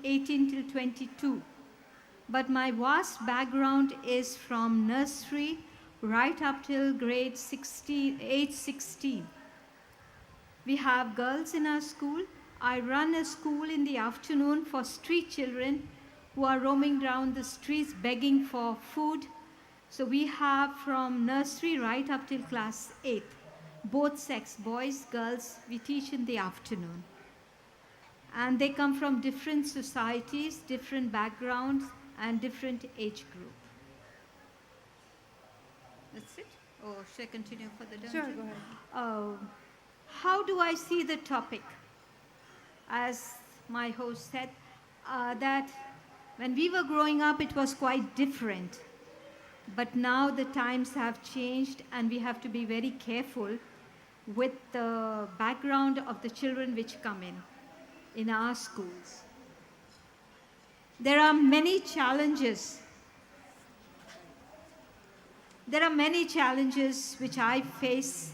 18 till 22. But my vast background is from nursery right up till grade 16, age 16. We have girls in our school. I run a school in the afternoon for street children who are roaming around the streets begging for food. So we have from nursery right up till class 8. Both sex, boys, girls, we teach in the afternoon. And they come from different societies, different backgrounds, and different age group. That's it? Or should I continue for the Sure, dungeon? go ahead. Uh, how do I see the topic? As my host said, that when we were growing up, it was quite different. But now the times have changed, and we have to be very careful with the background of the children which come in our schools. There are many challenges. There are many challenges which I face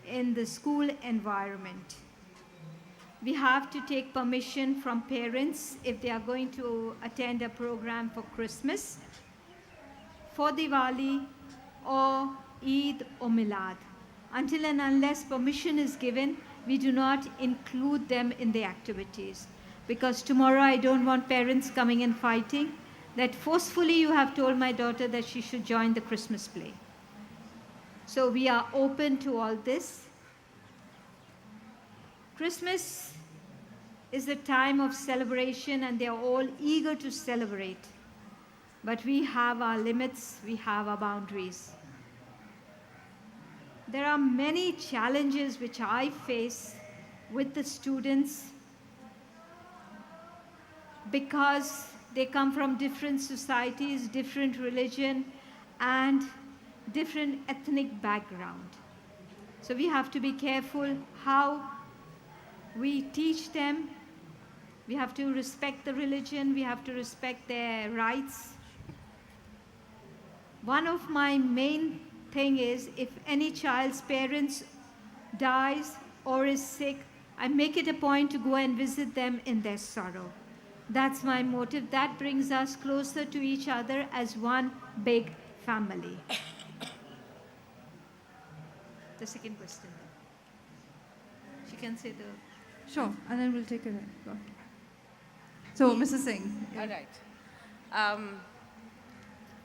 in the school environment. We have to take permission from parents if they are going to attend a program for Christmas, for Diwali, or Eid or Milad. Until and unless permission is given, we do not include them in the activities. Because tomorrow I don't want parents coming and fighting that forcefully you have told my daughter that she should join the Christmas play. So we are open to all this. Christmas is a time of celebration and they are all eager to celebrate. But we have our limits, we have our boundaries. There are many challenges which I face with the students because they come from different societies, different religion, and different ethnic background. So we have to be careful how we teach them. We have to respect the religion, we have to respect their rights. One of my main thing is if any child's parents dies or is sick, I make it a point to go and visit them in their sorrow. That's my motive. That brings us closer to each other as one big family. The second question. She can say the... Sure, and then we'll take it in. Go ahead. So, Mrs. Singh. All right.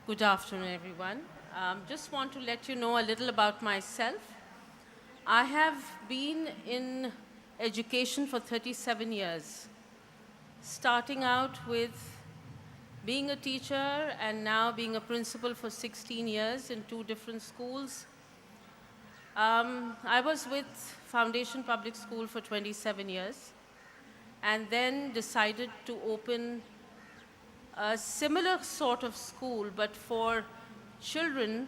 Good afternoon, everyone. Just want to let you know a little about myself. I have been in education for 37 years, starting out with being a teacher and now being a principal for 16 years in 2 different schools. I was with Foundation Public School for 27 years and then decided to open a similar sort of school, but for children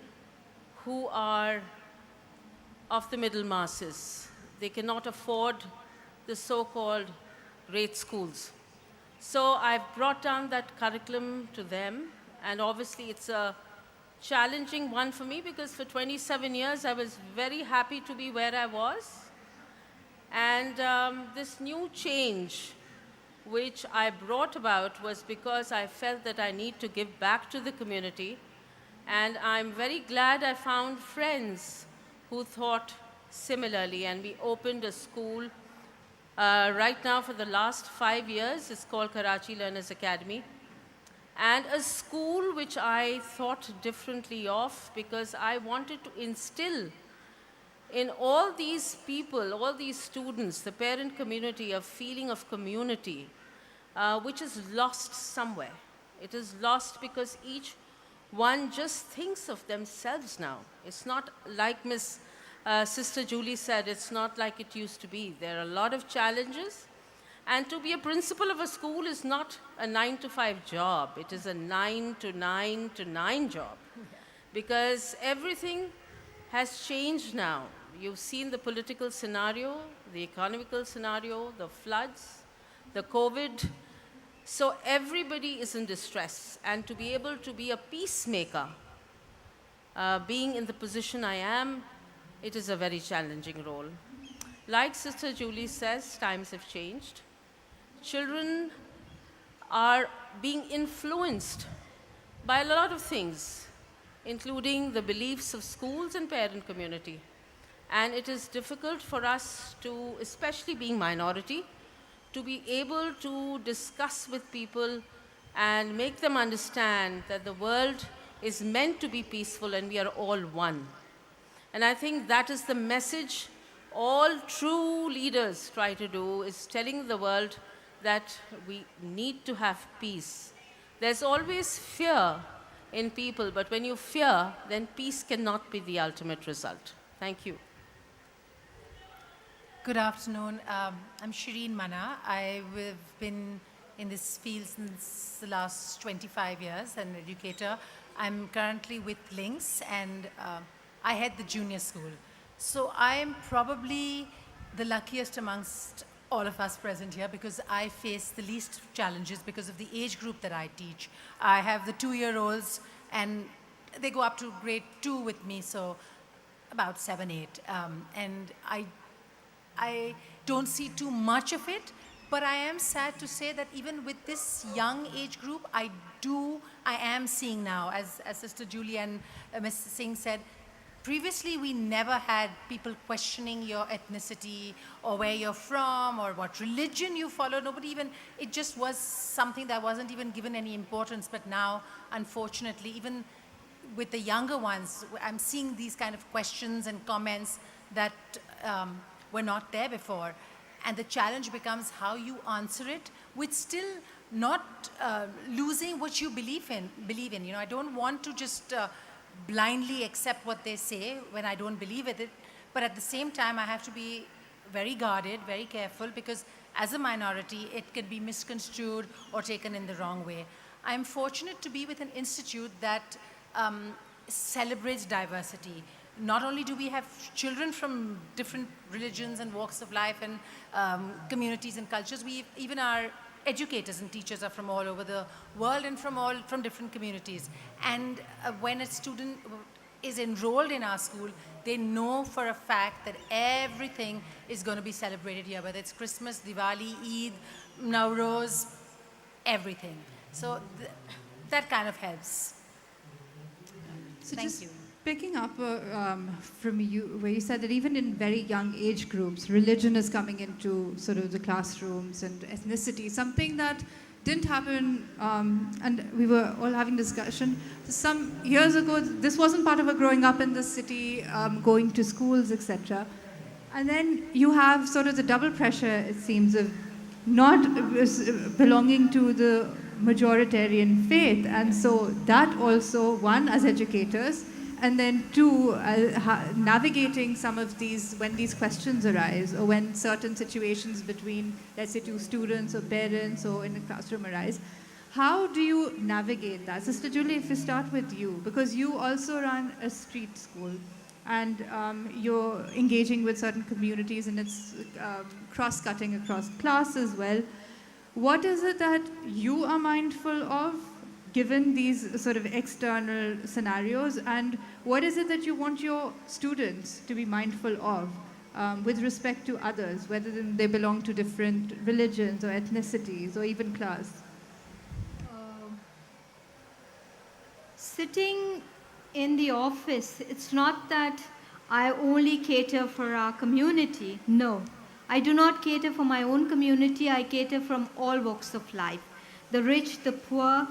who are of the middle masses. They cannot afford the so-called great schools. So I've brought down that curriculum to them, and obviously it's a challenging one for me because for 27 years I was very happy to be where I was. And this new change which I brought about was because I felt that I need to give back to the community. And I'm very glad I found friends who thought similarly. And we opened a school right now for the last 5 years. It's called Karachi Learners Academy. And a school which I thought differently of because I wanted to instill in all these people, all these students, the parent community, a feeling of community, which is lost somewhere. It is lost because each one just thinks of themselves now. It's not like Sister Julie said, it's not like it used to be. There are a lot of challenges. And to be a principal of a school is not a 9-to-5 job. It is a 9-to-9-to-9 job. Because everything has changed now. You've seen the political scenario, the economical scenario, the floods, the COVID. So everybody is in distress. And to be able to be a peacemaker, being in the position I am, it is a very challenging role. Like Sister Julie says, times have changed. Children are being influenced by a lot of things, including the beliefs of schools and parent community. And it is difficult for us to, especially being minority, to be able to discuss with people and make them understand that the world is meant to be peaceful and we are all one. And I think that is the message all true leaders try to do, is telling the world that we need to have peace. There's always fear in people, but when you fear, then peace cannot be the ultimate result. Thank you. Good afternoon. I'm Shireen Mana. I've been in this field since the last 25 years, an educator. I'm currently with Links, and I head the junior school. So I am probably the luckiest amongst all of us present here because I face the least challenges because of the age group that I teach. I have the 2-year-olds, and they go up to grade 2 with me, so about 7, 8. And I don't see too much of it, but I am sad to say that even with this young age group, I am seeing now, as Sister Julie and Ms. Singh said, previously we never had people questioning your ethnicity or where you're from or what religion you follow. Nobody even, it just was something that wasn't even given any importance. But now, unfortunately, even with the younger ones, I'm seeing these kind of questions and comments that were not there before. And the challenge becomes how you answer it with still not losing what you believe in. You know, I don't want to just blindly accept what they say when I don't believe it. But at the same time, I have to be very guarded, very careful, because as a minority, it can be misconstrued or taken in the wrong way. I'm fortunate to be with an institute that celebrates diversity. Not only do we have children from different religions and walks of life and communities and cultures, even our educators and teachers are from all over the world and from different communities. And when a student is enrolled in our school, they know for a fact that everything is going to be celebrated here, whether it's Christmas, Diwali, Eid, Nowruz, everything. So that kind of helps. So Thank just you. picking up from you, where you said that even in very young age groups, religion is coming into sort of the classrooms and ethnicity, something that didn't happen, and we were all having discussion. Some years ago, this wasn't part of a growing up in the city, going to schools, etc. And then you have sort of the double pressure, it seems, of not belonging to the majoritarian faith. And so that also, one, as educators, and then two, navigating some of these, when these questions arise, or when certain situations between, let's say, two students or parents or in a classroom arise, how do you navigate that? Sister Julie, if we start with you, because you also run a street school, and you're engaging with certain communities, and it's cross-cutting across class as well. What is it that you are mindful of, given these sort of external scenarios, and what is it that you want your students to be mindful of with respect to others, whether they belong to different religions or ethnicities or even class? Sitting in the office, it's not that I only cater for our community. No, I do not cater for my own community. I cater from all walks of life. The rich, the poor,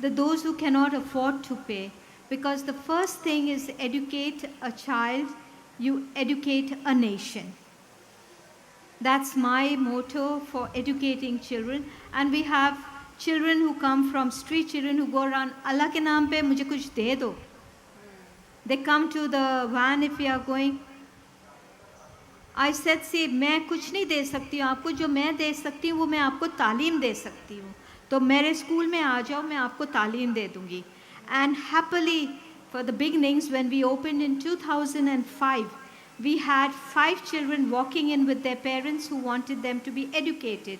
those who cannot afford to pay. Because the first thing is educate a child, you educate a nation. That's my motto for educating children. And we have children who come from street children who go around, Allah ke naam pe mujhe kuch de do. They come to the van if we are going. I said, see, मैं कुछ नहीं दे सकती हूँ आपको, जो मैं दे सकती हूँ वो मैं आपको तालीम दे सकती हूँ. तो मेरे स्कूल में आ जाओ, मैं आपको तालीम दे दूँगी. And happily, for the beginnings, when we opened in 2005, we had 5 children walking in with their parents who wanted them to be educated.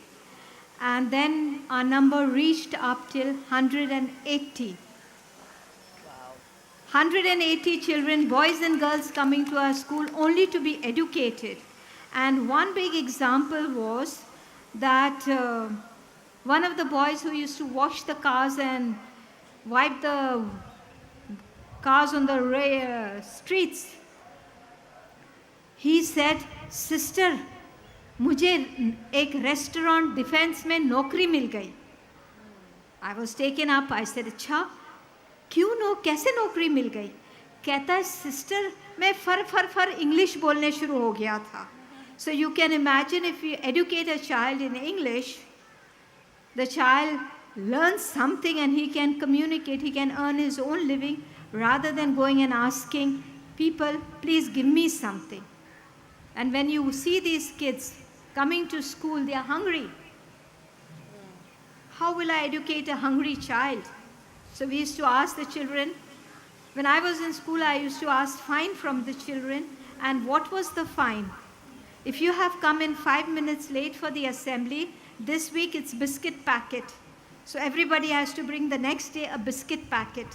And then our number reached up till 180. 180 children, boys and girls, coming to our school only to be educated. And one big example was that One of the boys who used to wash the cars and wipe the cars on the streets, he said, "Sister, मुझे एक restaurant defence में नौकरी मिल गई." I was taken up. I said, "अच्छा, क्यों कैसे नौकरी मिल गई?" कहता है, "सिस्टर, मैं फर इंग्लिश बोलने शुरू हो गया था." So you can imagine, if you educate a child in English, the child learns something and he can communicate, he can earn his own living rather than going and asking people, "Please give me something." And when you see these kids coming to school, they are hungry. How will I educate a hungry child? So we used to ask the children. When I was in school, I used to ask fine from the children. And what was the fine? If you have come in 5 minutes late for the assembly, this week it's biscuit packet. So everybody has to bring the next day a biscuit packet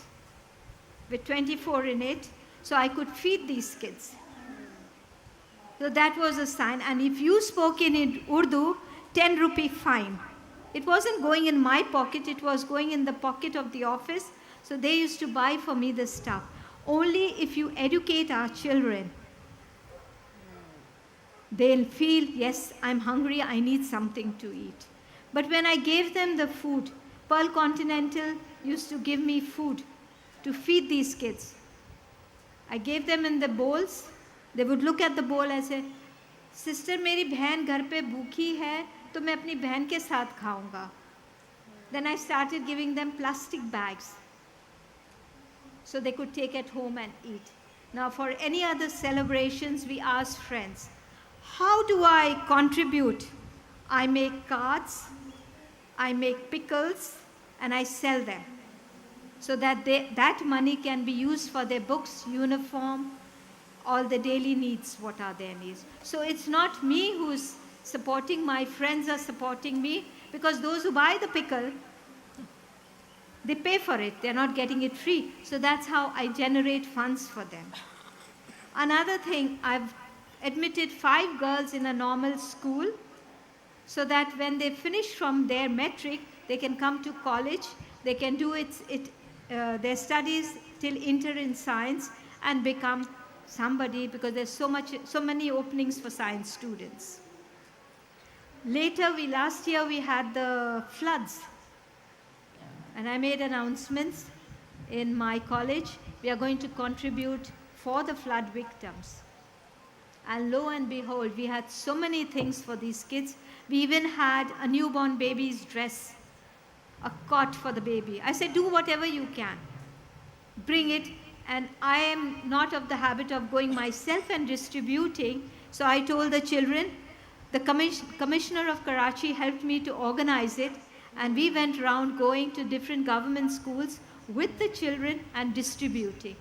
with 24 in it, so I could feed these kids. So that was a sign. And if you spoke in Urdu, 10 rupee fine. It wasn't going in my pocket, it was going in the pocket of the office. So they used to buy for me the stuff. Only if you educate our children, they'll feel, yes, I'm hungry, I need something to eat. But when I gave them the food, Pearl Continental used to give me food to feed these kids. I gave them in the bowls. They would look at the bowl and say, "Sister, मेरी बहन घर पे भूखी है, तो मैं अपनी बहन के साथ खाऊंगा." Then I started giving them plastic bags so they could take at home and eat. Now for any other celebrations, we ask friends, "How do I contribute?" I make cards, I make pickles, and I sell them so that that money can be used for their books, uniform, all the daily needs, what are their needs. So it's not me who's supporting, my friends are supporting me, because those who buy the pickle, they pay for it, they're not getting it free. So that's how I generate funds for them. Another thing, I've admitted 5 girls in a normal school so that when they finish from their metric, they can come to college, they can do their studies till inter in science and become somebody, because there's so many openings for science students. Later, last year we had the floods, and I made announcements in my college. We are going to contribute for the flood victims. And lo and behold, we had so many things for these kids. We even had a newborn baby's dress, a cot for the baby. I said, "Do whatever you can. Bring it." And I am not of the habit of going myself and distributing. So I told the children, the commissioner of Karachi helped me to organize it. And we went around going to different government schools with the children and distributing.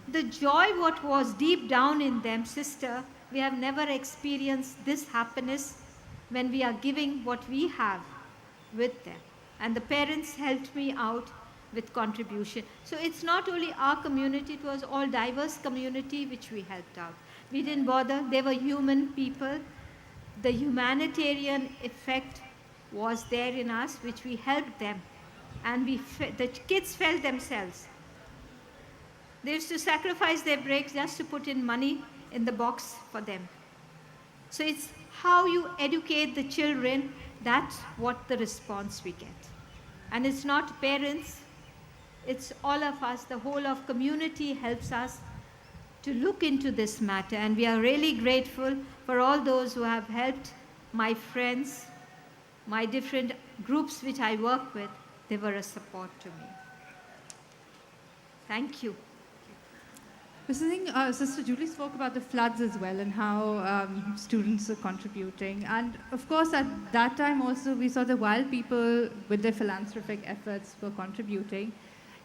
The joy what was deep down in them, sister, we have never experienced this happiness when we are giving what we have with them. And the parents helped me out with contribution. So it's not only our community, it was all diverse community which we helped out. We didn't bother, they were human people. The humanitarian effect was there in us, which we helped them. And the kids felt themselves. They used to sacrifice their breaks just to put in money in the box for them. So it's how you educate the children, that's what the response we get. And it's not parents, it's all of us, the whole of community helps us to look into this matter. And we are really grateful for all those who have helped, my friends, my different groups which I work with. They were a support to me. Thank you. Mr. Singh, Sister Julie spoke about the floods as well and how students are contributing. And of course, at that time also, we saw that while people with their philanthropic efforts were contributing,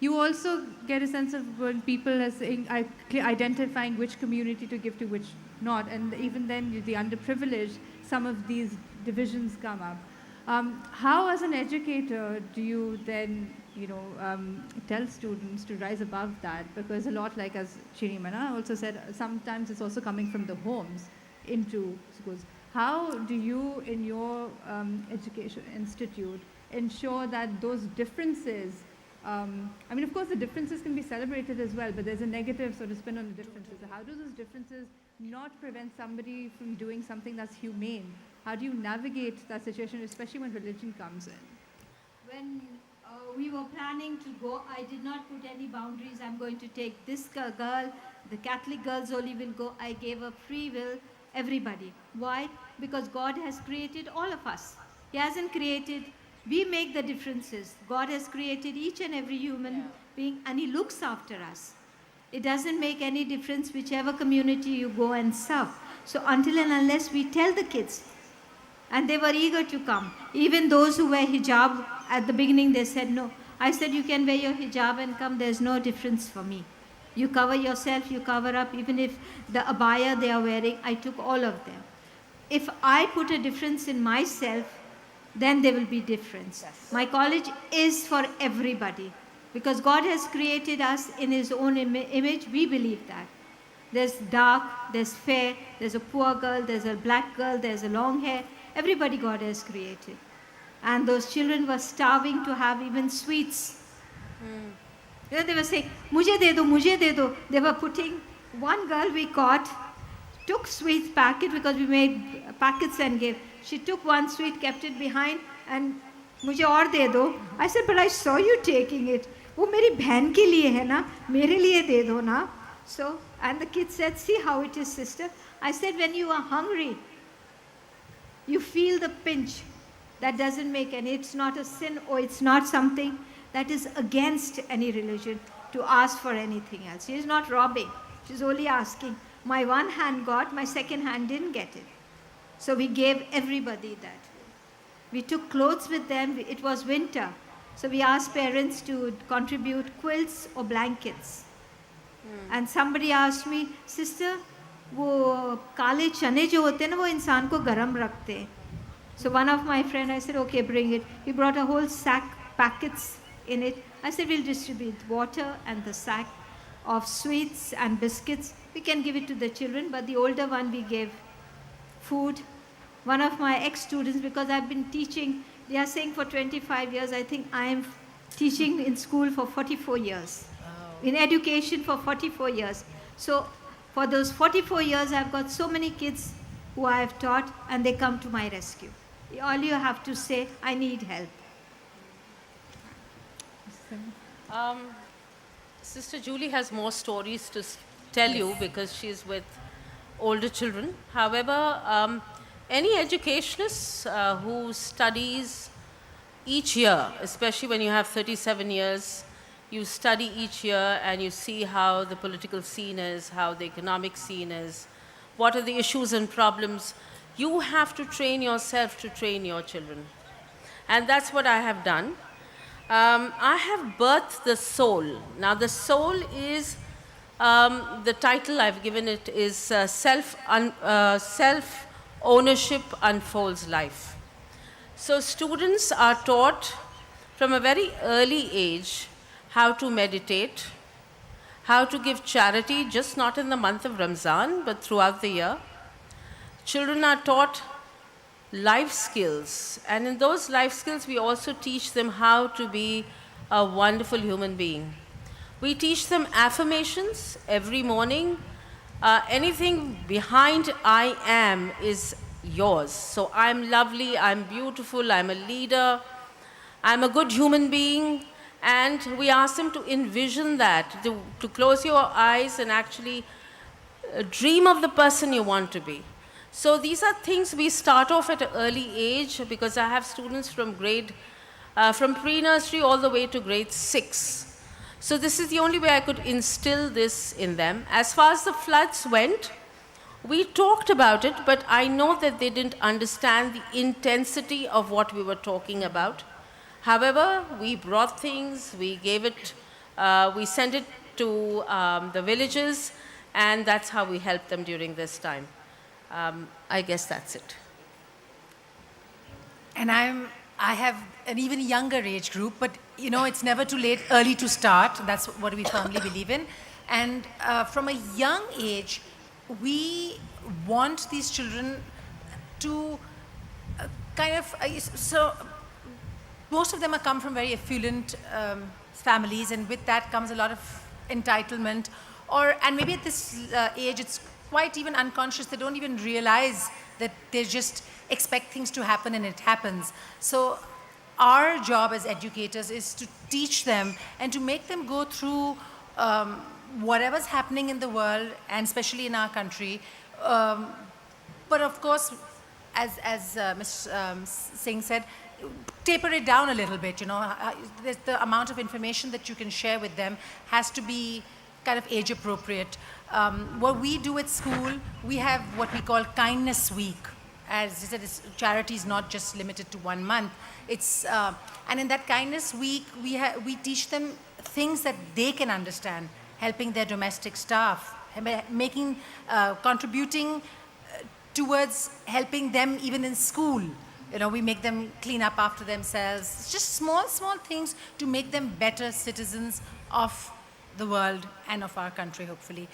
you also get a sense of when people are saying, identifying which community to give to, which not. And even then, the underprivileged, some of these divisions come up. How, as an educator, do you then, tell students to rise above that? Because a lot, like as Shri Mana also said, sometimes it's also coming from the homes into schools. How do you, in your education institute, ensure that those differences, I mean, of course, the differences can be celebrated as well, but there's a negative sort of spin on the differences. So how do those differences not prevent somebody from doing something that's humane? How do you navigate that situation, especially when religion comes in? When we were planning to go, I did not put any boundaries. I'm going to take this girl, the Catholic girls only will go. I gave a free will, everybody. Why? Because God has created all of us. He hasn't created, we make the differences. God has created each and every human being, and He looks after us. It doesn't make any difference whichever community you go and serve. So until and unless we tell the kids, and they were eager to come. Even those who wear hijab, at the beginning they said no. I said, you can wear your hijab and come, there's no difference for me. You cover yourself, you cover up, even if the abaya they are wearing, I took all of them. If I put a difference in myself, then there will be difference. Yes. My college is for everybody. Because God has created us in His own image, we believe that. There's dark, there's fair, there's a poor girl, there's a black girl, there's a long hair. Everybody God has created. And those children were starving to have even sweets. You know, they were saying, mujhe de do, mujhe de do. They were putting, one girl we caught, took sweets packet because we made packets and gave. She took one sweet, kept it behind and mujhe aur de do. I said, but I saw you taking it. वो मेरी बहन के लिए है ना, मेरे लिए दे दो ना. So, and the kid said, see how it is, sister. I said, when you are hungry, you feel the pinch. That doesn't make any, it's not a sin or it's not something that is against any religion to ask for anything else. She is not robbing. She's only asking. My one hand got, my second hand didn't get it. So we gave everybody that. We took clothes with them. It was winter. So we asked parents to contribute quilts or blankets. And somebody asked me, sister, वो काले चने जो होते हैं ना वो इंसान को गरम रखते हैं. So one of my friend, I said, okay, bring it. He brought a whole sack, packets in it. I said, we'll distribute water and the sack of sweets and biscuits. We can give it to the children, but the older one we gave food. One of my ex-students, because I've been teaching, they are saying for 25 years, I think I am teaching in school for 44 years. In education for 44 years. So for those 44 years, I've got so many kids who I have taught, and they come to my rescue. All you have to say, I need help. Sister Julie has more stories to tell you because she's with older children. However, any educationist who studies each year, especially when you have 37 years, you study each year and you see how the political scene is, how the economic scene is, what are the issues and problems. You have to train yourself to train your children. And that's what I have done. I have birthed the soul. Now the soul is, the title I've given it is Self-Ownership Unfolds Life. So students are taught from a very early age how to meditate, how to give charity, just not in the month of Ramzan, but throughout the year. Children are taught life skills, and in those life skills, we also teach them how to be a wonderful human being. We teach them affirmations every morning. Anything behind I am is yours. So I'm lovely, I'm beautiful, I'm a leader, I'm a good human being. And we ask them to envision that, to close your eyes and actually dream of the person you want to be. So these are things we start off at an early age, because I have students from from pre-nursery all the way to grade 6. So this is the only way I could instill this in them. As far as the floods went, we talked about it, but I know that they didn't understand the intensity of what we were talking about. However, we brought things, we gave it, we sent it to the villages, and that's how we helped them during this time. I guess that's it. And I have an even younger age group, but you know, it's never too late, early to start. That's what we firmly believe in. And from a young age, we want these children to most of them are come from very affluent families, and with that comes a lot of entitlement. And maybe at this age, it's quite even unconscious. They don't even realize that they just expect things to happen, and it happens. So our job as educators is to teach them and to make them go through whatever's happening in the world, and especially in our country. But of course, as Ms. Singh said, taper it down a little bit. The amount of information that you can share with them has to be kind of age appropriate. What we do at school, we have what we call Kindness Week. As I said, charity is not just limited to 1 month. And in that Kindness Week, we teach them things that they can understand, helping their domestic staff, contributing towards helping them even in school. We make them clean up after themselves. It's just small things to make them better citizens of the world and of our country, hopefully.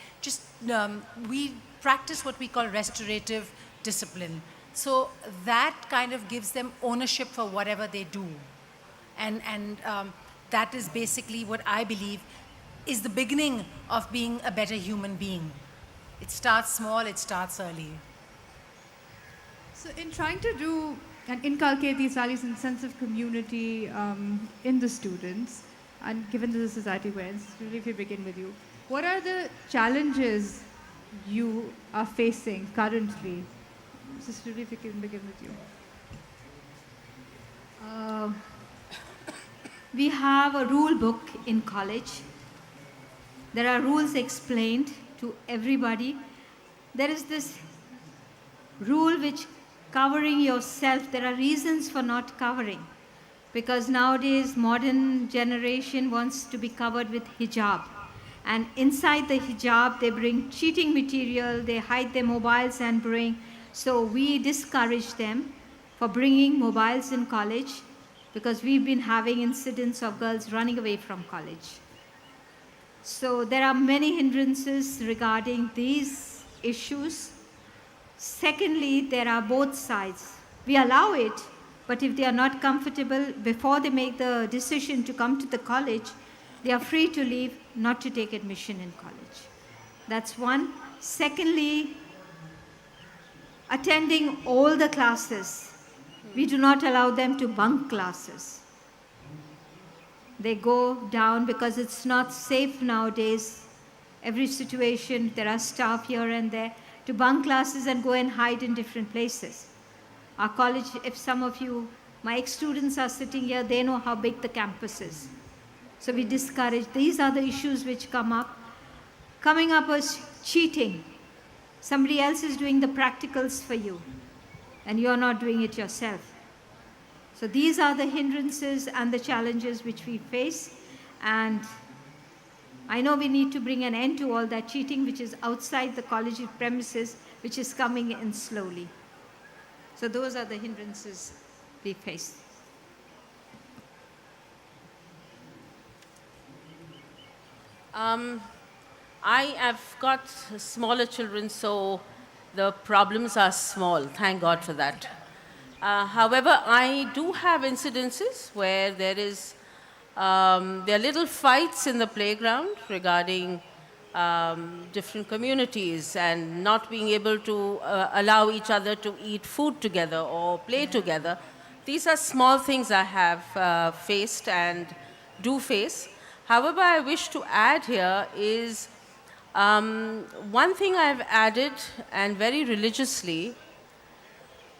We practice what we call restorative discipline. So that kind of gives them ownership for whatever they do. And that is basically what I believe is the beginning of being a better human being. It starts small, it starts early. So in trying to do and inculcate these values and sense of community in the students, and given the society we're in, really if we begin with you, what are the challenges you are facing currently? Sister, if we can begin with you. We have a rule book in college. There are rules explained to everybody. There is this rule which covering yourself, there are reasons for not covering. Because nowadays, modern generation wants to be covered with hijab. And inside the hijab, they bring cheating material, they hide their mobiles and bring. So we discourage them for bringing mobiles in college, because we've been having incidents of girls running away from college. So there are many hindrances regarding these issues. Secondly, there are both sides. We allow it, but if they are not comfortable, before they make the decision to come to the college, they are free to leave, not to take admission in college. That's one. Secondly, attending all the classes. We do not allow them to bunk classes. They go down because it's not safe nowadays. Every situation, there are staff here and there, to bunk classes and go and hide in different places. Our college, if some of you, my ex-students are sitting here, they know how big the campus is. So we discourage. These are the issues which come up. Coming up is cheating. Somebody else is doing the practicals for you, and you're not doing it yourself. So these are the hindrances and the challenges which we face. And I know we need to bring an end to all that cheating which is outside the college premises, which is coming in slowly. So those are the hindrances we face. I have got smaller children, so the problems are small. Thank God for that. However, I do have incidences where there are little fights in the playground regarding different communities and not being able to allow each other to eat food together or play together. These are small things I have faced and do face. However, I wish to add here is one thing I've added, and very religiously,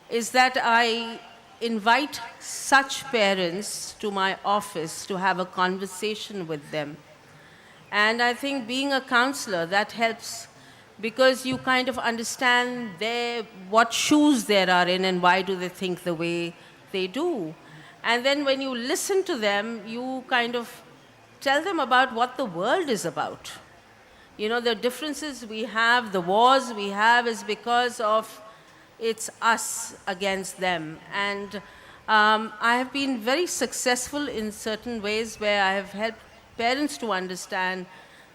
is that I invite such parents to my office to have a conversation with them. And I think being a counselor, that helps, because you kind of understand what shoes they are in and why do they think the way they do. And then when you listen to them, you kind of tell them about what the world is about. The differences we have, the wars we have, is because of it's us against them. And I have been very successful in certain ways where I have helped parents to understand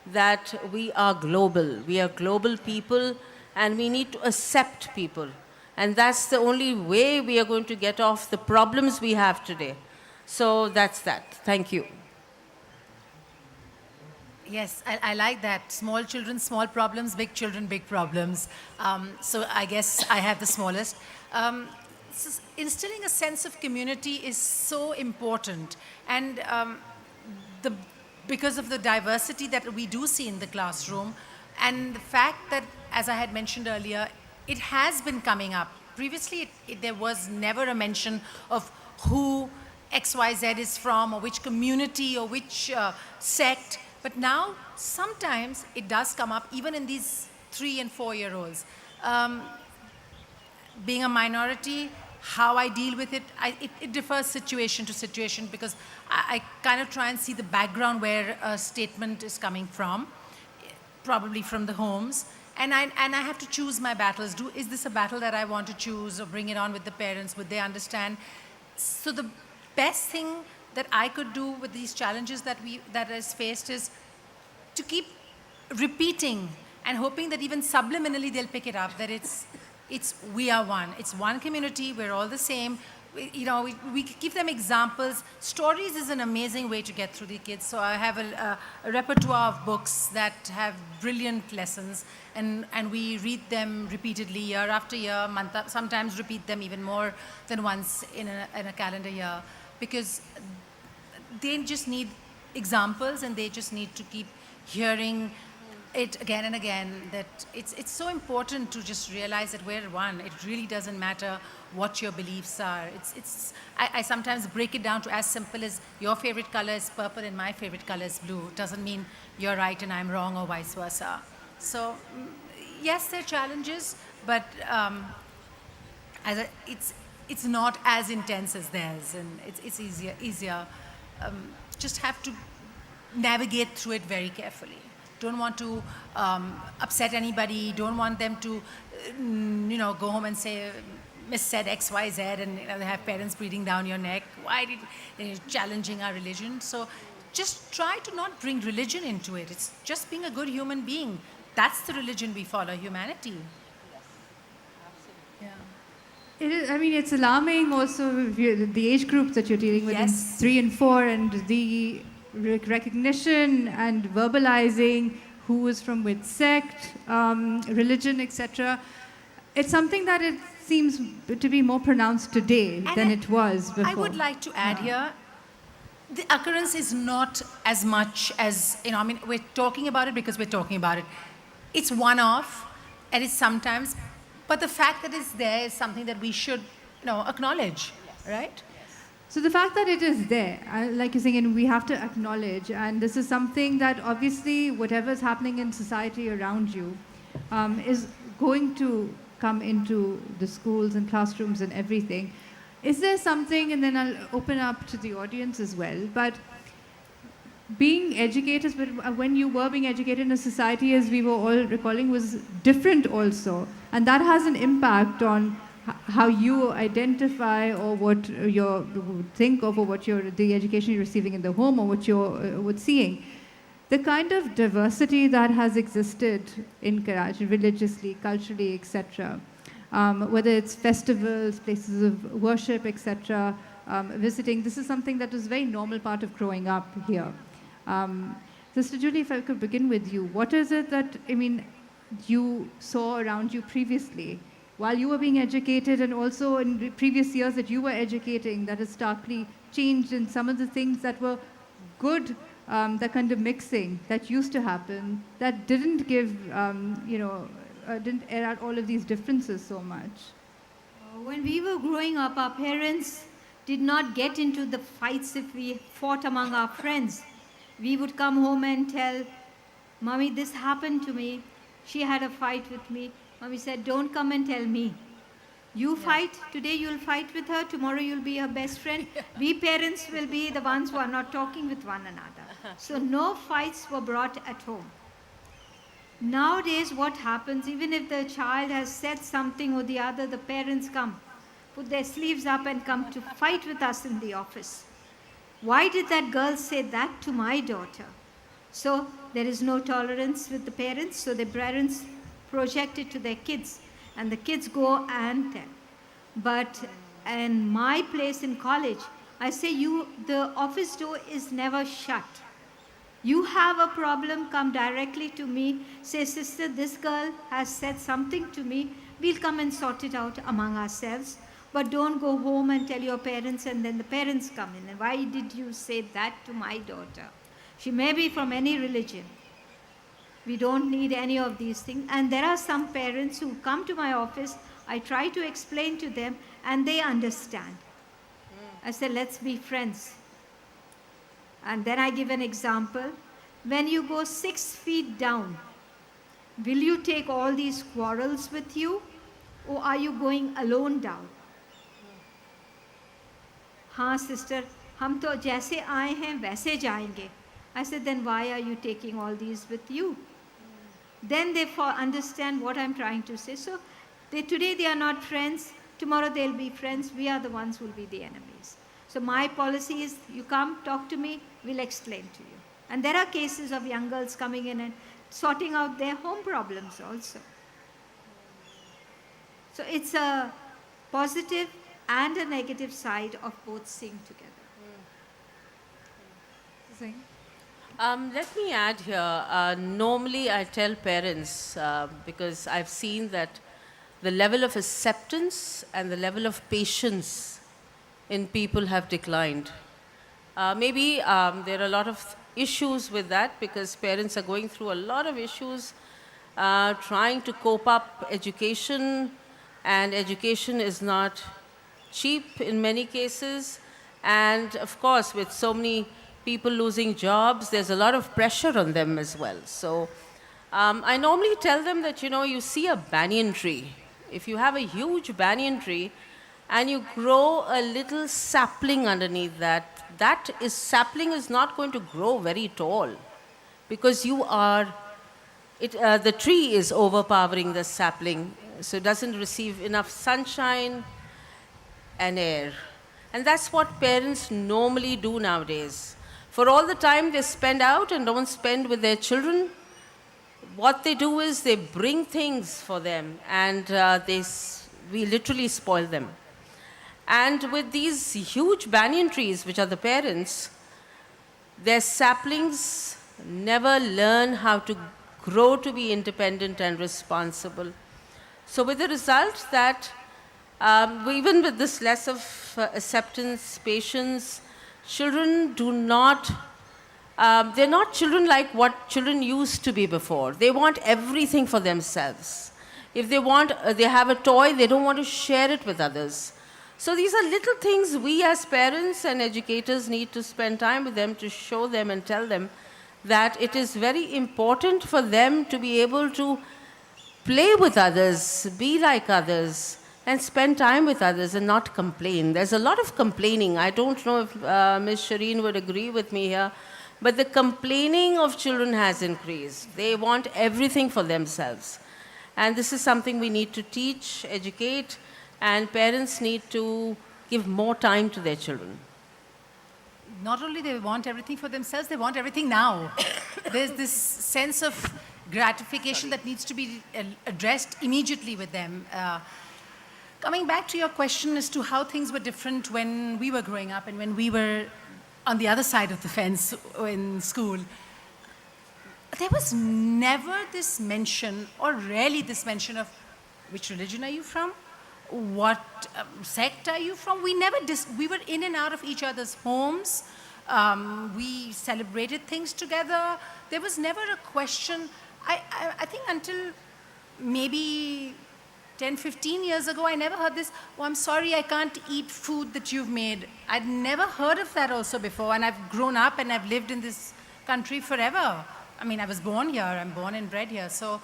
that we are global. We are global people, and we need to accept people. And that's the only way we are going to get off the problems we have today. So that's that. Thank you. Yes, I like that. Small children, small problems, big children, big problems. So I guess I have the smallest. Instilling a sense of community is so important. And the, because of the diversity that we do see in the classroom, and the fact that, as I had mentioned earlier, it has been coming up. Previously, there was never a mention of who XYZ is from, or which community, or which sect. But now, sometimes it does come up, even in these 3 and 4-year-olds. Being a minority, how I deal with it, it differs situation to situation, because I kind of try and see the background where a statement is coming from, probably from the homes. And I have to choose my battles. Is this a battle that I want to choose, or bring it on with the parents? Would they understand? So the best thing that I could do with these challenges that is faced is to keep repeating and hoping that even subliminally they'll pick it up, that it's we are one. It's one community. We're all the same. We give them examples. Stories is an amazing way to get through the kids. So I have a repertoire of books that have brilliant lessons, and we read them repeatedly year after year, sometimes repeat them even more than once in a calendar year, because they just need examples, and they just need to keep hearing it again and again, that it's so important to just realize that we're one. It really doesn't matter what your beliefs are. I sometimes break it down to as simple as your favorite color is purple and my favorite color is blue. It doesn't mean you're right and I'm wrong, or vice versa. So yes, there are challenges, but it's not as intense as theirs, and it's easier. Just have to navigate through it very carefully. Don't want to upset anybody. Don't want them to, go home and say, Miss said X, Y, Z, and they have parents breathing down your neck. Why did you challenging our religion? So just try to not bring religion into it. It's just being a good human being. That's the religion we follow, humanity. Yeah. It is, I mean, it's alarming also the age groups that you're dealing with, Yes. in 3 and 4, and the recognition and verbalizing who is from which sect, religion, etc. It's something that it seems to be more pronounced today than it was before. I would like to add here, the occurrence is not as much as, we're talking about it because we're talking about it. It's one-off, and it's sometimes, but the fact that it's there is something that we should, acknowledge, right? So the fact that it is there, like you're saying, and we have to acknowledge, and this is something that obviously whatever is happening in society around you is going to come into the schools and classrooms and everything. Is there something, and then I'll open up to the audience as well, but being educators, but when you were being educated in a society, as we were all recalling, was different also. And that has an impact on how you identify, or what you think of, or what the education you're receiving in the home, or what you're seeing. The kind of diversity that has existed in Karachi, religiously, culturally, etc., whether it's festivals, places of worship, etc., visiting, this is something that was a very normal part of growing up here. Sister Julie, if I could begin with you, what is it that, you saw around you previously, while you were being educated, and also in the previous years that you were educating, that has starkly changed, in some of the things that were good, that kind of mixing that used to happen, that didn't give, didn't air out all of these differences so much? When we were growing up, our parents did not get into the fights if we fought among our friends. We would come home and tell, Mommy, this happened to me. She had a fight with me. Mommy said, don't come and tell me. You fight, today you'll fight with her, tomorrow you'll be her best friend. We parents will be the ones who are not talking with one another. So no fights were brought at home. Nowadays what happens, even if the child has said something or the other, the parents come, put their sleeves up and come to fight with us in the office. Why did that girl say that to my daughter? So there is no tolerance with the parents, so the parents project it to their kids, and the kids go and tell. But in my place in college, I say, the office door is never shut. You have a problem, come directly to me. Say, sister, this girl has said something to me. We'll come and sort it out among ourselves. But don't go home and tell your parents, and then the parents come in. And why did you say that to my daughter? She may be from any religion. We don't need any of these things. And there are some parents who come to my office. I try to explain to them, and they understand. I say, let's be friends. And then I give an example. When you go 6 feet down, will you take all these quarrels with you, or are you going alone down? हाँ sister, हम तो जैसे आए हैं वैसे जाएंगे. I said, then why are you taking all these with you? Then they understand what I'm trying to say. So today they are not friends, tomorrow they'll be friends, we are the ones who will be the enemies. So my policy is, you come, talk to me, we'll explain to you. And there are cases of young girls coming in and sorting out their home problems also. So it's a positive and a negative side of both seeing together. Singh? Let me add here, normally I tell parents, because I've seen that the level of acceptance and the level of patience in people have declined. Maybe there are a lot of issues with that, because parents are going through a lot of issues trying to cope up education, and education is not cheap in many cases. And of course, with so many people losing jobs, there's a lot of pressure on them as well. So I normally tell them that, you see a banyan tree. If you have a huge banyan tree and you grow a little sapling underneath that sapling is not going to grow very tall, because the tree is overpowering the sapling, so it doesn't receive enough sunshine and air. And that's what parents normally do nowadays. For all the time they spend out and don't spend with their children, what they do is they bring things for them, and we literally spoil them. And with these huge banyan trees, which are the parents, their saplings never learn how to grow to be independent and responsible. So with the result that even with this less of acceptance, patience, children they're not children like what children used to be before. They want everything for themselves. If they have a toy, they don't want to share it with others. So these are little things we as parents and educators need to spend time with them to show them and tell them that it is very important for them to be able to play with others, be like others, and spend time with others and not complain. There's a lot of complaining. I don't know if Ms. Shireen would agree with me here, but the complaining of children has increased. They want everything for themselves. And this is something we need to teach, educate, and parents need to give more time to their children. Not only they want everything for themselves, they want everything now. There's this sense of gratification that needs to be addressed immediately with them. Coming back to your question as to how things were different when we were growing up and when we were on the other side of the fence in school, there was never this mention, or rarely this mention of which religion are you from? What sect are you from? We were in and out of each other's homes. We celebrated things together. There was never a question. I think until maybe 10, 15 years ago, I never heard this, oh, I'm sorry, I can't eat food that you've made. I'd never heard of that also before, and I've grown up and I've lived in this country forever. I mean, I was born here, I'm born and bred here. So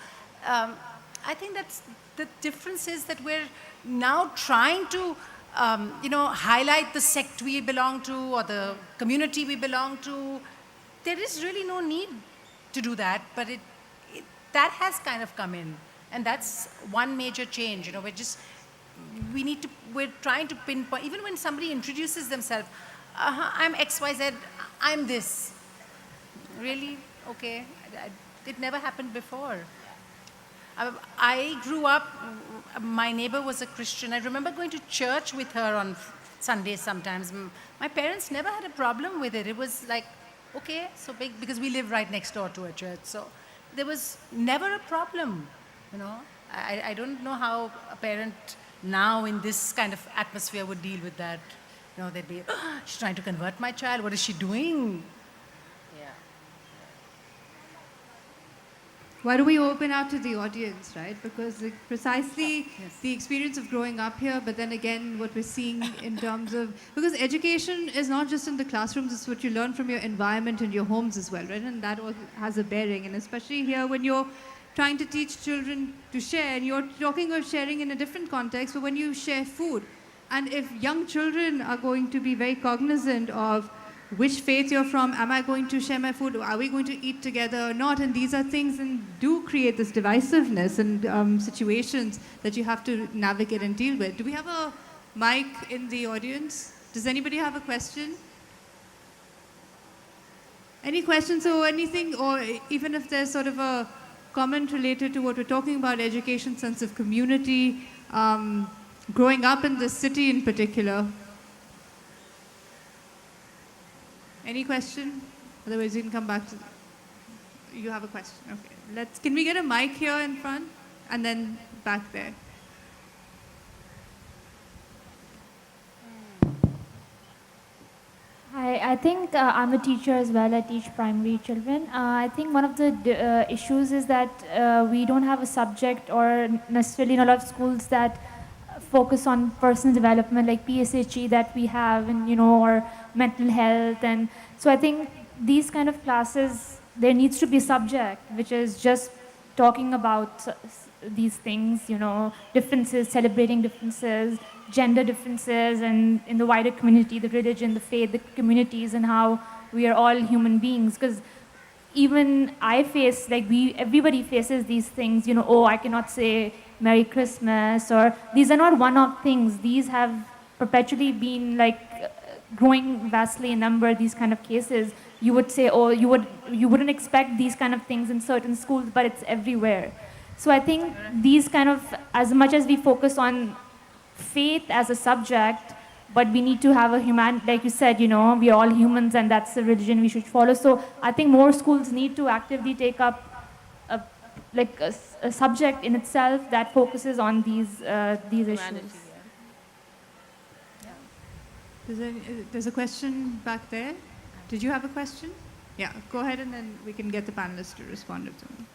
I think that's the difference, is that we're now trying to highlight the sect we belong to or the community we belong to. There is really no need to do that, but that has kind of come in. And that's one major change. We're trying to pinpoint, even when somebody introduces themselves, I'm XYZ, I'm this. Really? Okay. It never happened before. I grew up, my neighbor was a Christian. I remember going to church with her on Sundays sometimes. My parents never had a problem with it. It was like, okay, so big, because we live right next door to a church. So there was never a problem, you know. I don't know how a parent now in this kind of atmosphere would deal with that. You know, they'd be, "Oh, she's trying to convert my child. What is she doing?" Yeah. Why do we open out to the audience, right? Because precisely Yes. the experience of growing up here, but then again, what we're seeing in terms of, because education is not just in the classrooms, it's what you learn from your environment and your homes as well, right? And that all has a bearing. And especially here when you're trying to teach children to share, and you're talking of sharing in a different context, but when you share food, and if young children are going to be very cognizant of which faith you're from, am I going to share my food, are we going to eat together or not, and these are things and do create this divisiveness and situations that you have to navigate and deal with. Do we have a mic in the audience? Does anybody have a question? Any questions or anything, or even if there's sort of a comment related to what we're talking about, education, sense of community, growing up in this city in particular. Any question? Otherwise, you can come back to. You have a question. Okay. Can we get a mic here in front, and then back there? I think I'm a teacher as well. I teach primary children. I think one of the issues is that we don't have a subject, or necessarily in a lot of schools, that focus on personal development, like PSHE that we have, and or mental health. And so I think these kind of classes, there needs to be a subject which is just talking about these things, differences, celebrating differences, gender differences, and in the wider community, the religion, the faith, the communities, and how we are all human beings. Because even I face, everybody faces these things, oh, I cannot say Merry Christmas, or these are not one-off things. These have perpetually been growing vastly in number, these kind of cases. You would say, oh, you wouldn't expect these kind of things in certain schools, but it's everywhere. So I think these kind of, as much as we focus on faith as a subject, but we need to have a like you said, we are all humans, and that's the religion we should follow. So I think more schools need to actively take up a subject in itself that focuses on these issues. Humanity, yeah. There's a question back there. Did you have a question? Yeah, go ahead, and then we can get the panelists to respond to them.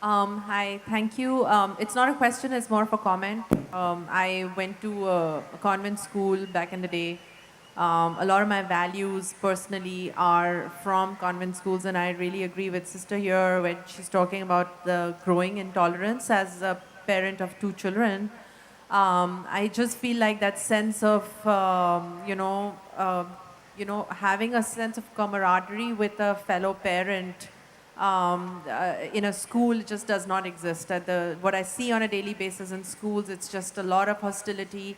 Hi, thank you. It's not a question, it's more of a comment. I went to a convent school back in the day. A lot of my values personally are from convent schools, and I really agree with sister here when she's talking about the growing intolerance. As a parent of 2 children, I just feel like that sense of, having a sense of camaraderie with a fellow parent in a school just does not exist. What I see on a daily basis in schools, it's just a lot of hostility.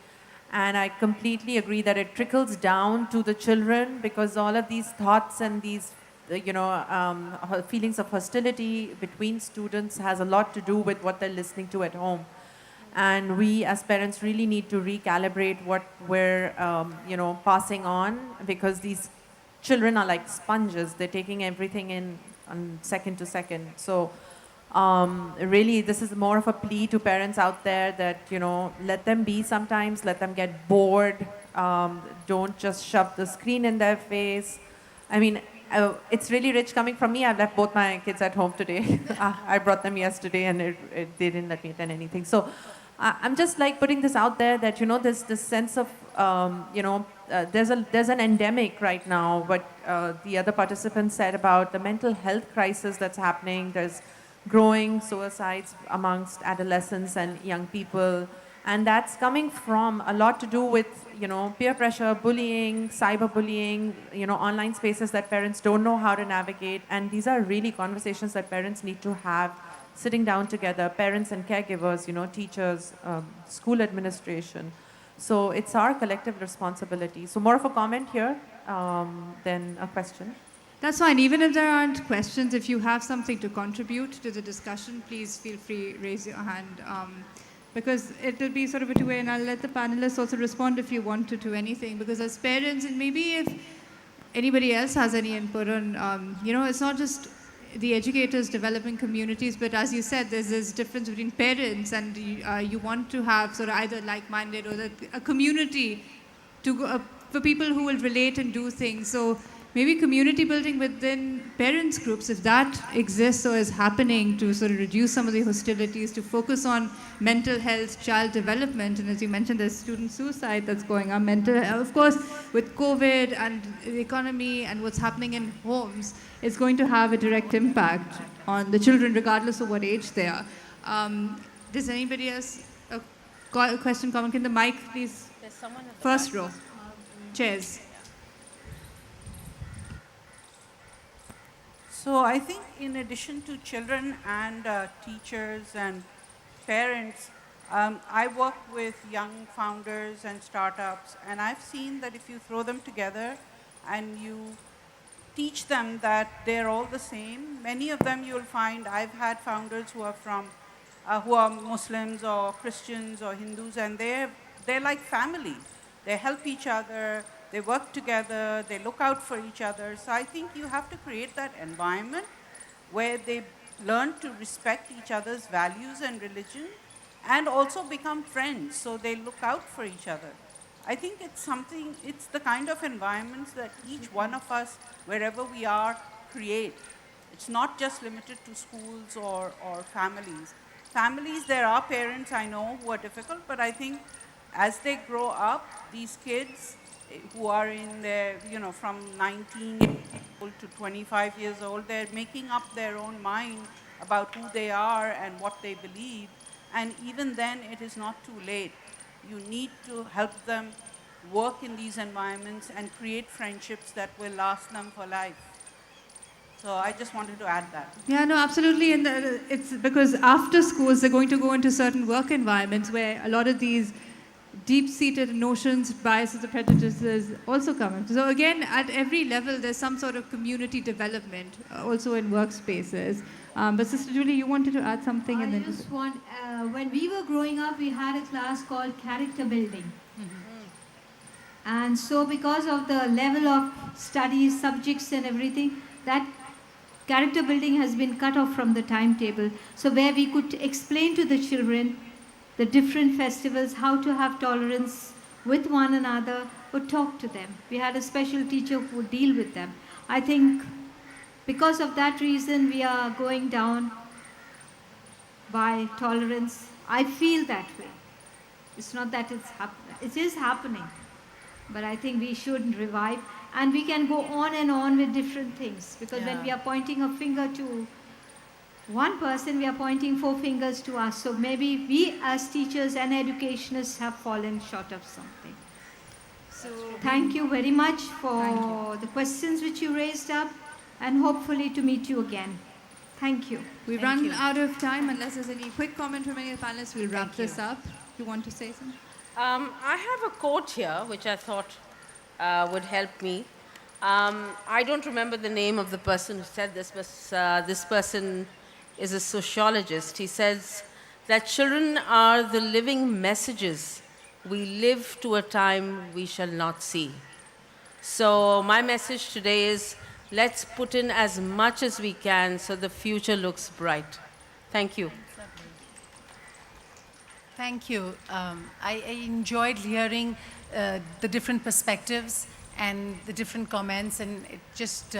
And I completely agree that it trickles down to the children, because all of these thoughts and these, feelings of hostility between students has a lot to do with what they're listening to at home. And we as parents really need to recalibrate what we're, passing on, because these children are like sponges. They're taking everything in on second to second. So really, this is more of a plea to parents out there that, let them be sometimes, let them get bored. Don't just shove the screen in their face. I mean, it's really rich coming from me. I've left both my kids at home today. I brought them yesterday, and they didn't let me attend anything. So I'm just putting this out there that, there's this sense of, there's an endemic right now. What the other participants said about the mental health crisis that's happening. There's growing suicides amongst adolescents and young people. And that's coming from a lot to do with, peer pressure, bullying, cyberbullying, online spaces that parents don't know how to navigate. And these are really conversations that parents need to have, sitting down together, parents and caregivers, teachers, school administration. So it's our collective responsibility. So more of a comment here than a question. That's fine. Even if there aren't questions, if you have something to contribute to the discussion, please feel free, raise your hand. because it'll be sort of a two-way, and I'll let the panelists also respond if you want to anything, because as parents, and maybe if anybody else has any input on, it's not just the educators developing communities, but as you said, there's this difference between parents, and you want to have sort of either like-minded or a community for people who will relate and do things. So maybe community building within parents groups, if that exists or is happening, to sort of reduce some of the hostilities, to focus on mental health, child development, and as you mentioned, there's student suicide that's going on. Mental health, of course, with COVID and the economy and what's happening in homes, it's going to have a direct impact on the children, regardless of what age they are. Does anybody else a question, comment? Can the mic, please? There's someone at the First back. row, chairs. So I think in addition to children and teachers and parents, I work with young founders and startups, and I've seen that if you throw them together and you teach them that they're all the same, many of them you'll find, I've had founders who are who are Muslims or Christians or Hindus, and they're like family. They help each other, they work together, they look out for each other. So I think you have to create that environment where they learn to respect each other's values and religion, and also become friends, so they look out for each other. I think it's the kind of environments that each one of us, wherever we are, create. It's not just limited to schools or families. Families, there are parents I know who are difficult, but I think as they grow up, these kids who are in their, from 19 to 25 years old, they're making up their own mind about who they are and what they believe. And even then, it is not too late. You need to help them work in these environments and create friendships that will last them for life. So I just wanted to add that. Yeah, no, absolutely. And it's because after schools, they're going to go into certain work environments where a lot of these deep-seated notions, biases, and prejudices also come in. So again, at every level, there's some sort of community development, also in workspaces. But Sister Julie, you wanted to add something, and I then just want, when we were growing up, we had a class called character building. And so because of the level of studies, subjects and everything, that character building has been cut off from the timetable. So where we could explain to the children the different festivals, how to have tolerance with one another, or talk to them. We had a special teacher who would deal with them. I think because of that reason, we are going down by tolerance. I feel that way. It's not that it's happening. It is happening. But I think we should revive. And we can go on and on with different things. Because when we are pointing a finger to one person, we are pointing 4 fingers to us. So maybe we as teachers and educationists have fallen short of something. So thank you very much for the questions which you raised up, and hopefully to meet you again. Thank you. we've run out of time. Unless there's any quick comment from any of the panelists, we'll wrap this up. You want to say something? I have a quote here which I thought would help me. I don't remember the name of the person who said this, but this person is a sociologist. He says that children are the living messages. We live to a time we shall not see. So my message today is, let's put in as much as we can so the future looks bright. Thank you. Thank you. I enjoyed hearing the different perspectives and the different comments, and it just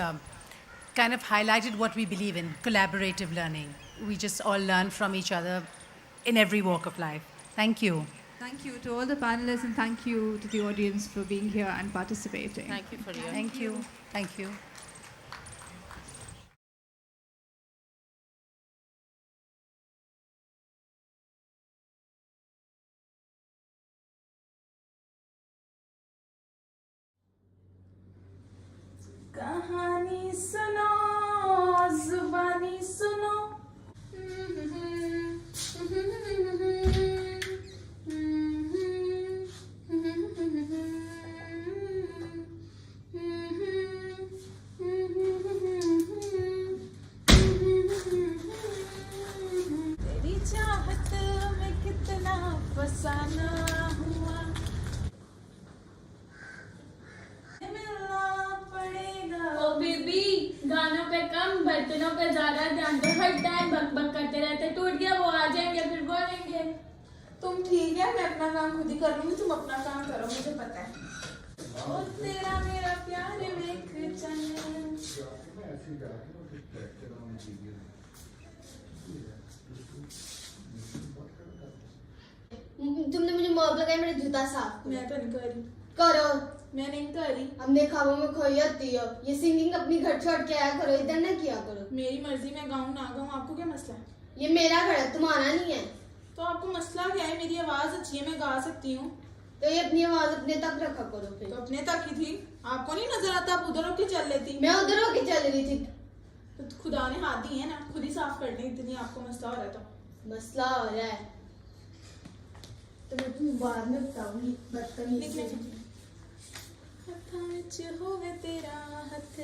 kind of highlighted what we believe in, collaborative learning. We just all learn from each other in every walk of life. Thank you. Thank you to all the panelists, and thank you to the audience for being here and participating. Thank you for your Thank you. Thank you. कहानी सुनो जुबानी सुनो तेरी चाहत में कितना दिनों पे ज्यादा ध्यान दो, हर टाइम बक बक करते रहते, टूट गया वो आ जाएंगे फिर बोलेंगे। तुम ठीक है, मैं अपना काम खुद ही कर लूंगी, तुम अपना काम करो, मुझे पता है। ओ तेरा मेरा प्यार देख चल। तुमने मुझे मौत लगाई, मेरा जूता साफ मैं तो नहीं कर रही, करो। मैं नहीं कर रही। हमने ख्वाबों में खोई होती हो, ये सिंगिंग अपनी घर छोड़ के आया करो, इधर ना किया करो। मेरी मर्जी, मैं गाऊं ना गाऊं, आपको क्या मसला है? ये मेरा घर है, तुम्हारा नहीं है। तो आपको मसला क्या है? मेरी आवाज अच्छी है, मैं गा सकती हूँ। तो ये अपनी आवाज अपने तक रखा करो फिर। तो अपने तक ही थी, आपको नहीं नजर आता? आप उधर होके चल लेती। मैं उधर होके चल रही थी। तो खुदा ने हाथ दी है ना, खुद ही साफ कर दी, इतनी आपको मसला हो रहा है तो। मसला हो रहा है तो मैं तुम्हें बाद में बताऊंगी, बदतमीज। हत्थां विच होवे तेरा हथ,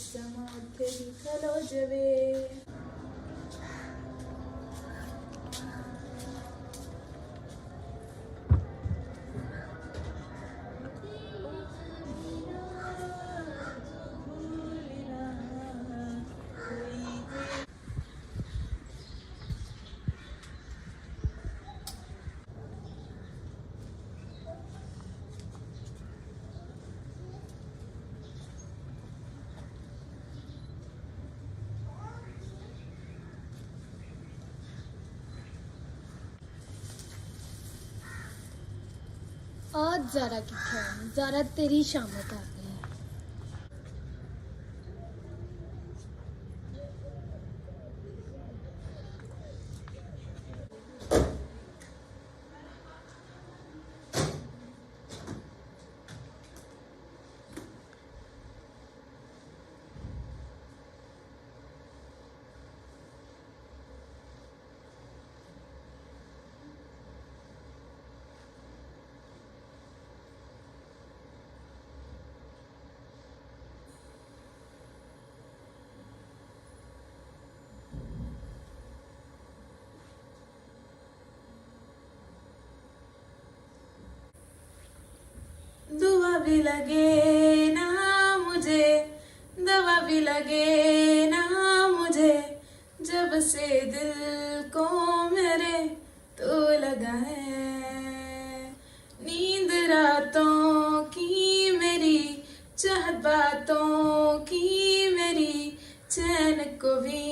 समा थे ही खलो जवे। आज ज़ारा किथे है? ज़ारा तेरी शामत आ गई है। दुआ भी लगे ना मुझे, दवा भी लगे ना मुझे, जब से दिल को मेरे तो लगा है। नींद रातों की मेरी, चाहत बातों की मेरी, चैन को भी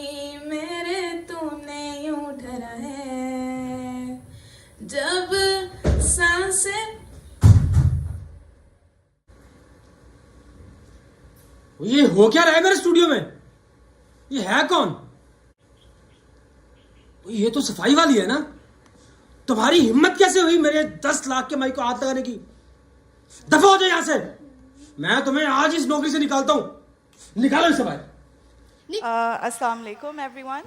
मेरे तूने यूं ठहरा है। जब सांसें ये हो क्या रहा है मेरे स्टूडियो में? ये है कौन? ये तो सफाई वाली है ना? तुम्हारी हिम्मत कैसे हुई मेरे 10 लाख के माइक को हाथ लगाने की? दफा हो जाए यहां से। मैं तुम्हें आज इस नौकरी से निकालता हूं। निकालो इसे बाहर। अस्सलाम वालेकुम एवरीवन,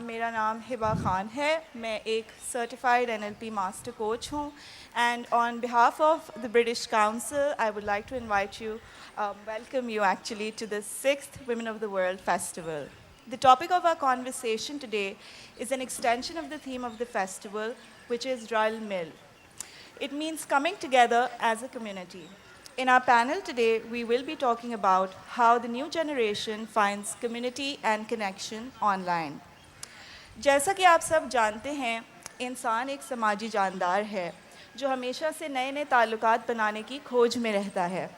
मेरा नाम हिबा खान है। मैं एक सर्टिफाइड NLP मास्टर कोच हूँ and on behalf of the British council I would like to invite you, welcome you actually to the 6th Women of the World Festival. The topic of our conversation today is an extension of the theme of the festival, which is Royal Mill. It means coming together as a community. In our panel today, we will be talking about how the new generation finds community and connection online. जैसा कि आप सब जानते हैं, इंसान एक समाजी जानदार है जो हमेशा से नए नए ताल्लुकात बनाने की खोज में रहता है।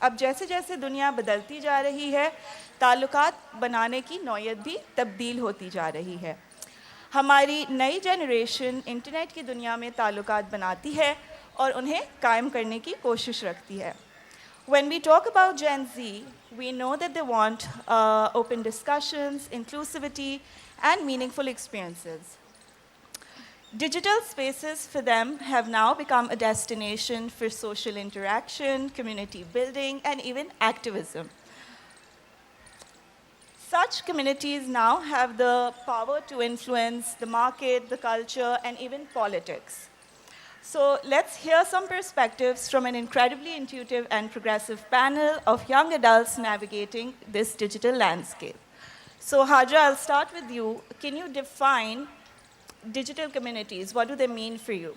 अब जैसे जैसे दुनिया बदलती जा रही है, ताल्लुकात बनाने की नौयत भी तब्दील होती जा रही है। हमारी नई जनरेशन इंटरनेट की दुनिया में ताल्लुकात बनाती है और उन्हें कायम करने की कोशिश रखती है। When we talk about Gen Z, we know that they want open discussions, inclusivity, and meaningful experiences. Digital spaces for them have now become a destination for social interaction, community building, and even activism. Such communities now have the power to influence the market, the culture, and even politics. So let's hear some perspectives from an incredibly intuitive and progressive panel of young adults navigating this digital landscape. So Haja, I'll start with you. Can you define digital communities? What do they mean for you?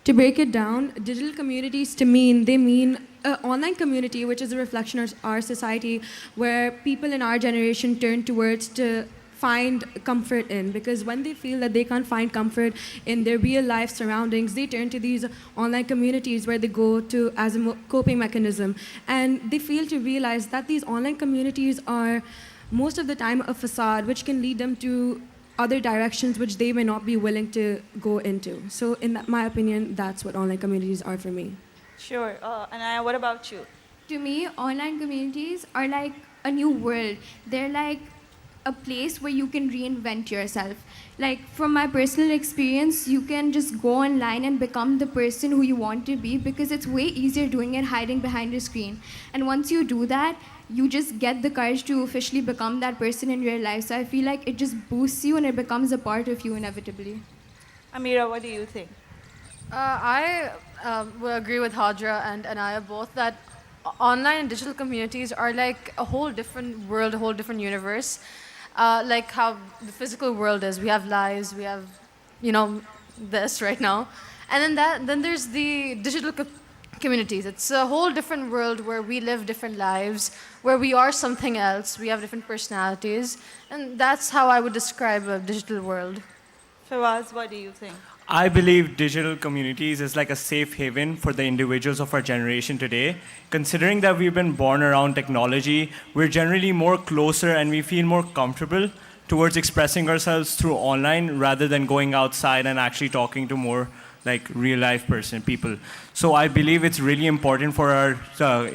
To break it down, digital communities to me, they mean an online community, which is a reflection of our society, where people in our generation turn towards to find comfort in. Because when they feel that they can't find comfort in their real life surroundings, they turn to these online communities where they go to as a coping mechanism. And they fail to realize that these online communities are most of the time a facade, which can lead them to other directions which they may not be willing to go into. So in my opinion, that's what online communities are for me. Sure. Anaya, what about you? To me, online communities are like a new world. They're like a place where you can reinvent yourself. Like from my personal experience, you can just go online and become the person who you want to be, because it's way easier doing it hiding behind a screen. And once you do that, you just get the courage to officially become that person in real life. So I feel like it just boosts you and it becomes a part of you inevitably. Amira, what do you think? I will agree with Hadra and Anaya both that online and digital communities are like a whole different world, a whole different universe. Like how the physical world is. We have lives, we have, this right now. And then there's the digital communities. It's a whole different world where we live different lives, where we are something else, we have different personalities. And that's how I would describe a digital world. Fawaz, what do you think? I believe digital communities is like a safe haven for the individuals of our generation today. Considering that we've been born around technology, we're generally more closer and we feel more comfortable towards expressing ourselves through online rather than going outside and actually talking to more like real life people. So I believe it's really important for our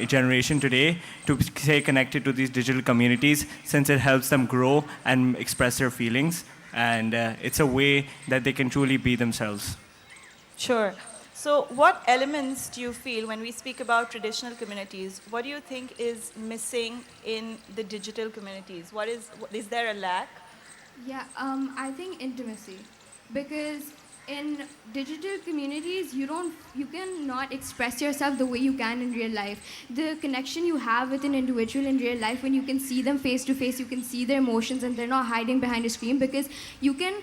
generation today to stay connected to these digital communities, since it helps them grow and express their feelings. And it's a way that they can truly be themselves. Sure. So what elements do you feel when we speak about traditional communities? What do you think is missing in the digital communities? Is there a lack? Yeah, I think intimacy. Because in digital communities, you cannot express yourself the way you can in real life. The connection you have with an individual in real life, when you can see them face to face, you can see their emotions and they're not hiding behind a screen, because you can,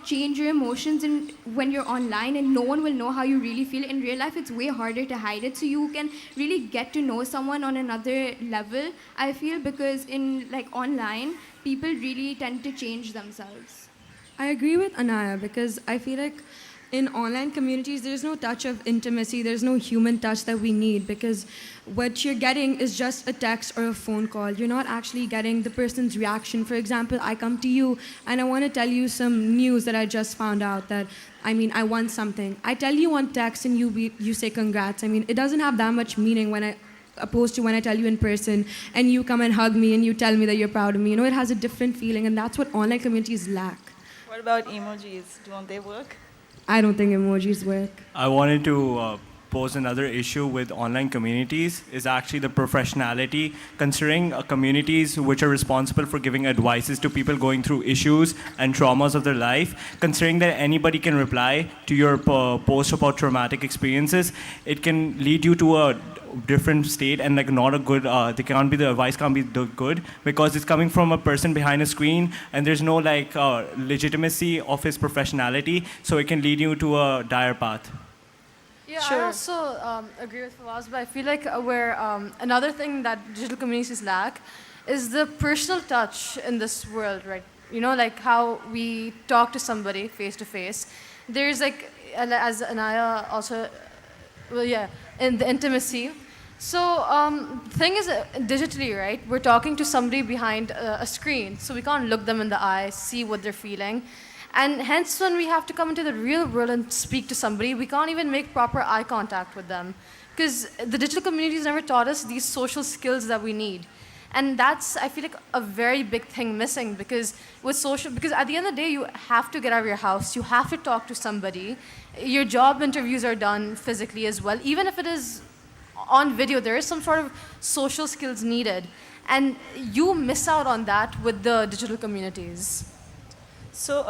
change your emotions when you're online and no one will know how you really feel. In real life, it's way harder to hide it. So you can really get to know someone on another level, I feel, because in online, people really tend to change themselves. I agree with Anaya, because I feel like in online communities, there's no touch of intimacy, there's no human touch that we need, because what you're getting is just a text or a phone call. You're not actually getting the person's reaction. For example, I come to you and I want to tell you some news that I just found out that, I won something. I tell you on text and you say congrats. It doesn't have that much meaning opposed to when I tell you in person and you come and hug me and you tell me that you're proud of me. It has a different feeling, and that's what online communities lack. What about emojis? Don't they work? I don't think emojis work. I wanted to pose another issue with online communities is actually the professionality. Considering communities which are responsible for giving advices to people going through issues and traumas of their life, considering that anybody can reply to your post about traumatic experiences, it can lead you to a different state and not a good, the advice can't be good because it's coming from a person behind a screen and there's no legitimacy of his professionality, so it can lead you to a dire path. Yeah, sure. I also agree with Fawaz, but I feel like where another thing that digital communities lack is the personal touch in this world, right? Like how we talk to somebody face to face. There's as Anaya also, in the intimacy. So the thing is, digitally, right, we're talking to somebody behind a screen, so we can't look them in the eye, see what they're feeling. And hence, when we have to come into the real world and speak to somebody, we can't even make proper eye contact with them. Because the digital communities never taught us these social skills that we need. And that's, I feel like, a very big thing missing, because because at the end of the day, you have to get out of your house, you have to talk to somebody. Your job interviews are done physically as well. Even if it is on video, there is some sort of social skills needed. And you miss out on that with the digital communities. So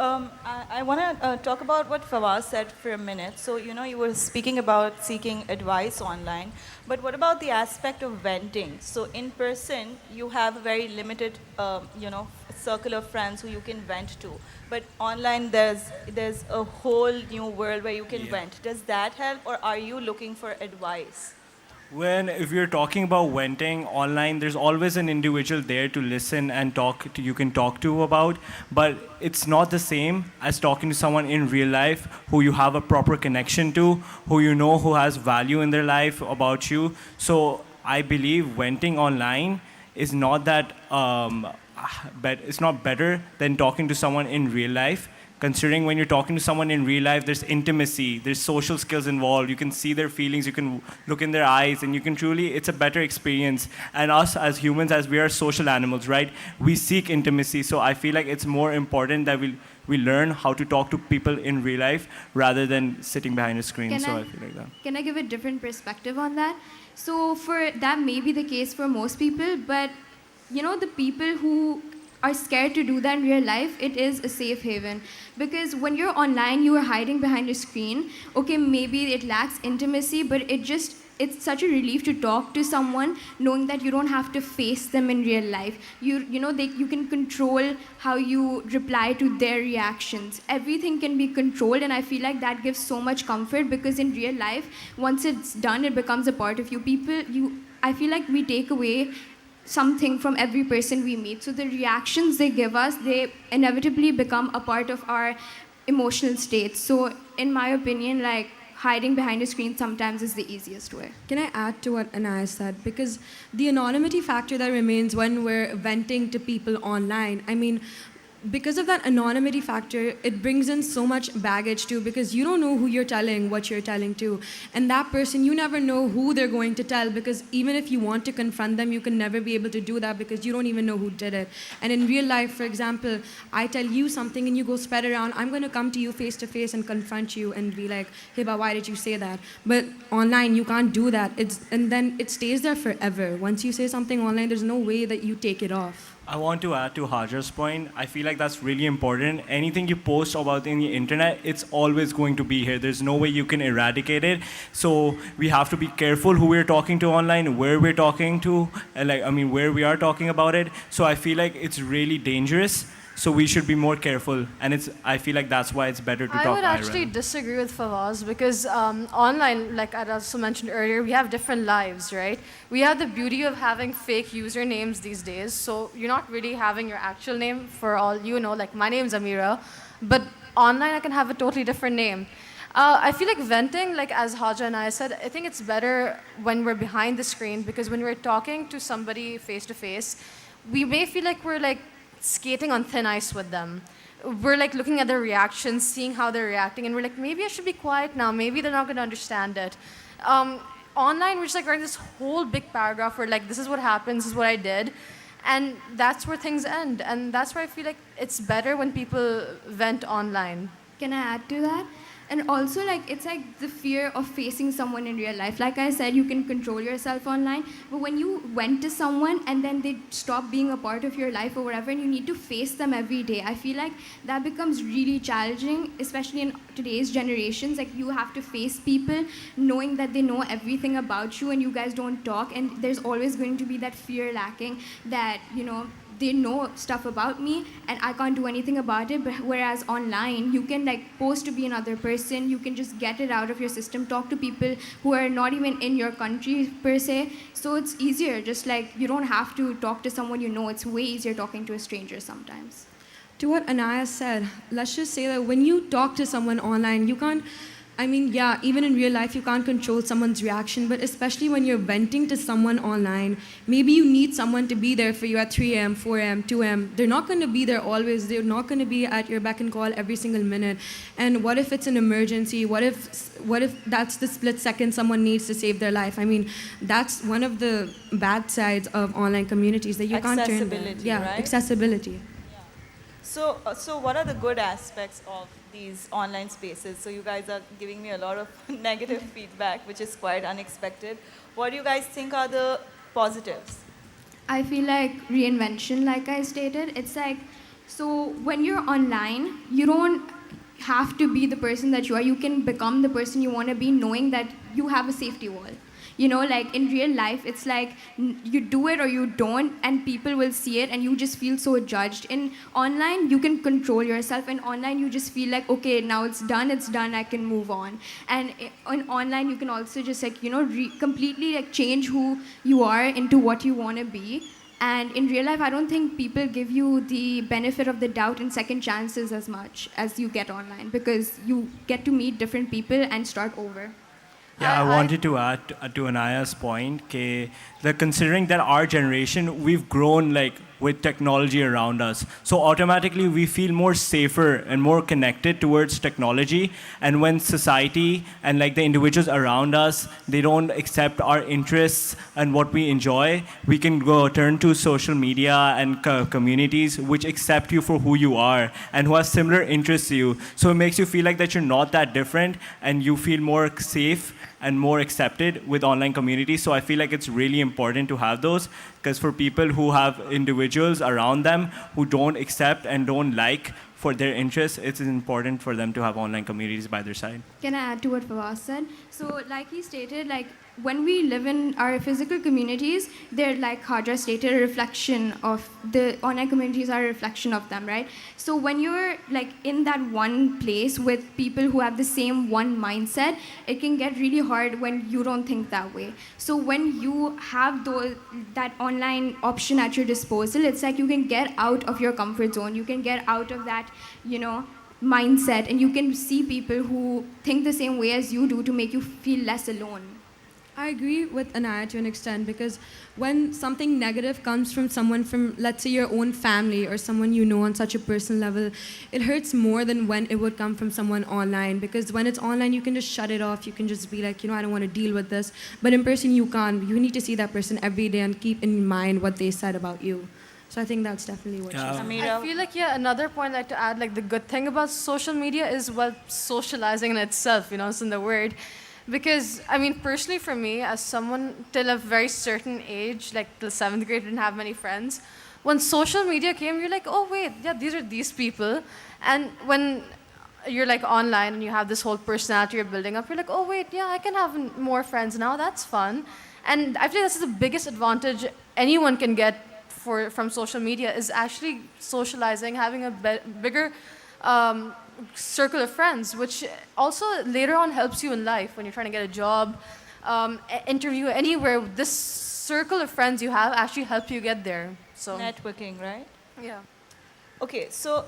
I want to talk about what Fawaz said for a minute. So, you were speaking about seeking advice online, but what about the aspect of venting? So in person, you have a very limited, circle of friends who you can vent to. But online, there's a whole new world where you can vent. Does that help, or are you looking for advice? If you're talking about venting online, there's always an individual there to listen and talk to. You can talk to about, but it's not the same as talking to someone in real life who you have a proper connection to, who you know who has value in their life about you. So I believe venting online is not that, but it's not better than talking to someone in real life. Considering when you're talking to someone in real life, there's intimacy, there's social skills involved. You can see their feelings, you can look in their eyes, and you can truly, it's a better experience. And us as humans, as we are social animals, right? We seek intimacy. So I feel like it's more important that we learn how to talk to people in real life rather than sitting behind a screen. I feel like that. Can I give a different perspective on that? So for that may be the case for most people, but you know, the people who are scared to do that in real life, it is a safe haven. Because when you're online, you are hiding behind a screen. Okay, maybe it lacks intimacy, but it's such a relief to talk to someone knowing that you don't have to face them in real life. You can control how you reply to their reactions. Everything can be controlled, and I feel like that gives so much comfort, because in real life, once it's done, it becomes a part of you. I feel like we take away something from every person we meet. So the reactions they give us, they inevitably become a part of our emotional state. So in my opinion, like, hiding behind a screen sometimes is the easiest way. Can I add to what Anaya said? Because the anonymity factor that remains when we're venting to people online, I mean, because of that anonymity factor, it brings in so much baggage too, because you don't know who you're telling what you're telling to. And that person, you never know who they're going to tell, because even if you want to confront them, you can never be able to do that because you don't even know who did it. And in real life, for example, I tell you something and you go spread around, I'm going to come to you face to face and confront you and be like, Hiba, why did you say that? But online, you can't do that. And then it stays there forever. Once you say something online, there's no way that you take it off. I want to add to Hajar's point. I feel like that's really important. Anything you post about in the internet, it's always going to be here. There's no way you can eradicate it. So we have to be careful who we're talking to online, where we're talking to, and where we are talking about it. So I feel like it's really dangerous. So we should be more careful, and I feel like that's why it's better to talk I would IRL. actually disagree with Fawaz, because online, like I also mentioned earlier, we have different lives, right? We have the beauty of having fake usernames these days, so you're not really having your actual name for all you know. Like, my name's Amira, but online I can have a totally different name. I feel like venting, like as Haja and I said, I think it's better when we're behind the screen, because when we're talking to somebody face to face, we may feel like we're like skating on thin ice with them. We're like looking at their reactions, seeing how they're reacting, and we're like, maybe I should be quiet now, maybe they're not going to understand it. Online, we're just like writing this whole big paragraph where like, this is what happens, this is what I did, and that's where things end. And that's where I feel like it's better when people vent online. Can I add to that? And also, like, it's like the fear of facing someone in real life. Like I said, you can control yourself online, but when you went to someone and then they stop being a part of your life or whatever, and you need to face them every day, I feel like that becomes really challenging, especially in today's generations. Like, you have to face people knowing that they know everything about you and you guys don't talk, and there's always going to be that fear lacking that, you know, they know stuff about me and I can't do anything about it. But whereas online, you can like post to be another person, you can just get it out of your system, talk to people who are not even in your country per se. So it's easier, just like you don't have to talk to someone you know. It's way easier talking to a stranger sometimes. To what Anaya said, let's just say that when you talk to someone online, you can't, yeah, even in real life, you can't control someone's reaction, but especially when you're venting to someone online, maybe you need someone to be there for you at 3 a.m., 4 a.m., 2 a.m. They're not going to be there always. They're not going to be at your beck and call every single minute. And what if it's an emergency? What if that's the split second someone needs to save their life? That's one of the bad sides of online communities, that you can't turn back. Yeah, right? Accessibility. So what are the good aspects of these online spaces? So you guys are giving me a lot of negative feedback, which is quite unexpected. What do you guys think are the positives? I feel like reinvention, like I stated, it's like, so when you're online, you don't have to be the person that you are. You can become the person you want to be knowing that you have a safety wall. You know, like in real life, it's like you do it or you don't, and people will see it, and you just feel so judged. In online, you can control yourself, and online, you just feel like, okay, now it's done, I can move on. And on online, you can also just like, you know, completely like change who you are into what you want to be. And in real life, I don't think people give you the benefit of the doubt and second chances as much as you get online, because you get to meet different people and start over. Yeah, I wanted to add to Anaya's point, considering that our generation, we've grown like with technology around us. So automatically we feel more safer and more connected towards technology. And when society and like the individuals around us, they don't accept our interests and what we enjoy, we can go turn to social media and communities which accept you for who you are and who have similar interests to you. So it makes you feel like that you're not that different, and you feel more safe and more accepted with online communities. So I feel like it's really important to have those, because for people who have individuals around them who don't accept and don't like for their interests, it's important for them to have online communities by their side. Can I add to what Fawaz said? So like he stated, like when we live in our physical communities, they're like Khadra stated, a reflection of the online communities are a reflection of them, right? So when you're like in that one place with people who have the same one mindset, it can get really hard when you don't think that way. So when you have that online option at your disposal, it's like you can get out of your comfort zone. You can get out of that, you know, mindset, and you can see people who think the same way as you do to make you feel less alone. I agree with Anaya to an extent, because when something negative comes from someone from, let's say, your own family or someone you know on such a personal level, it hurts more than when it would come from someone online. Because when it's online, you can just shut it off. You can just be like, you know, I don't want to deal with this. But in person, you can't. You need to see that person every day and keep in mind what they said about you. So I think that's definitely what she's saying. I feel like, another point I'd like to add, like the good thing about social media is, well, socializing in itself, you know, it's in the word. Because, I mean, personally for me, as someone till a very certain age, like till 7th grade, didn't have many friends. When social media came, you're like, oh wait, yeah, these are these people. And when you're like online and you have this whole personality you're building up, you're like, oh wait, yeah, I can have more friends now, that's fun. And I feel that's the biggest advantage anyone can get from social media, is actually socializing, having a bigger circle of friends, which also later on helps you in life when you're trying to get a job, interview, anywhere. This circle of friends you have actually help you get there. So networking, right? Yeah. Okay, so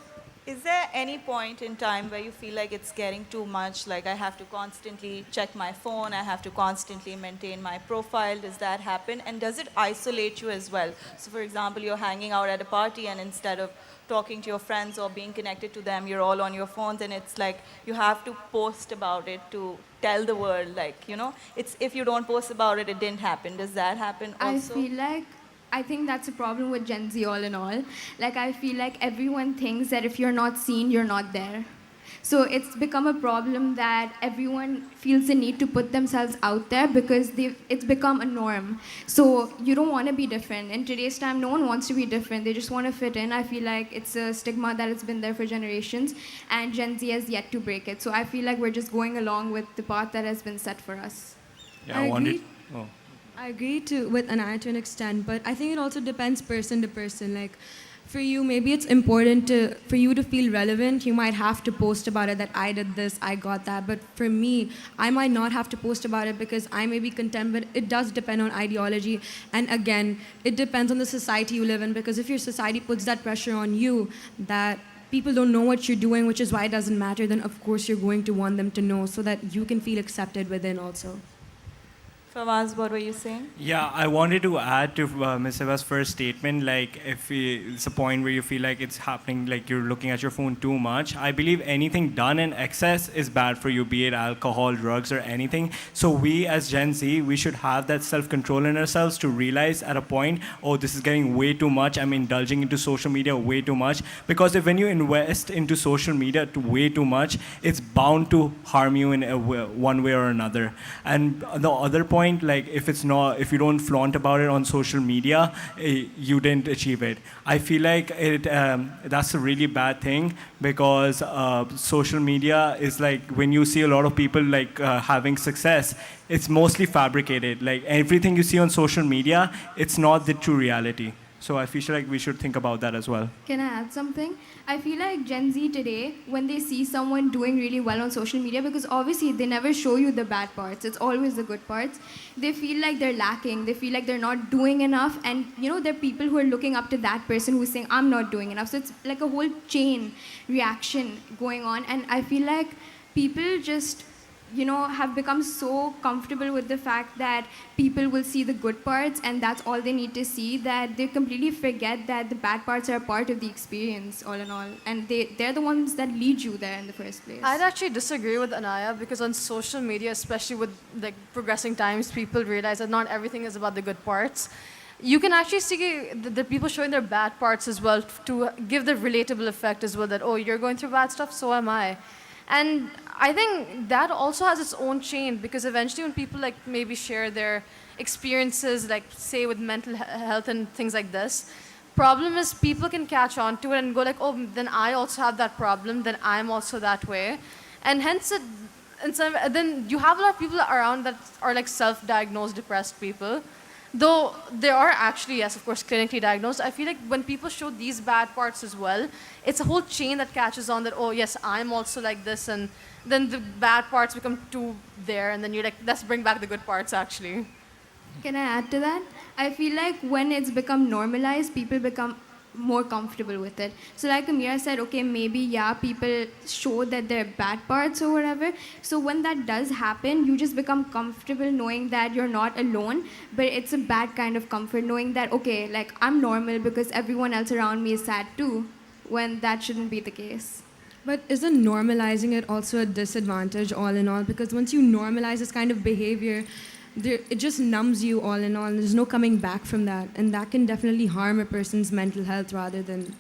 is there any point in time where you feel like it's getting too much, like I have to constantly check my phone, I have to constantly maintain my profile? Does that happen? And does it isolate you as well? So for example, you're hanging out at a party, and instead of talking to your friends or being connected to them, you're all on your phones, and it's like you have to post about it to tell the world, like, you know, it's if you don't post about it, it didn't happen. Does that happen also? I think that's a problem with Gen Z all in all. Like, I feel like everyone thinks that if you're not seen, you're not there. So it's become a problem that everyone feels the need to put themselves out there because it's become a norm. So you don't want to be different. In today's time, no one wants to be different. They just want to fit in. I feel like it's a stigma that has been there for generations, and Gen Z has yet to break it. So I feel like we're just going along with the path that has been set for us. Yeah, I agree with Anaya to an extent, but I think it also depends person to person. Like, for you, maybe it's important for you to feel relevant. You might have to post about it, that I did this, I got that. But for me, I might not have to post about it because I may be content, but it does depend on ideology. And again, it depends on the society you live in, because if your society puts that pressure on you, that people don't know what you're doing, which is why it doesn't matter, then of course you're going to want them to know so that you can feel accepted within also. Fawaz, what were you saying? Yeah, I wanted to add to Ms. Eva's first statement, like if it's a point where you feel like it's happening, like you're looking at your phone too much. I believe anything done in excess is bad for you, be it alcohol, drugs, or anything. So we as Gen Z, we should have that self-control in ourselves to realize at a point, oh, this is getting way too much. I'm indulging into social media way too much. Because if when you invest into social media way too much, it's bound to harm you in one way or another. And the other point point, like if you don't flaunt about it on social media, you didn't achieve it. I feel like that's a really bad thing, because social media is like, when you see a lot of people like having success, it's mostly fabricated. Like everything you see on social media, it's not the true reality. So I feel like we should think about that as well. Can I add something? I feel like Gen Z today, when they see someone doing really well on social media, because obviously they never show you the bad parts, it's always the good parts, they feel like they're lacking, they feel like they're not doing enough, and there are people who are looking up to that person who's saying, I'm not doing enough. So it's like a whole chain reaction going on, and I feel like people just have become so comfortable with the fact that people will see the good parts and that's all they need to see, that they completely forget that the bad parts are a part of the experience, all in all. And they're the ones that lead you there in the first place. I'd actually disagree with Anaya, because on social media, especially with like progressing times, people realize that not everything is about the good parts. You can actually see the people showing their bad parts as well to give the relatable effect as well, that, oh, you're going through bad stuff, so am I. And I think that also has its own chain, because eventually when people like maybe share their experiences, like say with mental health and things like this, problem is people can catch on to it and go like, oh, then I also have that problem, then I'm also that way. And hence then you have a lot of people around that are like self-diagnosed depressed people. Though there are actually, yes, of course, clinically diagnosed, I feel like when people show these bad parts as well, it's a whole chain that catches on that, oh, yes, I'm also like this, and then the bad parts become too there, and then you're like, let's bring back the good parts, actually. Can I add to that? I feel like when it's become normalized, people become more comfortable with it. So like Amira said, okay, maybe, yeah, people show that they're bad parts or whatever. So when that does happen, you just become comfortable knowing that you're not alone, but it's a bad kind of comfort, knowing that, okay, like I'm normal because everyone else around me is sad too, when that shouldn't be the case. But isn't normalizing it also a disadvantage all in all? Because once you normalize this kind of behavior, it just numbs you all in all, and there's no coming back from that. And that can definitely harm a person's mental health rather than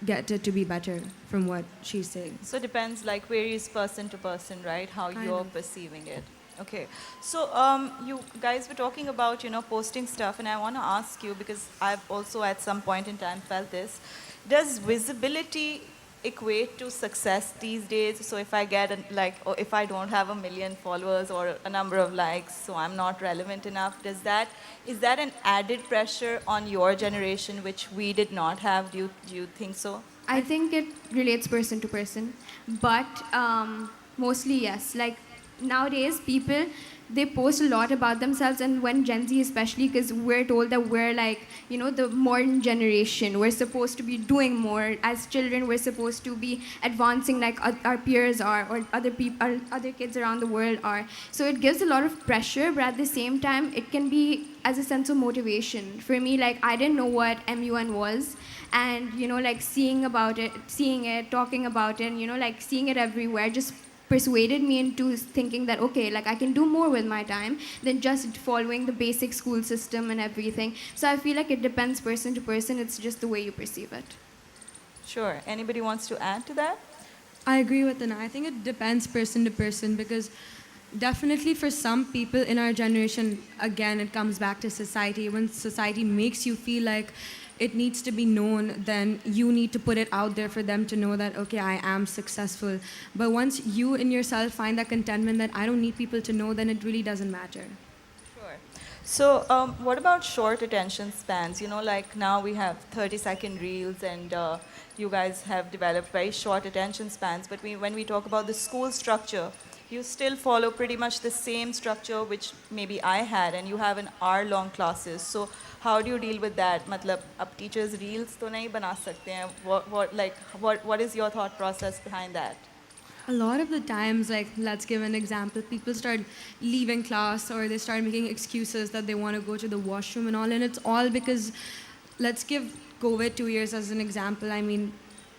get it to be better, from what she's saying. So it depends, like varies person to person, right? How you're perceiving it. Okay. So you guys were talking about, posting stuff, and I want to ask you, because I've also at some point in time felt this. Does visibility equate to success these days? So if I get or if I don't have 1 million followers or a number of likes, so I'm not relevant enough, is that an added pressure on your generation which we did not have? Do you think so? I think it relates person to person, but mostly yes. Like nowadays, people, they post a lot about themselves, and when Gen Z especially, because we're told that we're like, the modern generation. We're supposed to be doing more. As children, we're supposed to be advancing like our peers are, or other kids around the world are. So it gives a lot of pressure, but at the same time, it can be as a sense of motivation. For me, like I didn't know what MUN was, and like seeing it, talking about it, like seeing it everywhere, just persuaded me into thinking that, okay, like I can do more with my time than just following the basic school system and everything. So I feel like it depends person to person. It's just the way you perceive it. Sure. Anybody wants to add to that? I agree with Anna. I think it depends person to person, because definitely for some people in our generation, again, it comes back to society. When society makes you feel like it needs to be known, then you need to put it out there for them to know that, okay, I am successful. But once you in yourself find that contentment that I don't need people to know, then it really doesn't matter. Sure. So what about short attention spans? Like now we have 30-second reels, and you guys have developed very short attention spans. But when we talk about the school structure, you still follow pretty much the same structure which maybe I had, and you have an hour-long classes. So how do you deal with that? Matlab, ab teachers reels to nahi bana sakte hain. What is your thought process behind that? A lot of the times, like let's give an example, people start leaving class or they start making excuses that they want to go to the washroom and all, and it's all because, let's give COVID 2 years as an example. I mean,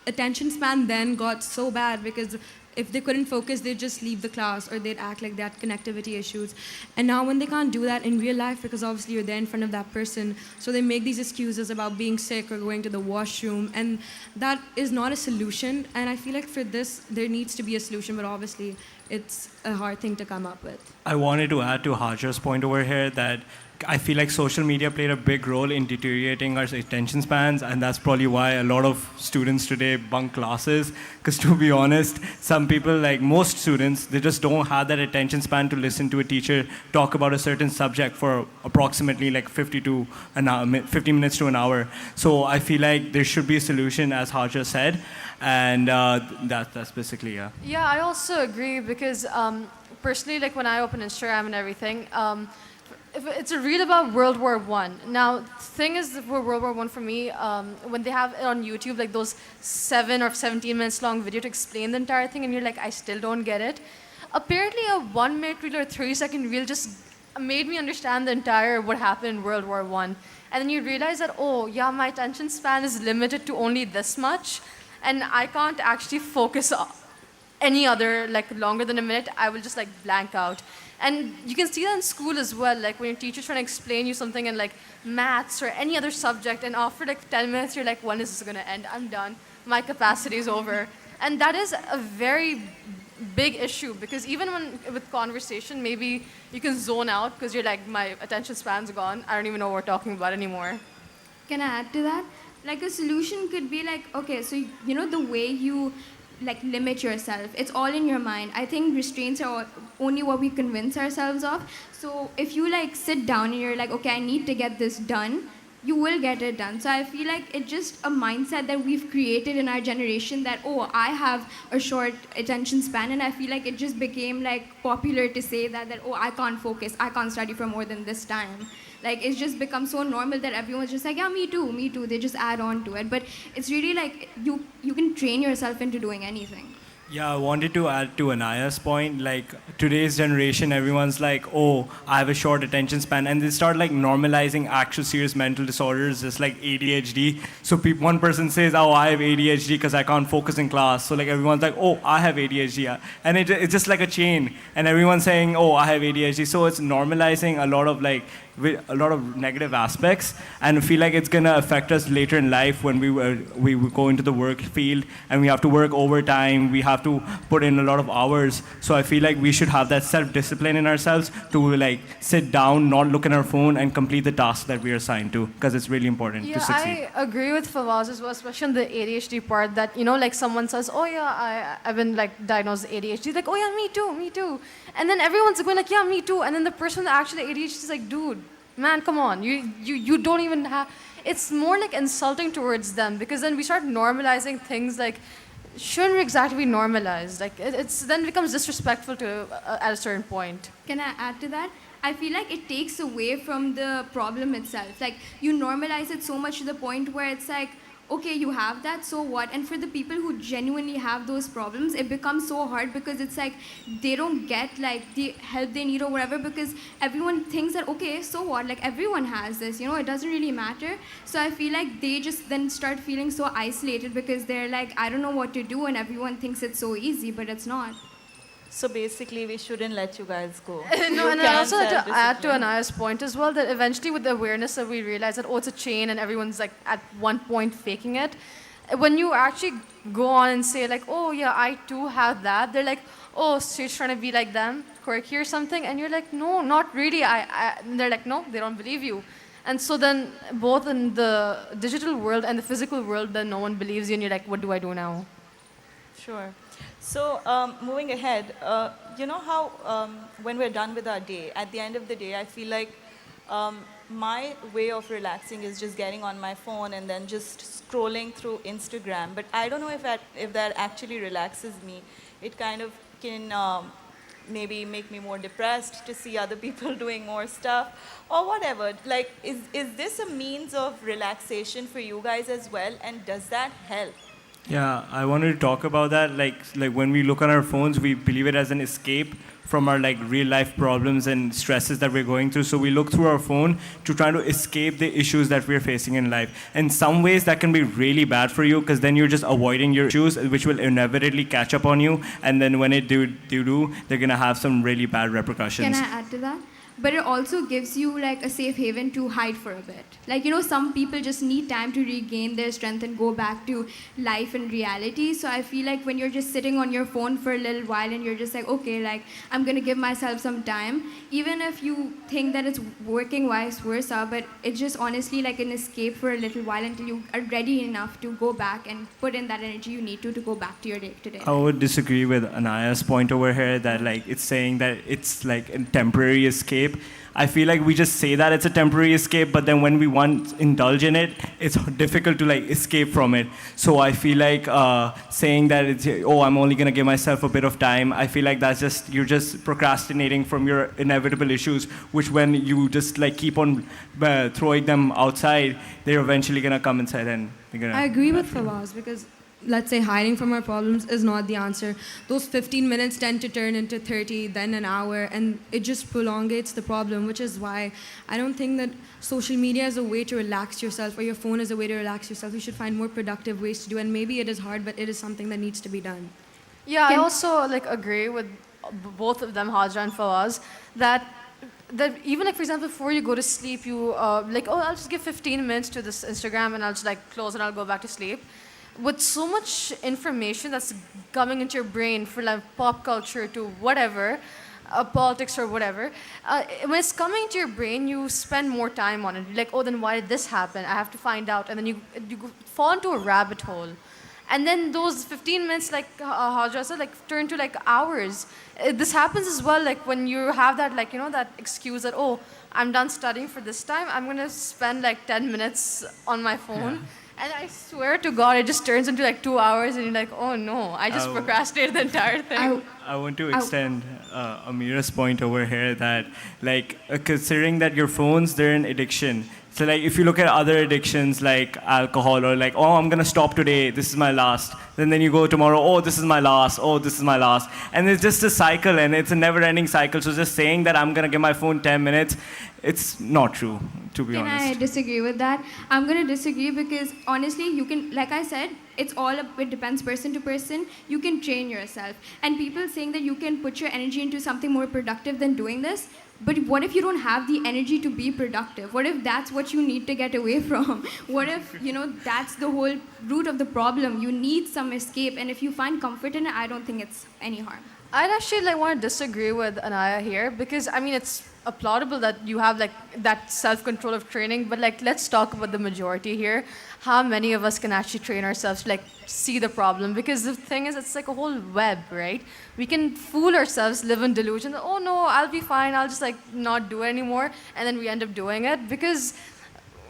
attention span then got so bad because if they couldn't focus, they'd just leave the class, or they'd act like they had connectivity issues. And now when they can't do that in real life, because obviously you're there in front of that person, so they make these excuses about being sick or going to the washroom, and that is not a solution. And I feel like for this, there needs to be a solution, but obviously it's a hard thing to come up with. I wanted to add to Hajar's point over here that I feel like social media played a big role in deteriorating our attention spans, and that's probably why a lot of students today bunk classes. Because to be honest, some people, like most students, they just don't have that attention span to listen to a teacher talk about a certain subject for approximately like 50 minutes to an hour. So I feel like there should be a solution, as Hajar said, and that's basically, yeah. Yeah, I also agree because personally, like when I open Instagram and everything, if it's a reel about World War One. Now, the thing is for World War One for me, when they have it on YouTube, like those 7 or 17 minutes long video to explain the entire thing, and you're like, I still don't get it. Apparently, a 1 minute reel or 3-second reel just made me understand the entire what happened in World War One. And then you realize that, oh, yeah, my attention span is limited to only this much, and I can't actually focus any other, like longer than a minute. I will just like blank out. And you can see that in school as well, like when your teacher's trying to explain you something in like maths or any other subject, and after like 10 minutes, you're like, when is this gonna end? I'm done. My capacity is over. And that is a very big issue because even when with conversation, maybe you can zone out because you're like, my attention span's gone. I don't even know what we're talking about anymore. Can I add to that? Like a solution could be like, okay, so you know the way you like limit yourself, it's all in your mind. I think restraints are only what we convince ourselves of. So if you like sit down and you're like, okay, I need to get this done, you will get it done. So I feel like it's just a mindset that we've created in our generation that, oh, I have a short attention span, and I feel like it just became like popular to say that oh, I can't focus, I can't study for more than this time. Like it's just become so normal that everyone's just like, yeah, me too. They just add on to it. But it's really like you can train yourself into doing anything. Yeah, I wanted to add to Anaya's point, like today's generation, everyone's like, oh, I have a short attention span, and they start like normalizing actual serious mental disorders, just like ADHD. So one person says, oh, I have ADHD because I can't focus in class. So like everyone's like, oh, I have ADHD. And it's just like a chain, and everyone's saying, oh, I have ADHD. So it's normalizing a lot of like, with a lot of negative aspects, and I feel like it's gonna affect us later in life when we go into the work field and we have to work overtime, we have to put in a lot of hours. So I feel like we should have that self-discipline in ourselves to like sit down, not look at our phone, and complete the task that we are assigned to, because it's really important to succeed. I agree with Fawaz as well, especially on the ADHD part, that, you know, like someone says, oh yeah, I've been like diagnosed with ADHD, like, oh yeah, me too. And then everyone's going like, yeah, me too. And then the person that actually ADHD is like, dude, man, come on, you don't even have. It's more like insulting towards them, because then we start normalizing things like shouldn't exactly be normalized. Like it's then becomes disrespectful to at a certain point. Can I add to that? I feel like it takes away from the problem itself. Like you normalize it so much to the point where it's like, okay, you have that, so what? And for the people who genuinely have those problems, it becomes so hard because it's like they don't get like the help they need or whatever, because everyone thinks that, okay, so what? Like everyone has this, you know, it doesn't really matter. So I feel like they just then start feeling so isolated because they're like, I don't know what to do, and everyone thinks it's so easy, but it's not. So basically, we shouldn't let you guys go. No, and I also had to add to Anaya's point as well, that eventually with the awareness that we realize that, oh, it's a chain and everyone's like at one point faking it. When you actually go on and say like, oh yeah, I too have that, they're like, oh, so you're trying to be like them, quirky or something, and you're like, no, not really. And they're like, no, they don't believe you. And so then both in the digital world and the physical world, then no one believes you, and you're like, what do I do now? Sure. So moving ahead, you know how when we're done with our day, at the end of the day, I feel like my way of relaxing is just getting on my phone and then just scrolling through Instagram. But I don't know if that actually relaxes me. It kind of can maybe make me more depressed to see other people doing more stuff or whatever. Like, is this a means of relaxation for you guys as well? And does that help? Yeah, I wanted to talk about that. Like when we look on our phones, we believe it as an escape from our like real life problems and stresses that we're going through. So we look through our phone to try to escape the issues that we're facing in life. In some ways, that can be really bad for you, because then you're just avoiding your issues, which will inevitably catch up on you. And then when it do, they're gonna have some really bad repercussions. Can I add to that? but it also gives you like a safe haven to hide for a bit. Like, you know, some people just need time to regain their strength and go back to life and reality. So I feel like when you're just sitting on your phone for a little while and you're just like, okay, like I'm gonna give myself some time, even if you think that it's working vice versa, but it's just honestly like an escape for a little while until you are ready enough to go back and put in that energy you need to go back to your day-to-day. I would disagree with Anaya's point over here that like it's saying that it's like a temporary escape. I feel like we just say that it's a temporary escape, but then when we want to indulge in it, it's difficult to like escape from it. So I feel like saying that it's, oh, I'm only gonna give myself a bit of time, I feel like that's just, you're just procrastinating from your inevitable issues, which when you just like keep on throwing them outside, they're eventually gonna come inside and they're gonna. I agree with Fawaz because let's say hiding from our problems is not the answer. Those 15 minutes tend to turn into 30, then an hour, and it just prolongates the problem, which is why I don't think that social media is a way to relax yourself or your phone is a way to relax yourself. You should find more productive ways to do, and maybe it is hard, but it is something that needs to be done. Yeah, I also like agree with both of them, Hajra and Fawaz, that even like for example before you go to sleep, you like, oh, I'll just give 15 minutes to this Instagram and I'll just like close and I'll go back to sleep. With so much information that's coming into your brain for like pop culture to whatever, politics or whatever, when it's coming into your brain, you spend more time on it. You're like, oh, then why did this happen? I have to find out. And then you fall into a rabbit hole. And then those 15 minutes, like Hajra said, like turn to like hours. This happens as well, like when you have that, like, you know, that excuse that, oh, I'm done studying for this time. I'm going to spend like 10 minutes on my phone. Yeah. And I swear to God, it just turns into like 2 hours and you're like, oh no, I just procrastinated the entire thing. I want to extend Amira's point over here that like considering that your phones, they're an addiction. So like if you look at other addictions like alcohol or like, oh, I'm going to stop today, this is my last. Then you go tomorrow, oh, this is my last, oh, this is my last. And it's just a cycle and it's a never-ending cycle. So just saying that I'm going to give my phone 10 minutes, it's not true, to be honest. Can I disagree with that? I'm going to disagree because honestly, you can, like I said, it depends person to person. You can train yourself. And people saying that you can put your energy into something more productive than doing this, but what if you don't have the energy to be productive? What if that's what you need to get away from? What if, you know, that's the whole root of the problem? You need some escape, and if you find comfort in it, I don't think it's any harm. I'd actually like want to disagree with Anaya here because I mean it's applaudable that you have like that self-control of training, but like let's talk about the majority here. How many of us can actually train ourselves to like see the problem? Because the thing is, it's like a whole web, right? We can fool ourselves, live in delusion. Oh no, I'll be fine. I'll just like not do it anymore, and then we end up doing it because.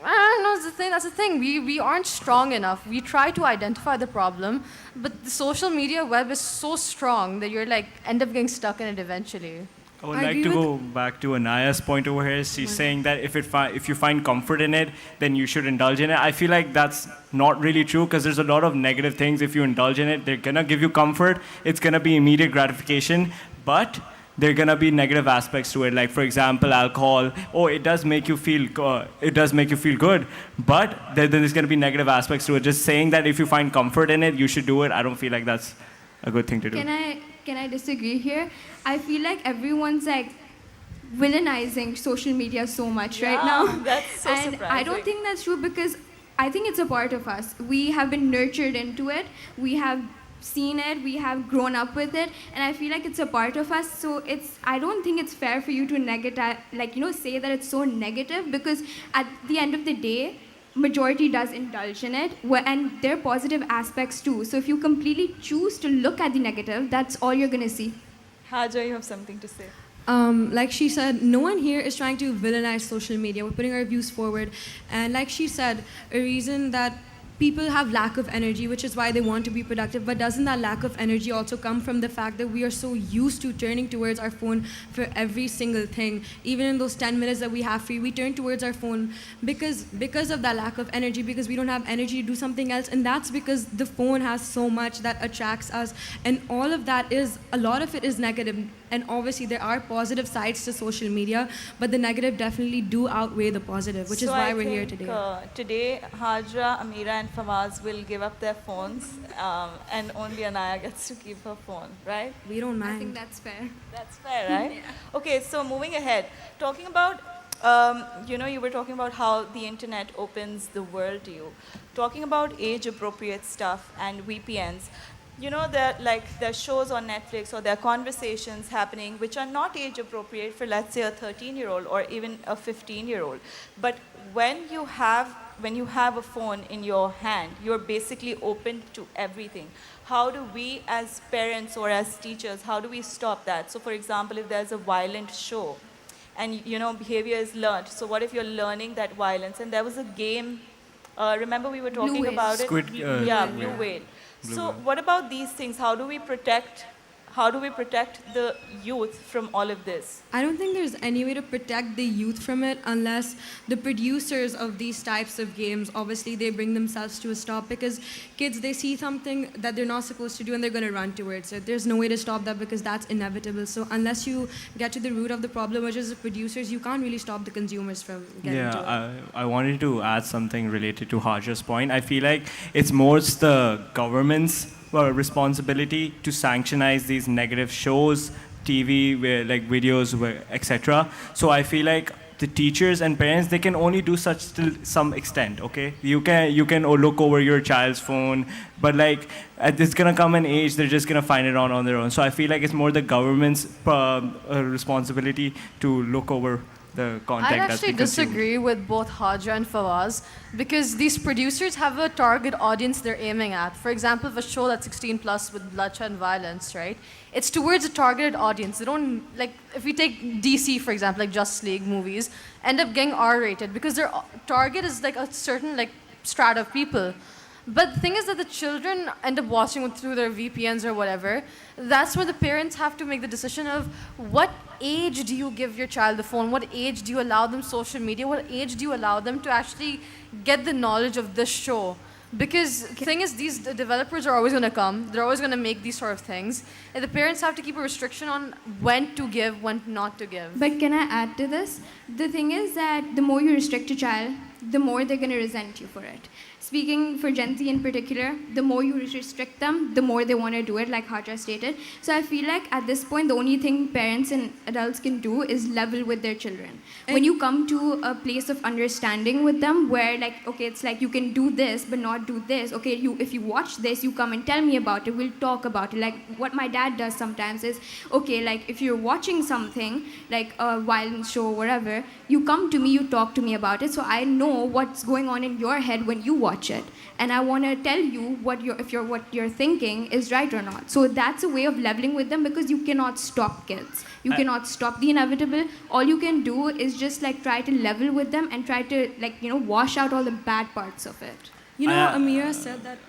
I don't know, that's the thing. We aren't strong enough. We try to identify the problem, but the social media web is so strong that you're like end up getting stuck in it eventually. I would like to go back to Anaya's point over here. She's saying that if you find comfort in it, then you should indulge in it. I feel like that's not really true because there's a lot of negative things. If you indulge in it, they're gonna give you comfort. It's gonna be immediate gratification, but there are gonna be negative aspects to it. Like for example, alcohol. Oh, it does make you feel good, but there's gonna be negative aspects to it. Just saying that if you find comfort in it, you should do it. I don't feel like that's a good thing to do. Can I disagree here? I feel like everyone's like villainizing social media so much right now. That's so and surprising. I don't think that's true because I think it's a part of us. We have been nurtured into it. We have seen it, we have grown up with it, and I feel like it's a part of us. So I don't think it's fair for you to say that it's so negative, because at the end of the day, majority does indulge in it, and there are positive aspects too. So if you completely choose to look at the negative, that's all you're gonna see. Haja, you have something to say. Like she said, no one here is trying to villainize social media. We're putting our views forward, and like she said, a reason that people have lack of energy, which is why they want to be productive, but doesn't that lack of energy also come from the fact that we are so used to turning towards our phone for every single thing? Even in those 10 minutes that we have free, we turn towards our phone because of that lack of energy, because we don't have energy to do something else, and that's because the phone has so much that attracts us, and all of that is, a lot of it is negative. And obviously, there are positive sides to social media, but the negative definitely do outweigh the positive, which is So why I we're here think, today. Today, Hajra, Amira, and Fawaz will give up their phones, and only Anaya gets to keep her phone, right? We don't mind. I think that's fair. That's fair, right? Okay, so moving ahead, talking about, you were talking about how the internet opens the world to you. Talking about age-appropriate stuff and VPNs, there are shows on Netflix or there are conversations happening which are not age-appropriate for, let's say, a 13-year-old or even a 15-year-old. But when you have a phone in your hand, you're basically open to everything. How do we as parents or as teachers, how do we stop that? So for example, if there's a violent show and behavior is learned, so what if you're learning that violence? And there was a game, remember we were talking about it? Squid, yeah, Blue yeah. Whale. Blue So Whale. what about these things? How do we protect the youth from all of this? I don't think there's any way to protect the youth from it unless the producers of these types of games, obviously they bring themselves to a stop, because kids, they see something that they're not supposed to do and they're going to run towards it. There's no way to stop that because that's inevitable. So unless you get to the root of the problem, which is the producers, you can't really stop the consumers from getting to it. Yeah, I wanted to add something related to Hajar's point. I feel like it's more the government's responsibility to sanctionize these negative shows, TV, videos, etc. So I feel like the teachers and parents, they can only do such till some extent. Okay, you can look over your child's phone, but there's gonna come an age they're just gonna find it on their own. So I feel like it's more the government's responsibility to look over the content I that's actually being consumed. disagree with both Hajra and Fawaz because these producers have a target audience they're aiming at. For example, if a show that's 16 plus with bloodshed and violence, right? It's towards a targeted audience. They don't, if we take DC, for example, like Justice League movies, end up getting R-rated because their target is a certain strata of people. But the thing is that the children end up watching it through their VPNs or whatever. That's where the parents have to make the decision of what age do you give your child the phone? What age do you allow them social media? What age do you allow them to actually get the knowledge of this show? Because the thing is, these developers are always going to come. They're always going to make these sort of things. And the parents have to keep a restriction on when to give, when not to give. But can I add to this? The thing is that the more you restrict a child, the more they're going to resent you for it. Speaking for Gen Z in particular, the more you restrict them, the more they want to do it, like Hajra stated. So I feel like at this point, the only thing parents and adults can do is level with their children. When you come to a place of understanding with them, where okay, it's you can do this, but not do this. Okay, if you watch this, you come and tell me about it. We'll talk about it. What my dad does sometimes is, okay, if you're watching something, like a violence show or whatever, you come to me, you talk to me about it, so I know what's going on in your head when you watch it, and I want to tell you what you're thinking is right or not. So that's a way of leveling with them, because you cannot stop kids. You cannot stop the inevitable. All you can do is just try to level with them and try to wash out all the bad parts of it. Amira said that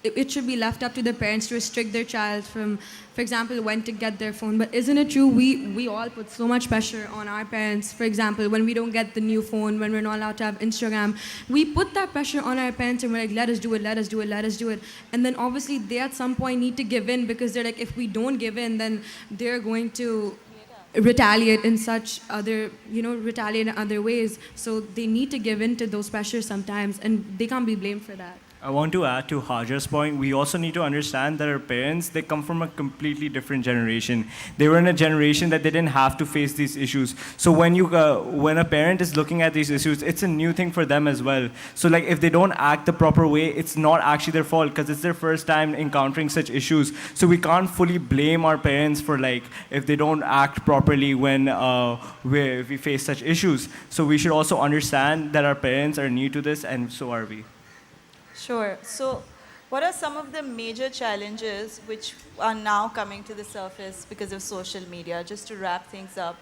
it should be left up to the parents to restrict their child from, for example, when to get their phone. But isn't it true we all put so much pressure on our parents? For example, when we don't get the new phone, when we're not allowed to have Instagram, we put that pressure on our parents and we're let us do it, let us do it, let us do it. And then obviously they at some point need to give in, because they're if we don't give in, then they're going to retaliate in retaliate in other ways. So they need to give in to those pressures sometimes, and they can't be blamed for that. I want to add to Hajar's point, we also need to understand that our parents, they come from a completely different generation. They were in a generation that they didn't have to face these issues. So when a parent is looking at these issues, it's a new thing for them as well. So if they don't act the proper way, it's not actually their fault, because it's their first time encountering such issues. So we can't fully blame our parents for if they don't act properly when we face such issues. So we should also understand that our parents are new to this, and so are we. Sure. So what are some of the major challenges which are now coming to the surface because of social media? Just to wrap things up,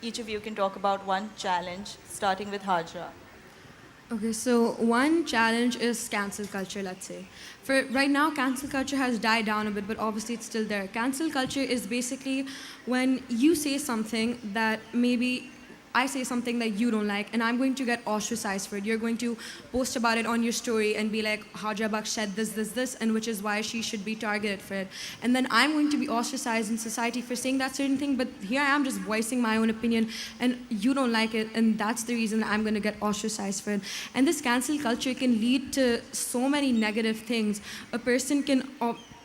each of you can talk about one challenge, starting with Hajra. Okay, so one challenge is cancel culture, let's say. For right now, cancel culture has died down a bit, but obviously it's still there. Cancel culture is basically when you say something that maybe I say something that you don't like, and I'm going to get ostracized for it. You're going to post about it on your story and be like, Haja Baksh said this, and which is why she should be targeted for it. And then I'm going to be ostracized in society for saying that certain thing, but here I am just voicing my own opinion, and you don't like it, and that's the reason I'm going to get ostracized for it. And this cancel culture can lead to so many negative things. A person can...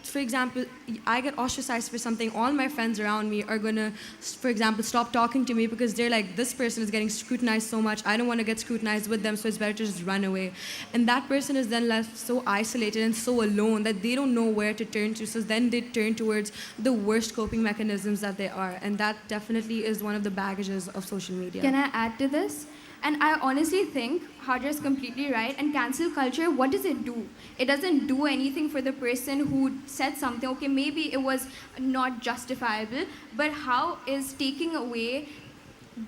for example, I get ostracized for something, all my friends around me are gonna, for example, stop talking to me because they're like, this person is getting scrutinized so much, I don't want to get scrutinized with them, so it's better to just run away. And that person is then left so isolated and so alone that they don't know where to turn to, so then they turn towards the worst coping mechanisms that they are. And that definitely is one of the baggages of social media. Can I add to this? And I honestly think Hajar is completely right. And cancel culture, what does it do? It doesn't do anything for the person who said something. Okay, maybe it was not justifiable, but how is taking away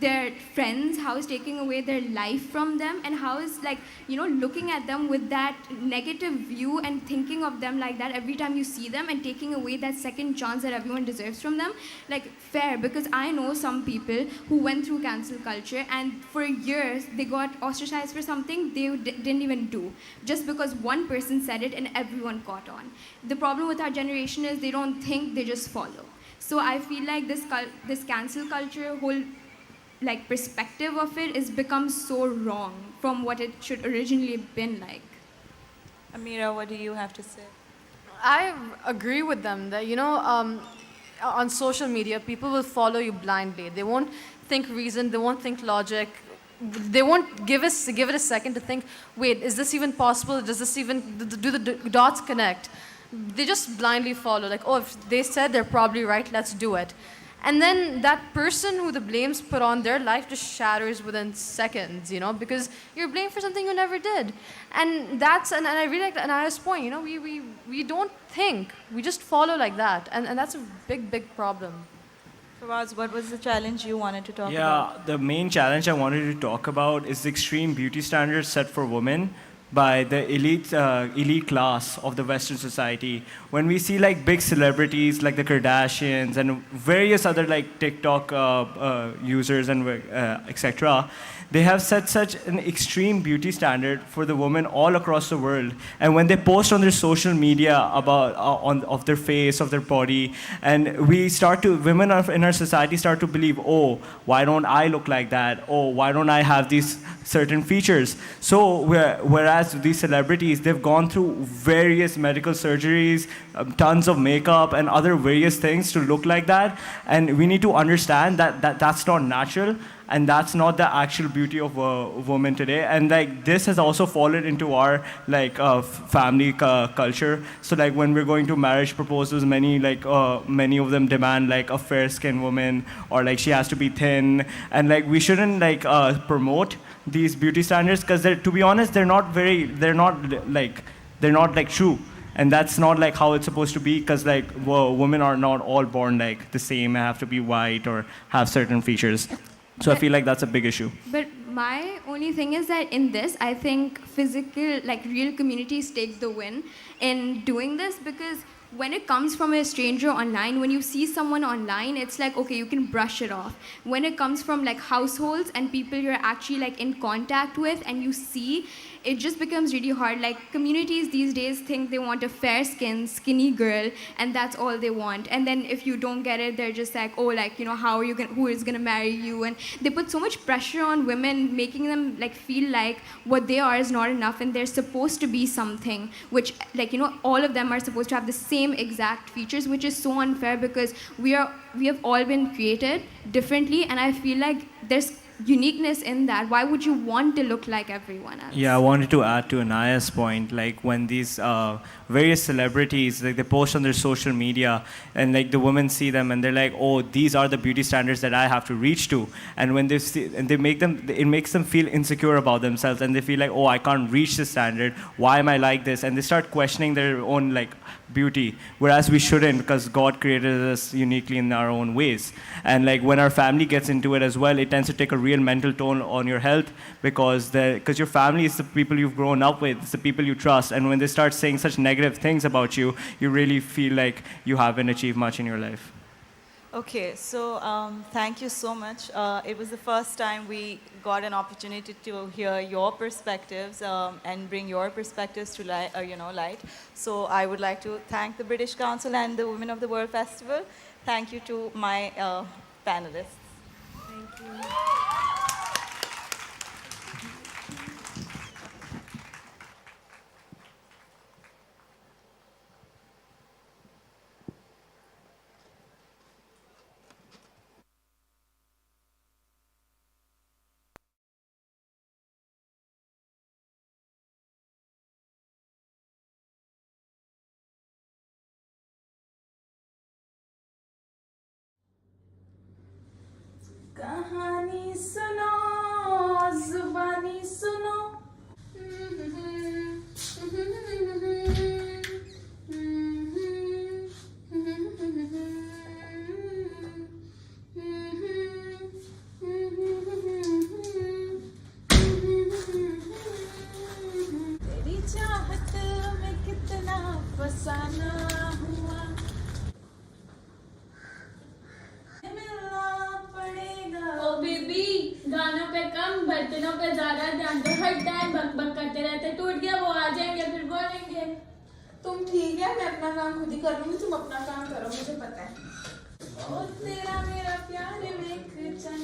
their friends, how is taking away their life from them, and how is, like, you know, looking at them with that negative view and thinking of them like that every time you see them, and taking away that second chance that everyone deserves from them, like, fair. Because I know some people who went through cancel culture and for years they got ostracized for something they didn't even do, just because one person said it and everyone caught on. The problem with our generation is they don't think, they just follow. So I feel like this cancel culture whole like perspective of it is become so wrong from what it should originally have been like. Amira, what do you have to say? I agree with them that, you know, on social media, people will follow you blindly. They won't think reason, they won't think logic. They won't give it a second to think, wait, is this even possible? Does this even, do the dots connect? They just blindly follow, like, oh, if they said they're probably right, let's do it. And then that person who the blame's put on, their life just shatters within seconds, you know, because you're blamed for something you never did. And that's, and I really like Anaya's point, you know, we don't think, we just follow like that. And that's a big, big problem. Fawaz, what was the challenge you wanted to talk about? Yeah, the main challenge I wanted to talk about is the extreme beauty standards set for women by the elite class of the Western society. When we see like big celebrities like the Kardashians and various other like TikTok users and etc., they have set such an extreme beauty standard for the women all across the world. And when they post on their social media about of their face, of their body, and women in our society start to believe, oh, why don't I look like that? Oh, why don't I have these certain features? So whereas these celebrities, they've gone through various medical surgeries, tons of makeup and other various things to look like that. And we need to understand that that's not natural. And that's not the actual beauty of a woman today. And like this has also fallen into our like family culture. So like when we're going to marriage proposals, many of them demand like a fair-skinned woman, or like she has to be thin. And like we shouldn't like promote these beauty standards, because to be honest, they're not true. And that's not like how it's supposed to be, because like women are not all born like the same, have to be white or have certain features. So I feel like that's a big issue. But my only thing is that in this, I think physical, like real communities take the win in doing this, because when it comes from a stranger online, when you see someone online, it's like, okay, you can brush it off. When it comes from like households and people you're actually like in contact with and you see, it just becomes really hard. Like communities these days think they want a fair-skinned, skinny girl, and that's all they want. And then if you don't get it, they're just like, oh, like, you know, who is gonna marry you? And they put so much pressure on women, making them like feel like what they are is not enough, and they're supposed to be something, which, like, you know, all of them are supposed to have the same exact features, which is so unfair, because we have all been created differently, and I feel like there's uniqueness in that. Why would you want to look like everyone else? Yeah, I wanted to add to Anaya's point, like when these various celebrities, like they post on their social media and like the women see them and they're like, oh, these are the beauty standards that I have to reach to. And when they see, and it makes them feel insecure about themselves, and they feel like, oh, I can't reach this standard. Why am I like this? And they start questioning their own like beauty, whereas we shouldn't, because God created us uniquely in our own ways. And like when our family gets into it as well, it tends to take a real mental toll on your health, because your family is the people you've grown up with, it's the people you trust, and when they start saying such negative things about you, you really feel like you haven't achieved much in your life. Okay, so thank you so much. It was the first time we got an opportunity to hear your perspectives and bring your perspectives to light. So I would like to thank the British Council and the Women of the World Festival. Thank you to my panelists. Thank you. कहानी सुनो जुबानी सुनो तेरी चाहत में कितना फसाना हुआ ओ baby, गानों पे कम बर्तनों पे ज्यादा ध्यान दो। हर टाइम बक बक करते रहते, टूट गया वो आ जाएंगे फिर बोलेंगे। तुम ठीक है, मैं अपना काम खुद ही कर लूंगी, तुम अपना काम करो, मुझे पता है। ओ तेरा मेरा प्यार देख चल।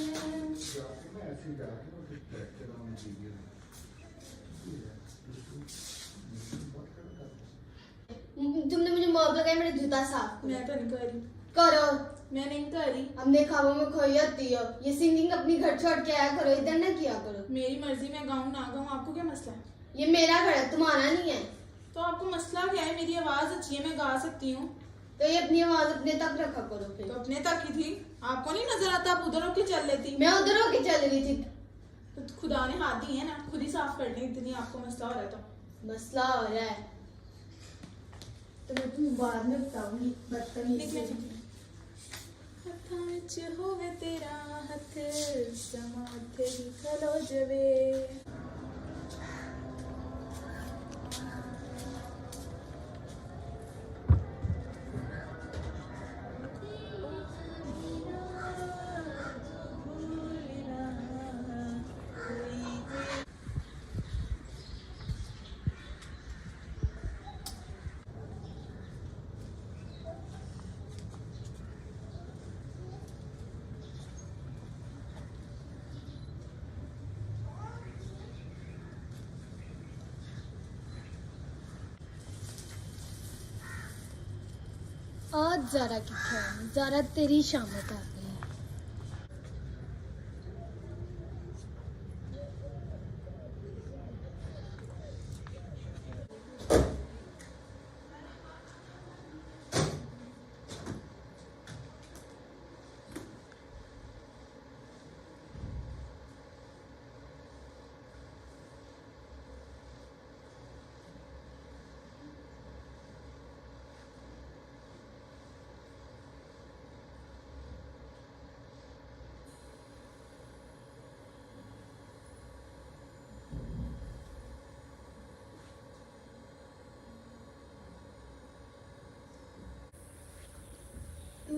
तुमने मुझे मौत लगाई, मेरा जूता साफ मैं तो नहीं कर रही। करो। मैं नहीं कर रही। हमने ख्वाबों में खोई होती हो। ये सिंगिंग अपनी घर छोड़ के आया करो, इधर ना किया करो। मेरी मर्जी, मैं गाऊं ना गाऊं, आपको क्या मसला है? ये मेरा घर है, तुम्हारा नहीं है। तो आपको मसला क्या है? मेरी आवाज अच्छी है, मैं गा सकती हूँ। तो ये अपनी आवाज अपने तक रखा करो फिर। तो अपने तक ही थी, आपको नहीं नजर आता? आप उधर होके चल लेती। मैं उधर होके चल रही थी। तो खुदा ने हाथ दी है ना, खुद ही साफ कर ली। इतनी आपको मसला हो रहा है तो मसला हो रहा है तो मैं तुम बाद में बताऊंगी। बदतमीज हत्थां विच होवे तेरा हथ, समा तेरी खलो जवे। आज ज़ारा किथे है? ज़ारा तेरी शामत आ गई।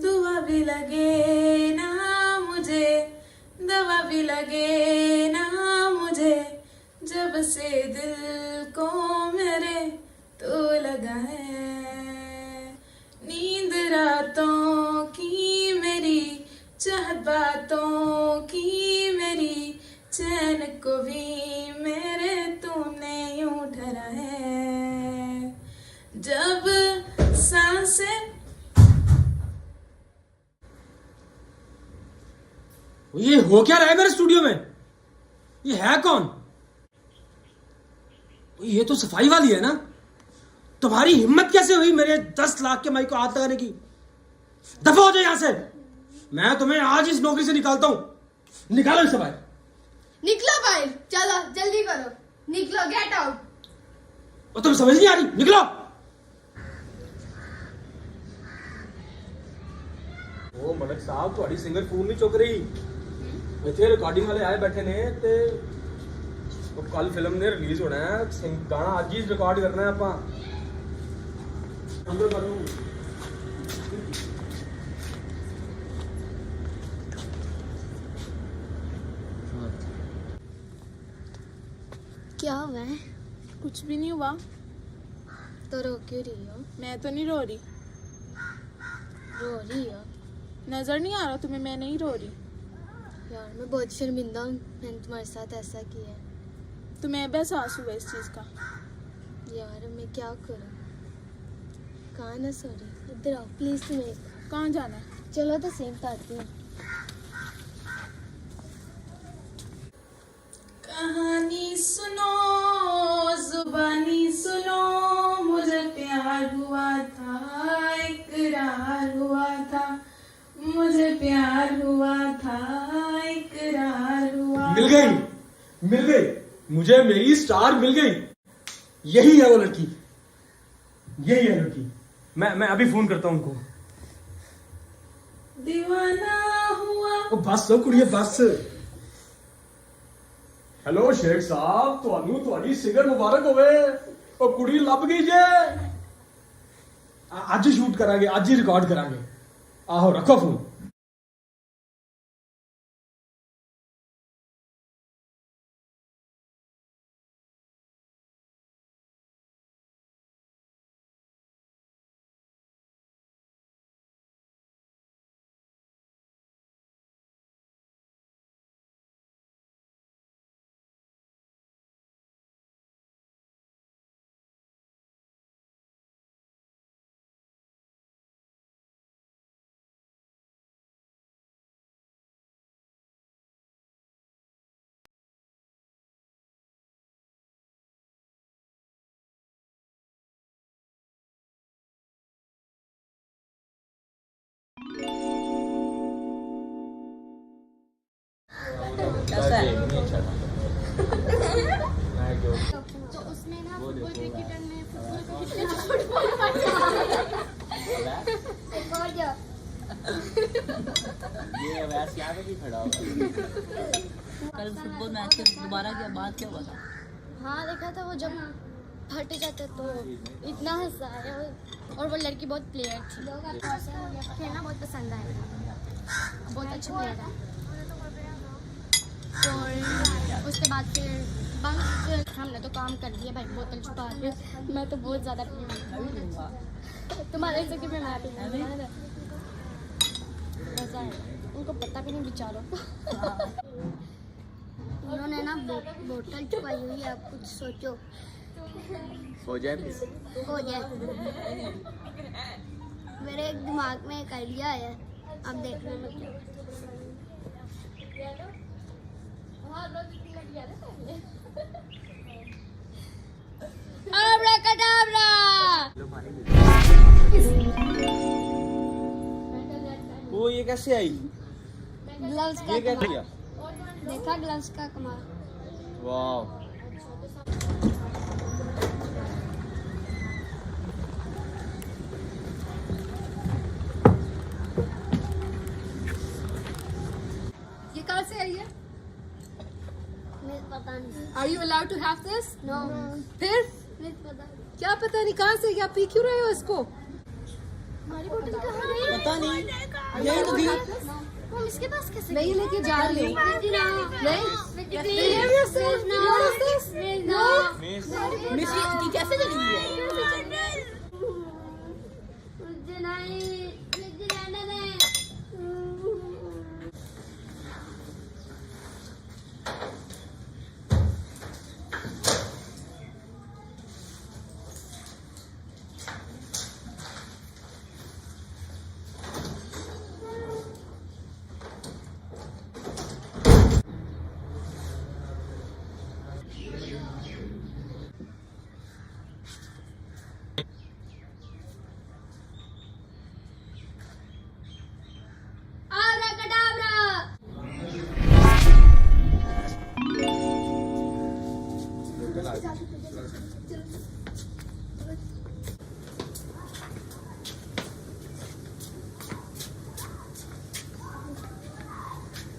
दुआ भी लगे ना मुझे, दवा भी लगे ना मुझे, जब से दिल को मेरे तो लगा है। नींद रातों की मेरी, चाहत बातों की मेरी, चैन को भी मेरे तूने यूं ठहरा है। जब सांसें ये हो क्या रहा है मेरे स्टूडियो में? ये है कौन? ये तो सफाई वाली है ना? तुम्हारी हिम्मत कैसे हुई मेरे 10 लाख के माइक को हाथ लगाने की? दफा हो जाए यहां से। मैं तुम्हें आज इस नौकरी से निकालता हूं। निकालो इसे बाहर। निकलो बाहर, चलो जल्दी करो, निकलो, गेट आउट। और तुम्हें समझ नहीं आ रही? निकलो। ओ मलक साहब, तुम्हारी सिंगर फोन नहीं चुक रही। इतने रिकॉर्डिंग वाले आए बैठे ने ते कल फिल्म ने रिलीज होना है, गाना आज ही रिकॉर्ड करना है ਆਪਾਂ। अंदर करो। क्या हुआ है? कुछ भी नहीं हुआ। तो रो क्यों रही हो? मैं तो नहीं रो रही। रो रही हो? नजर नहीं आ रहा तुम्हें मैं नहीं रो रही? यार मैं बहुत शर्मिंदा हूँ, मैंने तुम्हारे साथ ऐसा किया है। तुम्हें बस आंसू है इस चीज़ का। यार मैं क्या करूँ? कहाँ ना सॉरी, इधर आओ प्लीज़। तुम्हें कहाँ जाना है? चलो तो सेम बताती हूँ। कहानी सुनो, जुबानी सुनो, मुझे प्यार हुआ था, इकरार हुआ था, मुझे प्यार हुआ था, इकरार हुआ। मिल गई, मुझे मेरी स्टार मिल गई। यही है वो लड़की, यही है लड़की। मैं अभी फोन करता हूँ उनको। दीवाना हुआ। ओ बस हो कुड़िए बस। हेलो शेख साहब, तुहाडी सिंगर मुबारक होवे। ओ कुड़ी लभ गई जे। आज शूट करांगे, आज ही रिकॉर्ड करांगे। आहो रखो फोन। तो उसने ना फुटबॉल क्रिकेटर में ये वैसे यहाँ पे भी खड़ा होगा। कल फुटबॉल मैच के दोबारा क्या बात क्या हुआ था? हाँ देखा था, वो जब फट जाता तो इतना हंसा है। और वो लड़की बहुत प्लेयर थी, खेलना बहुत पसंद आया, बहुत अच्छी प्लेयर है। और उसके बाद फिर बंक हमने तो काम कर दिया भाई, बोतल छुपा के। मैं तो बहुत ज़्यादा पी तुम्हारे से कि मैं पी मज़ा है, उनको पता भी नहीं बेचारों को। उन्होंने ना बोतल छुपाई हुई है, आप कुछ सोचो। हो जाए मेरे एक दिमाग में एक आइडिया है, अब देखने में क्या। Abracadabra! वो ये कैसे आई? ग्लव्स का ये क्या कमाल। किया? देखा ग्लव्स का कमाल। वाह। ये कहाँ से आई है? मुझे पता नहीं। Are you allowed to have this? No. फिर? मुझे पता नहीं। क्या पता नहीं कहाँ से, या पी क्यों रहे हो इसको? हमारी बोतल कहाँ है? पता नहीं। यही तो थी। हम इसके पास कैसे? नहीं लेके जा रही हूँ। नहीं? Behave yourself. What is this? No. Miss की कैसे चली है? मुझे नहीं, मुझे रहने दे।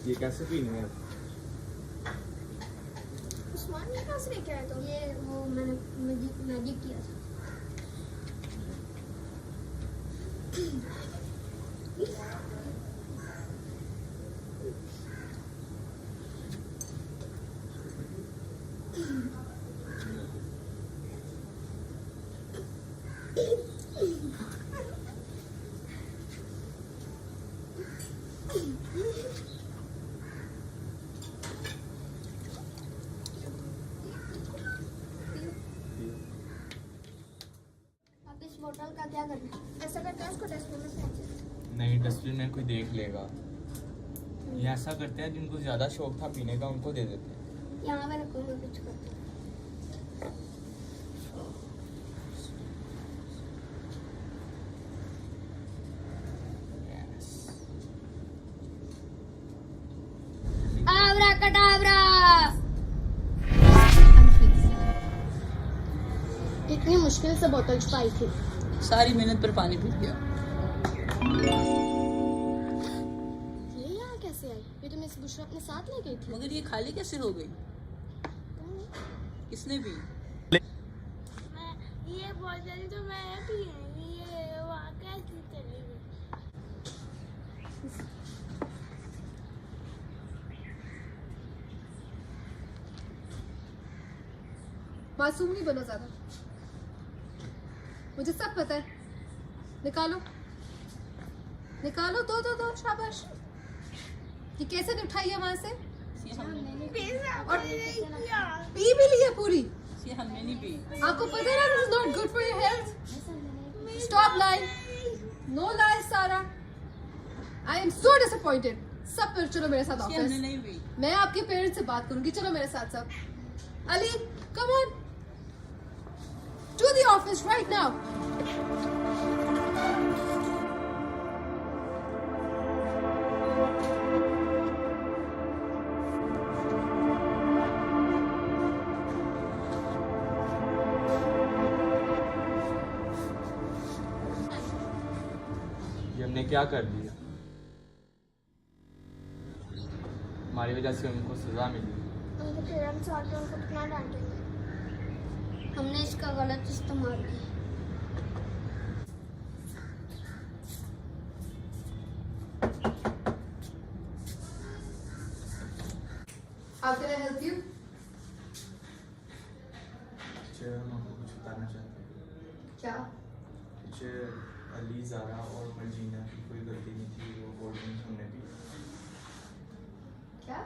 ये कैसे पीनी है? उस्मान ये कहाँ से लेके आया तुम? ये वो मैंने मैजिक किया था। क्या करना है? ऐसा करते हैं उसको डस्टबिन में फेंक देते नहीं, डस्टबिन में कोई देख लेगा। ये ऐसा करते हैं, जिनको ज़्यादा शौक था पीने का उनको दे देते हैं। हैं। यहाँ पे रखूँगा कुछ करते हैं। आवरा कटावरा। इतनी मुश्किल से बोतल छुपाई थी। सारी मेहनत पर पानी फिर गया। ये यहाँ कैसे आई? ये तो मिस बुशरा अपने साथ ले गई थी। मगर ये खाली कैसे हो गई? किसने पी? ये बोतल तो मैं पी नहीं, ये वहाँ कैसे चली गई? मासूम नहीं बनो ज्यादा, मुझे सब पता है। निकालो निकालो, दो शाबाश। ये कैसे नहीं उठाई है वहां से? और पी भी ली है पूरी? हमने नहीं पी। आपको पता है ना this is not good for your health. Stop lying, no lies Sara. I am so disappointed. सब पर चलो मेरे साथ ऑफिस। मैं आपके पेरेंट्स से बात करूंगी, चलो मेरे साथ सब। Ali come on to the office right now. ये हमने क्या कर दिया? हमारी वजह से उनको सजा मिली। उनके पेरेंट्स आके उनको कितना डांटेंगे? हमने इसका गलत इस्तेमाल किया। How can I help you? Teacher, हम आपको कुछ बताना चाहते हैं। क्या? टीचर, अली, ज़ारा और मर्जीना की कोई गलती नहीं थी, वो कोल्ड ड्रिंक्स हमने पी। क्या?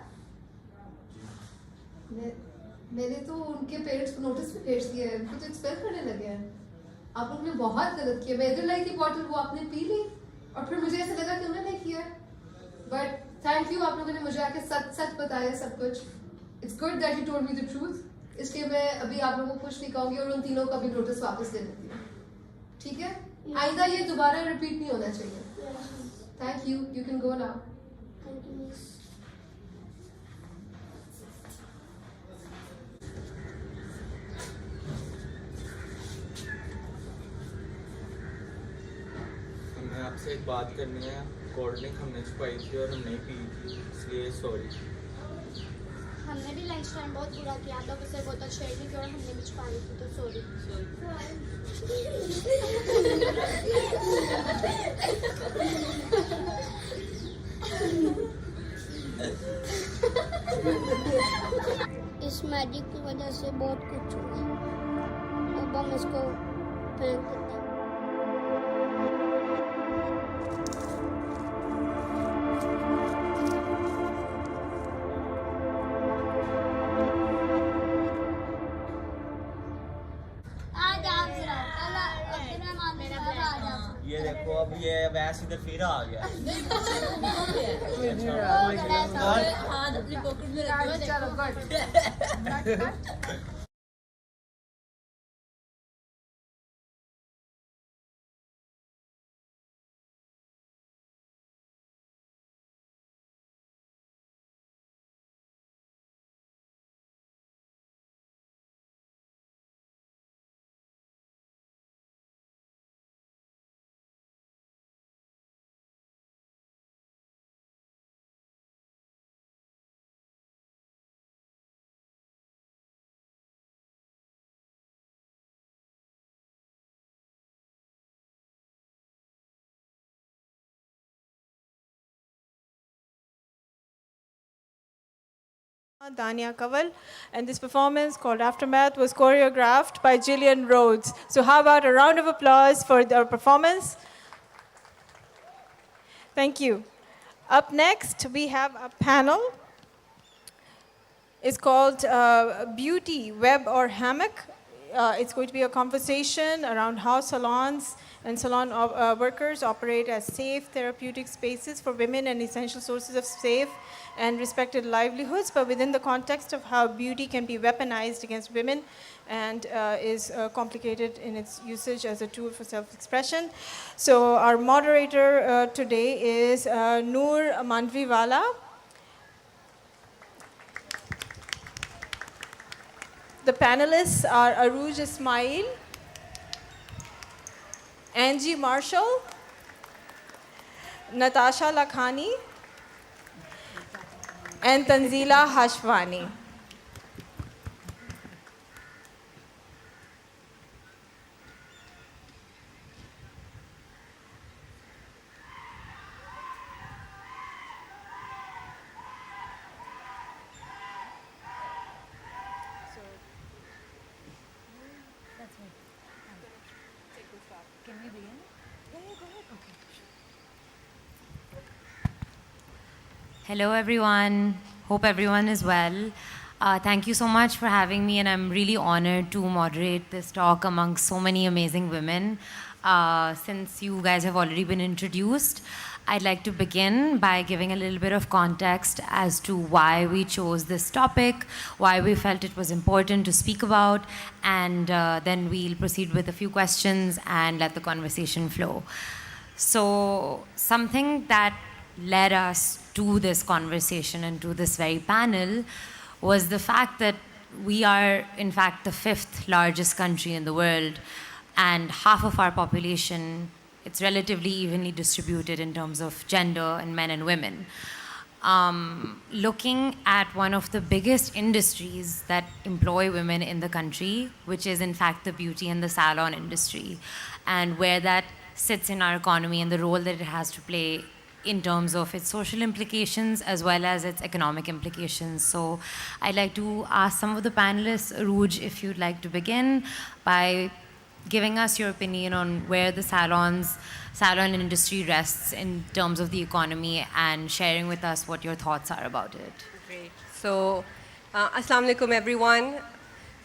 मैंने तो उनके पेरेंट्स को नोटिस भी भेज दिया है, उनको तो एक्सपेल करने लगे हैं। आप लोगों ने बहुत गलत किया। मैं इधर लाई थी बॉटल, वो आपने पी ली और फिर मुझे ऐसा लगा कि उन्होंने किया। बट थैंक यू, आप लोगों ने मुझे आके सच बताया सब कुछ। It's good that you told me the truth. इसलिए मैं अभी आप लोगों को कुछ नहीं कहूँगी और उन तीनों का भी नोटिस वापस दे देती हूँ, ठीक है? आइंदा ये दोबारा रिपीट नहीं होना चाहिए। Thank you, you can go now. Thank you miss. हमें आपसे एक बात करनी है। कोल्ड ड्रिंक हमने छुपाई थी और हम नहीं पी थी, इसलिए सॉरी। हमने भी लंच टाइम बहुत बुरा किया, आप लोगों से बोतल शेयर नहीं की और हमने भी छुपाई थी, तो सॉरी। इस मैजिक की वजह से बहुत कुछ हुआ। अब हम इसको फेंक देते हैं। ये देखो, अब ये वैसे इधर फिर आ गया। हाथ अपनी पॉकेट में रखो। Dania Kaval, and this performance called Aftermath was choreographed by Gillian Rhodes. So how about a round of applause for their performance? Thank you. Up next, we have a panel. It's called Beauty, Web or Hammock. it's going to be a conversation around how salons and salon workers operate as safe therapeutic spaces for women and essential sources of safe and respected livelihoods, but within the context of how beauty can be weaponized against women and is complicated in its usage as a tool for self-expression. So our moderator today is Noor Mandviwala. The panelists are Aruj Ismail, Angie Marshall, Natasha Lakhani, and Tanzila Hashwani. Can we begin? Yeah, go ahead. Okay. Hello, everyone. Hope everyone is well. Thank you so much for having me, and I'm really honored to moderate this talk amongst so many amazing women. Since you guys have already been introduced, I'd like to begin by giving a little bit of context as to why we chose this topic, why we felt it was important to speak about, and then we'll proceed with a few questions and let the conversation flow. So, something that led us to this conversation and to this very panel was the fact that we are, in fact, the 5th largest country in the world, and half of our population, it's relatively evenly distributed in terms of gender and men and women. Looking at one of the biggest industries that employ women in the country, which is in fact the beauty and the salon industry, and where that sits in our economy and the role that it has to play in terms of its social implications as well as its economic implications. So I'd like to ask some of the panelists, Aruj, if you'd like to begin by giving us your opinion on where the salon industry rests in terms of the economy and sharing with us what your thoughts are about it. Great. So, Assalamu alaikum everyone.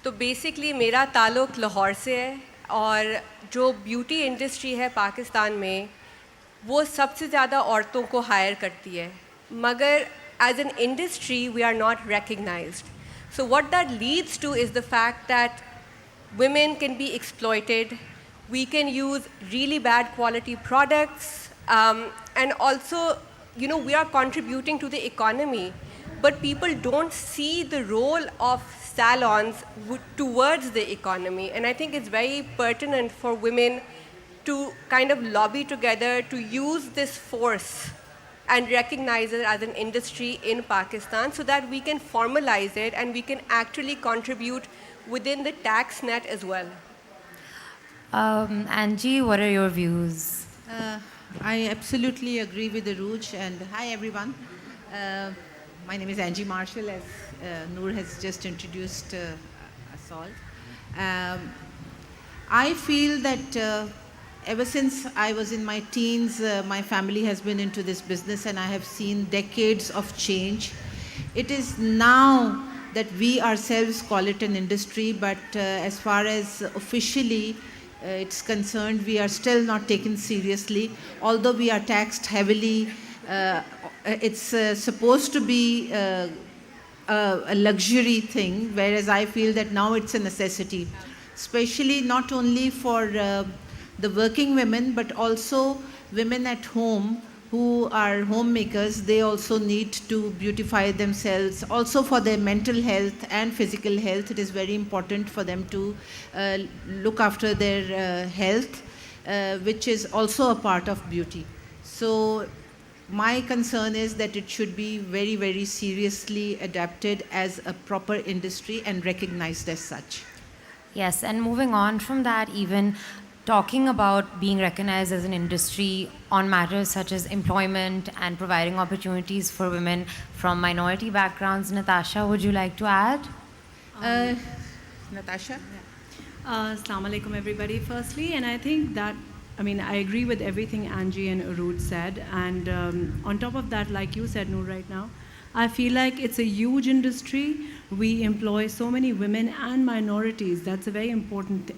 तो basically मेरा ताल्लुक लाहौर से है और जो beauty industry है पाकिस्तान में वो सबसे ज़्यादा औरतों को हायर करती है मगर as an industry we are not recognized. So what that leads to is the fact that women can be exploited, we can use really bad quality products, and also, you know, we are contributing to the economy, but people don't see the role of salons towards the economy. And I think it's very pertinent for women to kind of lobby together to use this force and recognize it as an industry in Pakistan so that we can formalize it and we can actually contribute within the tax net as well. Angie, what are your views? I absolutely agree with Aruj, and hi everyone. My name is Angie Marshall, as Noor has just introduced us all. I feel that ever since I was in my teens, my family has been into this business and I have seen decades of change. It is now that we ourselves call it an industry, but as far as officially it's concerned, we are still not taken seriously. Although we are taxed heavily, it's supposed to be a luxury thing, whereas I feel that now it's a necessity, especially not only for the working women, but also women at home who are homemakers. They also need to beautify themselves. Also for their mental health and physical health, it is very important for them to look after their health, which is also a part of beauty. So my concern is that it should be very, very seriously adapted as a proper industry and recognized as such. Yes, and moving on from that, even talking about being recognized as an industry on matters such as employment and providing opportunities for women from minority backgrounds. Natasha, would you like to add? Natasha? Assalamu alaikum everybody firstly, and I think that, I agree with everything Angie and Aruj said, and on top of that, like you said, Noor, right now, I feel like it's a huge industry. We employ so many women and minorities. That's a very important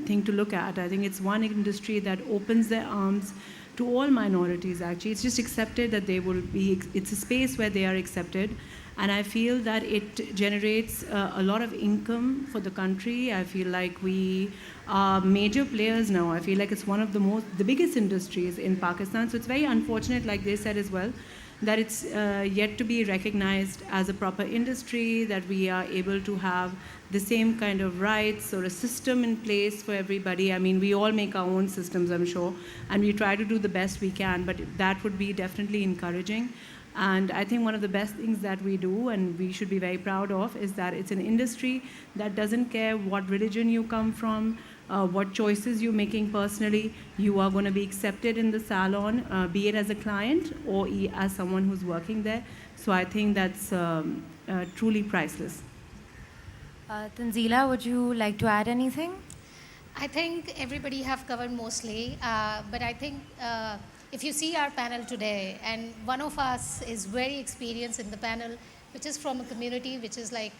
thing to look at. I think it's one industry that opens their arms to all minorities, actually. It's just accepted that they will be, it's a space where they are accepted. And I feel that it generates a lot of income for the country. I feel like we are major players now. I feel like it's one of the biggest industries in Pakistan. So it's very unfortunate, like they said as well, that it's yet to be recognized as a proper industry, that we are able to have the same kind of rights or a system in place for everybody. I mean, we all make our own systems, I'm sure, and we try to do the best we can, but that would be definitely encouraging. And I think one of the best things that we do, and we should be very proud of, is that it's an industry that doesn't care what religion you come from, what choices you're making personally. You are going to be accepted in the salon, be it as a client or as someone who's working there. So I think that's truly priceless. Tanzila, would you like to add anything? I think everybody have covered mostly, but I think if you see our panel today, and one of us is very experienced in the panel, which is from a community which is like,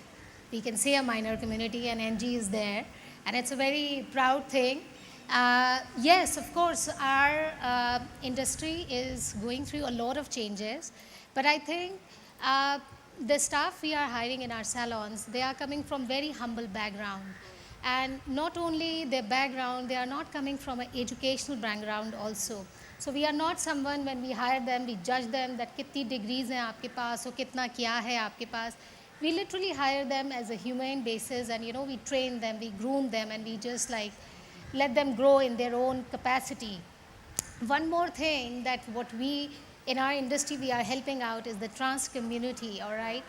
we can say a minor community, and NG is there, and it's a very proud thing. Yes, of course, our industry is going through a lot of changes, but I think the staff we are hiring in our salons, they are coming from very humble background. And not only their background, they are not coming from an educational background also. So we are not someone, when we hire them, we judge them that kitni degrees hain aapke paas, or kitna kya hai aapke paas. We literally hire them as a humane basis, and we train them, we groom them, and we just like let them grow in their own capacity. One more thing that what we, in our industry, we are helping out is the trans community, all right?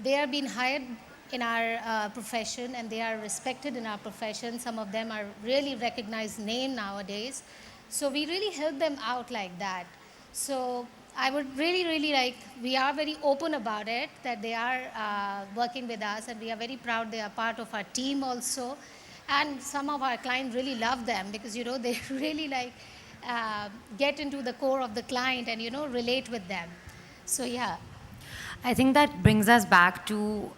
They are being hired in our profession, and they are respected in our profession. Some of them are really recognized name nowadays. So we really help them out like that. So I would really like, we are very open about it, that they are working with us, and we are very proud they are part of our team also. And some of our clients really love them because, they really like get into the core of the client and, relate with them. So yeah. I think that brings us back to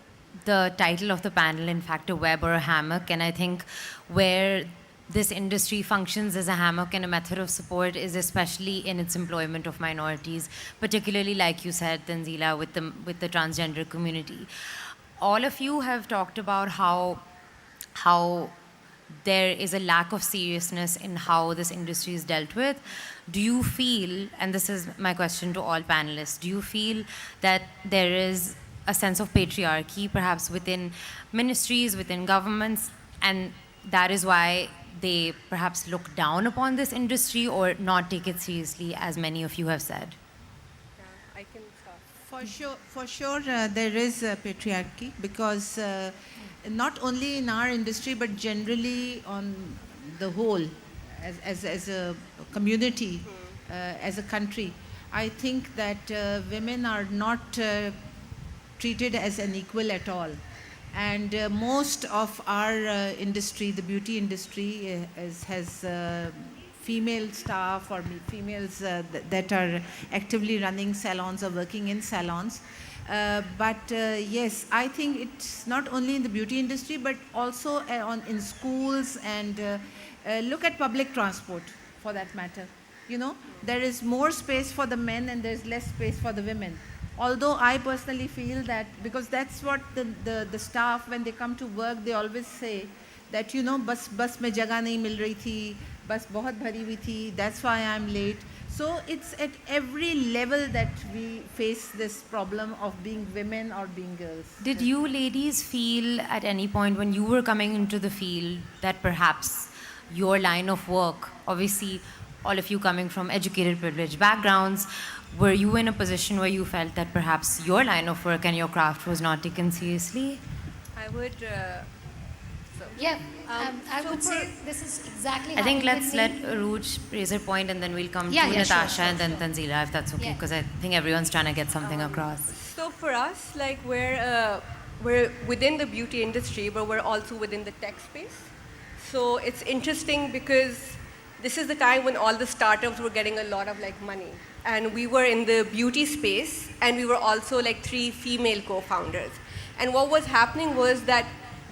the title of the panel, in fact, a web or a hammock. And I think where this industry functions as a hammock and a method of support is especially in its employment of minorities, particularly, like you said, Tanzila, with the transgender community. All of you have talked about how there is a lack of seriousness in how this industry is dealt with. Do you feel, and this is my question to all panelists, do you feel that there is a sense of patriarchy perhaps within ministries, within governments, and that is why they perhaps look down upon this industry or not take it seriously, as many of you have said? I can start. For sure, there is patriarchy because not only in our industry but generally on the whole, as a community, as a country, I think that women are not treated as an equal at all. And most of our industry, the beauty industry, has female staff or females that are actively running salons or working in salons. But yes, I think it's not only in the beauty industry, but also in schools, and look at public transport for that matter. There is more space for the men and there's less space for the women. Although I personally feel that, because that's what the staff, when they come to work, they always say that, bus mein jagah nahi mil rahi thi, bus bahut bhari hui thi, that's why I'm late. So it's at every level that we face this problem of being women or being girls. Did you ladies feel at any point when you were coming into the field that perhaps your line of work, obviously all of you coming from educated, privileged backgrounds, were you in a position where you felt that perhaps your line of work and your craft was not taken seriously? I would... I would say this is exactly I think let's let Arooj raise her point, and then we'll come to Natasha and then Tanzila, if that's okay, because I think everyone's trying to get something across. So for us, like we're within the beauty industry, but we're also within the tech space. So it's interesting because this is the time when all the startups were getting a lot of money. and we were in the beauty space, and we were also like 3 female co-founders. And what was happening was that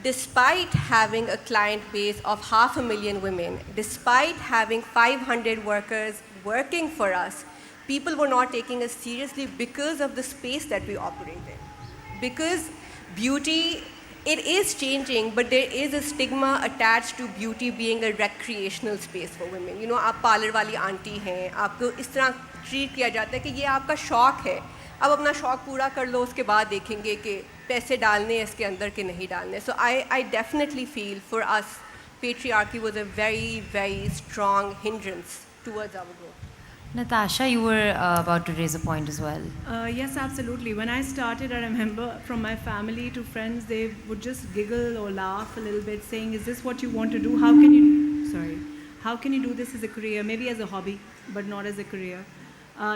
despite having a client base of 500,000 women, despite having 500 workers working for us, people were not taking us seriously because of the space that we operate in. Because beauty, it is changing, but there is a stigma attached to beauty being a recreational space for women. You know, आप parlour वाली aunty हैं, आपको इस तरह treat किया जाता है कि ये आपका शौक है, अब अपना शौक पूरा कर लो, उसके बाद देखेंगे कि पैसे डालने इसके अंदर के नहीं डालने. So I definitely feel for us, patriarchy was a very, very strong hindrance towards our growth. Natasha, you were about to raise a point as well. Yes, absolutely. When I started, I remember from my family to friends, they would just giggle or laugh a little bit, saying, "Is this what you want to do? How can you do this as a career? Maybe as a hobby, but not as a career."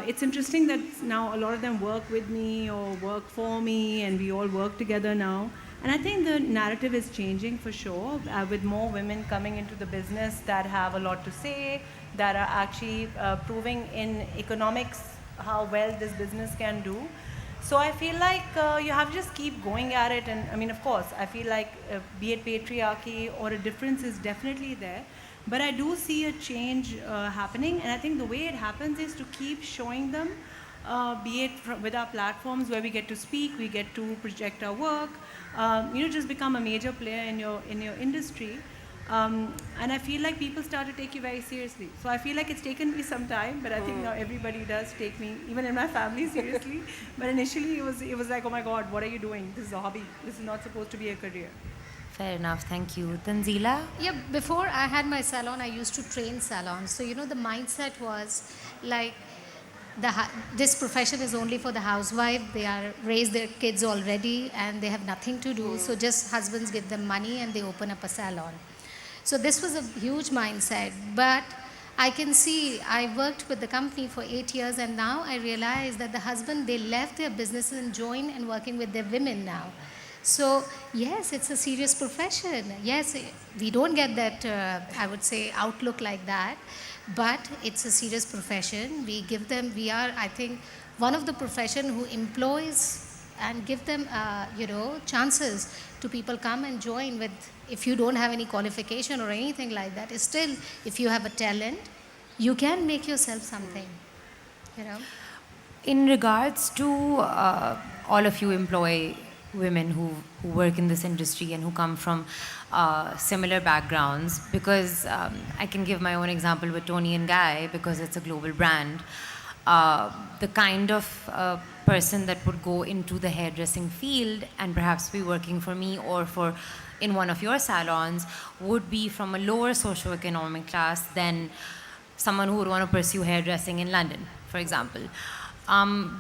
It's interesting that now a lot of them work with me or work for me, and we all work together now. And I think the narrative is changing for sure, with more women coming into the business that have a lot to say, that are actually proving in economics how well this business can do. So I feel like you have to just keep going at it. And I mean, of course, I feel like be it patriarchy or a difference is definitely there. But I do see a change happening. And I think the way it happens is to keep showing them, be it with our platforms where we get to speak, we get to project our work, just become a major player in your industry. And I feel like people start to take you very seriously. So I feel like it's taken me some time, but I think now everybody does take me, even in my family, seriously. But initially it was like, oh my God, what are you doing? This is a hobby. This is not supposed to be a career. Fair enough, thank you. Tanzila? Yeah, before I had my salon, I used to train salons. So, the mindset was like, this profession is only for the housewife. They are raised their kids already and they have nothing to do. So just husbands give them money and they open up a salon. So this was a huge mindset. But I can see, I worked with the company for 8 years, and now I realize that the husband, they left their businesses and joined and working with their women now. So yes, it's a serious profession. Yes, we don't get that, I would say, outlook like that. But it's a serious profession. We are, I think, one of the profession who employs and give them, chances to people come and join with, if you don't have any qualification or anything like that, still, if you have a talent, you can make yourself something, In regards to all of you employ women who work in this industry and who come from similar backgrounds, because I can give my own example with Toni and Guy, because it's a global brand. The kind of person that would go into the hairdressing field and perhaps be working for me or in one of your salons would be from a lower socioeconomic class than someone who would want to pursue hairdressing in London, for example.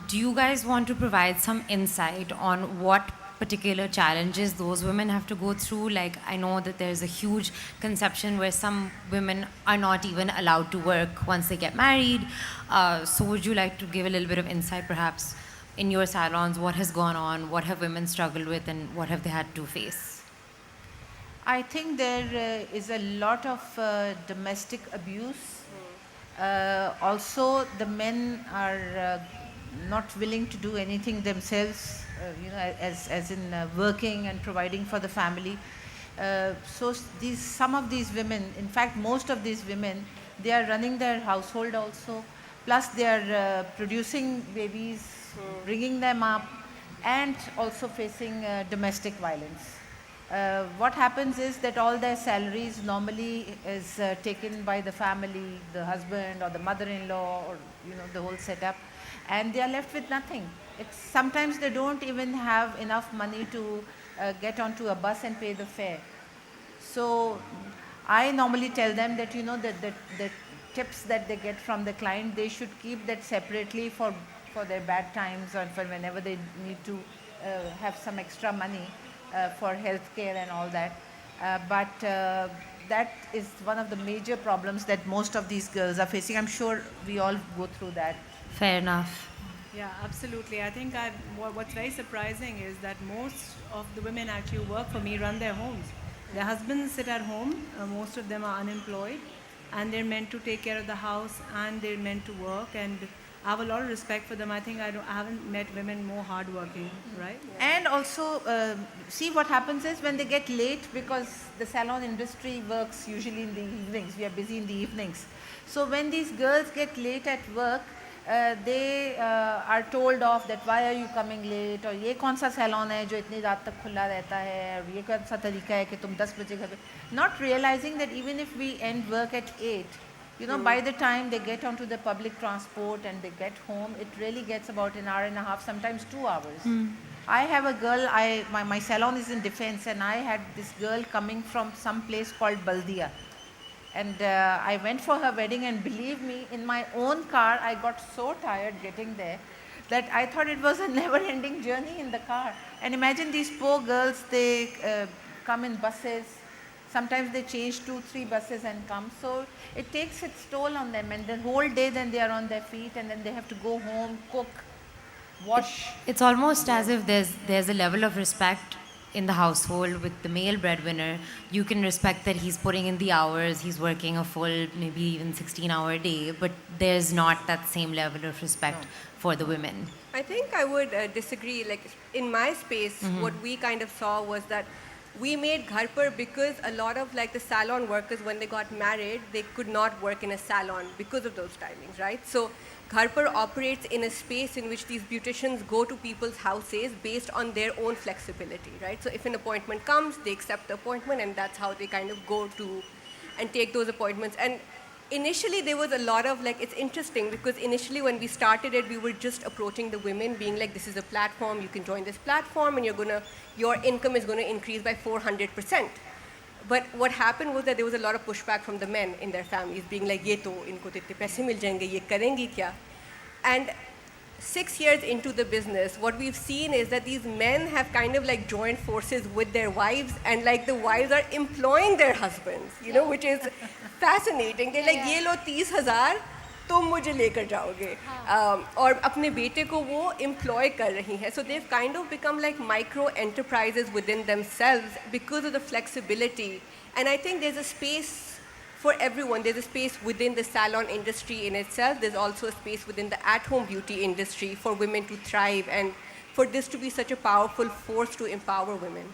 Do you guys want to provide some insight on what particular challenges those women have to go through? Like, I know that there's a huge conception where some women are not even allowed to work once they get married. So would you like to give a little bit of insight perhaps in your salons? What has gone on? What have women struggled with and what have they had to face? I think there is a lot of domestic abuse. Also, the men are not willing to do anything themselves, as in working and providing for the family. So some of these women, in fact, most of these women, they are running their household also, plus they are producing babies, bringing them up, and also facing domestic violence. What happens is that all their salaries normally is taken by the family, the husband or the mother-in-law, or the whole setup, and they are left with nothing. Sometimes they don't even have enough money to get onto a bus and pay the fare. So I normally tell them that the tips that they get from the client, they should keep that separately for their bad times or for whenever they need to have some extra money for healthcare and all that. But that is one of the major problems that most of these girls are facing. I'm sure we all go through that. Fair enough. Yeah, absolutely. I think what's very surprising is that most of the women actually who work for me run their homes. Their husbands sit at home. Most of them are unemployed, and they're meant to take care of the house and they're meant to work. And I have a lot of respect for them. I think I haven't met women more hardworking, right? And also, see what happens is when they get late, because the salon industry works usually in the evenings, we are busy in the evenings. So when these girls get late at work, they are told off that why are you coming late, or ये कौन सा salon है जो इतनी रात तक खुला रहता है, और ये कौन सा तरीका है कि तुम 10 बजे घर पे, not realizing that even if we end work at 8, you know, by the time they get onto the public transport and they get home, it really gets about an hour and a half, sometimes 2 hours. I have a girl, my salon is in Defense, and I had this girl coming from some place called Baldia. And I went for her wedding, and believe me, in my own car, I got so tired getting there that I thought it was a never-ending journey in the car. And imagine these poor girls, they come in buses. Sometimes they change 2-3 buses and come. So it takes its toll on them, and the whole day then they are on their feet, and then they have to go home, cook, wash. It's almost as if there's a level of respect in the household with the male breadwinner. You can respect that he's putting in the hours, he's working a full, maybe even 16-hour day, but there's not that same level of respect for the women. I think I would disagree. Like in my space, what we kind of saw was that we made Ghar Par because a lot of like the salon workers, when they got married, they could not work in a salon because of those timings, right? So Ghar Par operates in a space in which these beauticians go to people's houses based on their own flexibility, right? So if an appointment comes, they accept the appointment, and that's how they kind of go to and take those appointments. And initially there was a lot of like, it's interesting because initially when we started it, we were just approaching the women being like, this is a platform, you can join this platform and your income is going to increase by 400%. But what happened was that there was a lot of pushback from the men in their families being like, ye to inko to itne paise mil jayenge, ye karengi kya? And 6 years into the business, what we've seen is that these men have kind of like joined forces with their wives, and like the wives are employing their husbands, you know, which is fascinating. They're like, ye lo 30,000 तुम मुझे लेकर जाओगे, और अपने बेटे को वो employ कर रही हैं. So they've kind of become like micro enterprises within themselves because of the flexibility. And I think there's a space for everyone. There's a space within the salon industry in itself. There's also a space within the at-home beauty industry for women to thrive, and for this to be such a powerful force to empower women.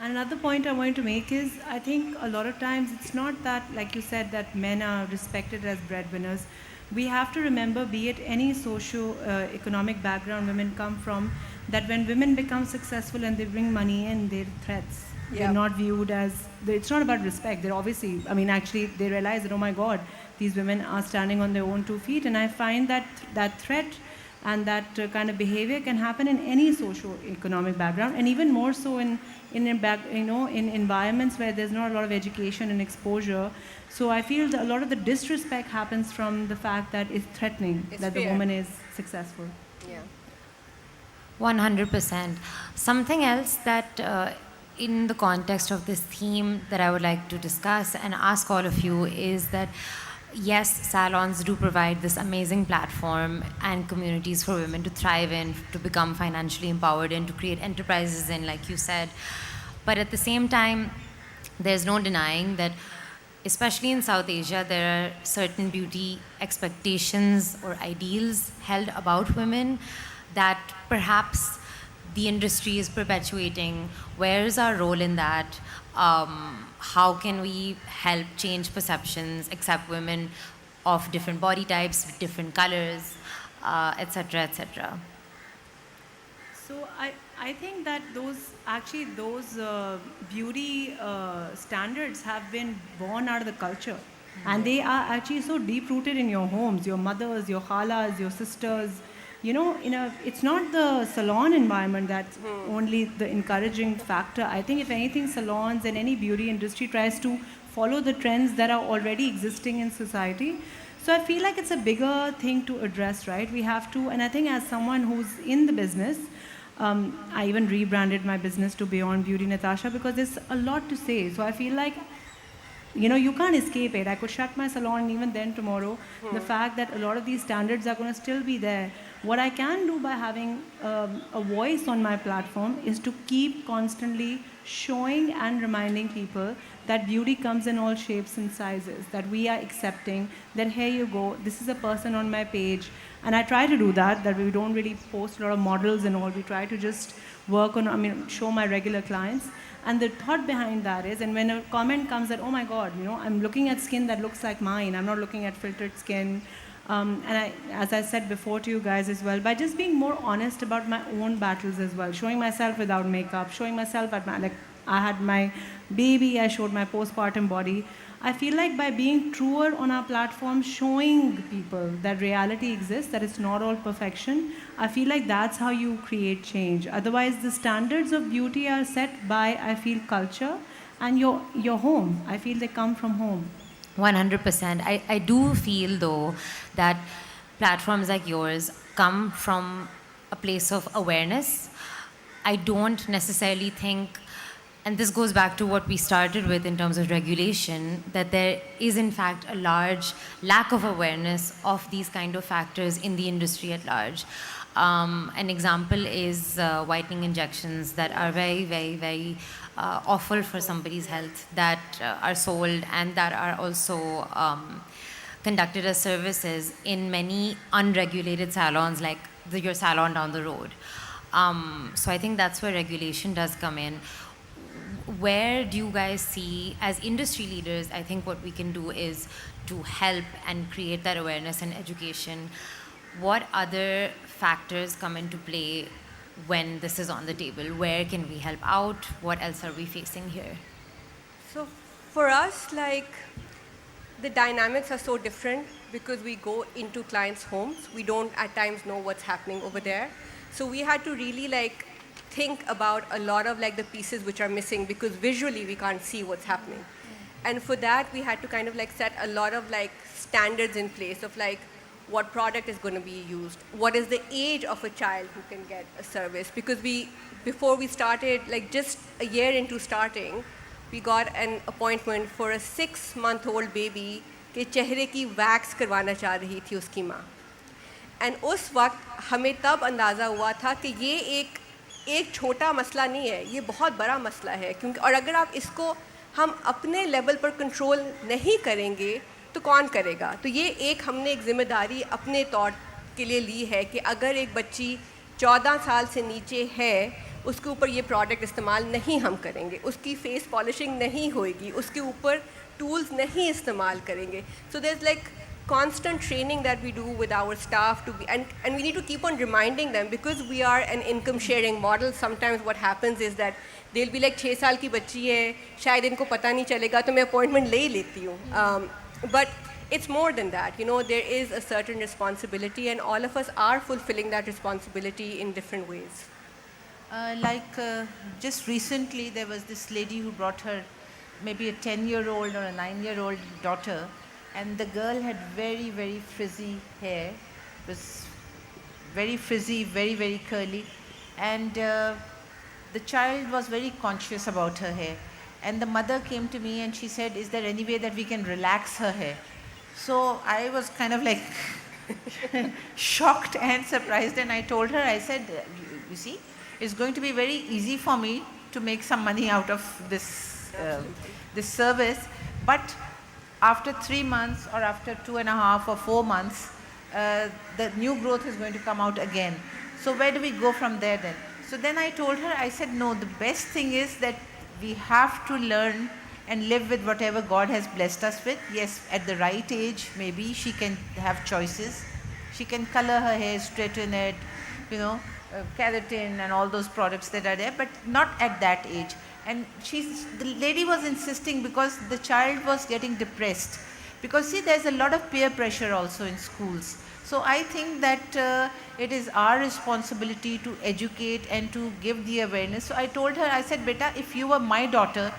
And another point I want to make is, I think a lot of times it's not that, like you said, that men are respected as breadwinners. We have to remember, be it any socio-economic background women come from, that when women become successful and they bring money in, they're threats. They're not viewed as, it's not about respect. They're obviously, I mean, actually, they realize that, oh my God, these women are standing on their own 2 feet. And I find that that threat and that kind of behavior can happen in any socio-economic background, and even more so in environments where there's not a lot of education and exposure. So I feel that a lot of the disrespect happens from the fact that it's threatening that the woman is successful. Yeah. 100%. Something else that in the context of this theme that I would like to discuss and ask all of you is that yes, salons do provide this amazing platform and communities for women to thrive in, to become financially empowered in, to create enterprises in, like you said. But at the same time, there's no denying that, especially in South Asia, there are certain beauty expectations or ideals held about women that perhaps the industry is perpetuating. Where is our role in that? How can we help change perceptions, accept women of different body types, different colors, etc., etc.? So I think that those beauty standards have been born out of the culture. And they are actually so deep-rooted in your homes, your mothers, your khalas, your sisters. You know, it's not the salon environment that's only the encouraging factor. I think if anything, salons and any beauty industry tries to follow the trends that are already existing in society. So I feel like it's a bigger thing to address, right? We have to, and I think as someone who's in the business, I even rebranded my business to Beyond Beauty Natasha because there's a lot to say. So I feel like, you know, you can't escape it. I could shut my salon even then tomorrow. The fact that a lot of these standards are going to still be there. What I can do by having a voice on my platform is to keep constantly showing and reminding people that beauty comes in all shapes and sizes, that we are accepting, that here you go, this is a person on my page. And I try to do that we don't really post a lot of models and all. We try to just work on, show my regular clients. And the thought behind that is, and when a comment comes that, oh my God, I'm looking at skin that looks like mine, I'm not looking at filtered skin. And as I said before to you guys as well, by just being more honest about my own battles as well, showing myself without makeup, showing myself at I had my baby, I showed my postpartum body. I feel like by being truer on our platform, showing people that reality exists, that it's not all perfection, I feel like that's how you create change. Otherwise, the standards of beauty are set by, I feel, culture and your home. I feel they come from home. 100%. I do feel, though, that platforms like yours come from a place of awareness. I don't necessarily think, and this goes back to what we started with in terms of regulation, that there is in fact a large lack of awareness of these kind of factors in the industry at large. An example is whitening injections that are very, very, very awful for somebody's health, that are sold and that are also conducted as services in many unregulated salons like your salon down the road. So I think that's where regulation does come in. Where do you guys see, as industry leaders, I think what we can do is to help and create that awareness and education. What other factors come into play when this is on the table? Where can we help out? What else are we facing here? So for us, the dynamics are so different because we go into clients' homes. We don't at times know what's happening over there. So we had to really think about a lot of the pieces which are missing because visually we can't see what's happening. And for that, we had to kind of set a lot of standards in place of what product is going to be used, what is the age of a child who can get a service. Because before we started, just a year into starting, we got an appointment for a 6-month-old baby के चेहरे की wax करवाना चाह रही थी उसकी माँ. And उस वक्त हमें तब अंदाज़ा हुआ था कि ये एक छोटा मसला नहीं है, ये बहुत बड़ा मसला है. क्योंकि और अगर आप इसको हम अपने लेवल पर कंट्रोल नहीं करेंगे तो कौन करेगा. तो ये हमने एक जिम्मेदारी अपने तौर के लिए ली है कि अगर एक बच्ची 14 साल से नीचे है, उसके ऊपर ये प्रोडक्ट इस्तेमाल नहीं हम करेंगे, उसकी फेस पॉलिशिंग नहीं होएगी, उसके ऊपर टूल्स नहीं इस्तेमाल करेंगे. So there is constant training that we do with our staff to be, and we need to keep on reminding them because we are an income sharing model. Sometimes what happens is that they'll be 6 साल की बच्ची है, शायद इनको पता नहीं चलेगा तो मैं अपॉइंटमेंट ले ही लेती हूँ. But it's more than that. There is a certain responsibility and all of us are fulfilling that responsibility in different ways. Just recently there was this lady who brought her maybe a 10-year-old or a 9-year-old daughter, and the girl had very, very frizzy hair. It was very frizzy, very, very curly, and the child was very conscious about her hair. And the mother came to me and she said, is there any way that we can relax her hair? So I was kind of shocked and surprised, and I told her, I said, you see, it's going to be very easy for me to make some money out of this service, but after 3 months or after 2.5 or 4 months, the new growth is going to come out again. So where do we go from there then? So then I told her, I said, no, the best thing is that we have to learn and live with whatever God has blessed us with. Yes, at the right age, maybe she can have choices. She can color her hair, straighten it, keratin and all those products that are there, but not at that age. And the lady was insisting because the child was getting depressed. Because see, there's a lot of peer pressure also in schools. So I think that it is our responsibility to educate and to give the awareness. So I told her, I said, beta, if you were my daughter,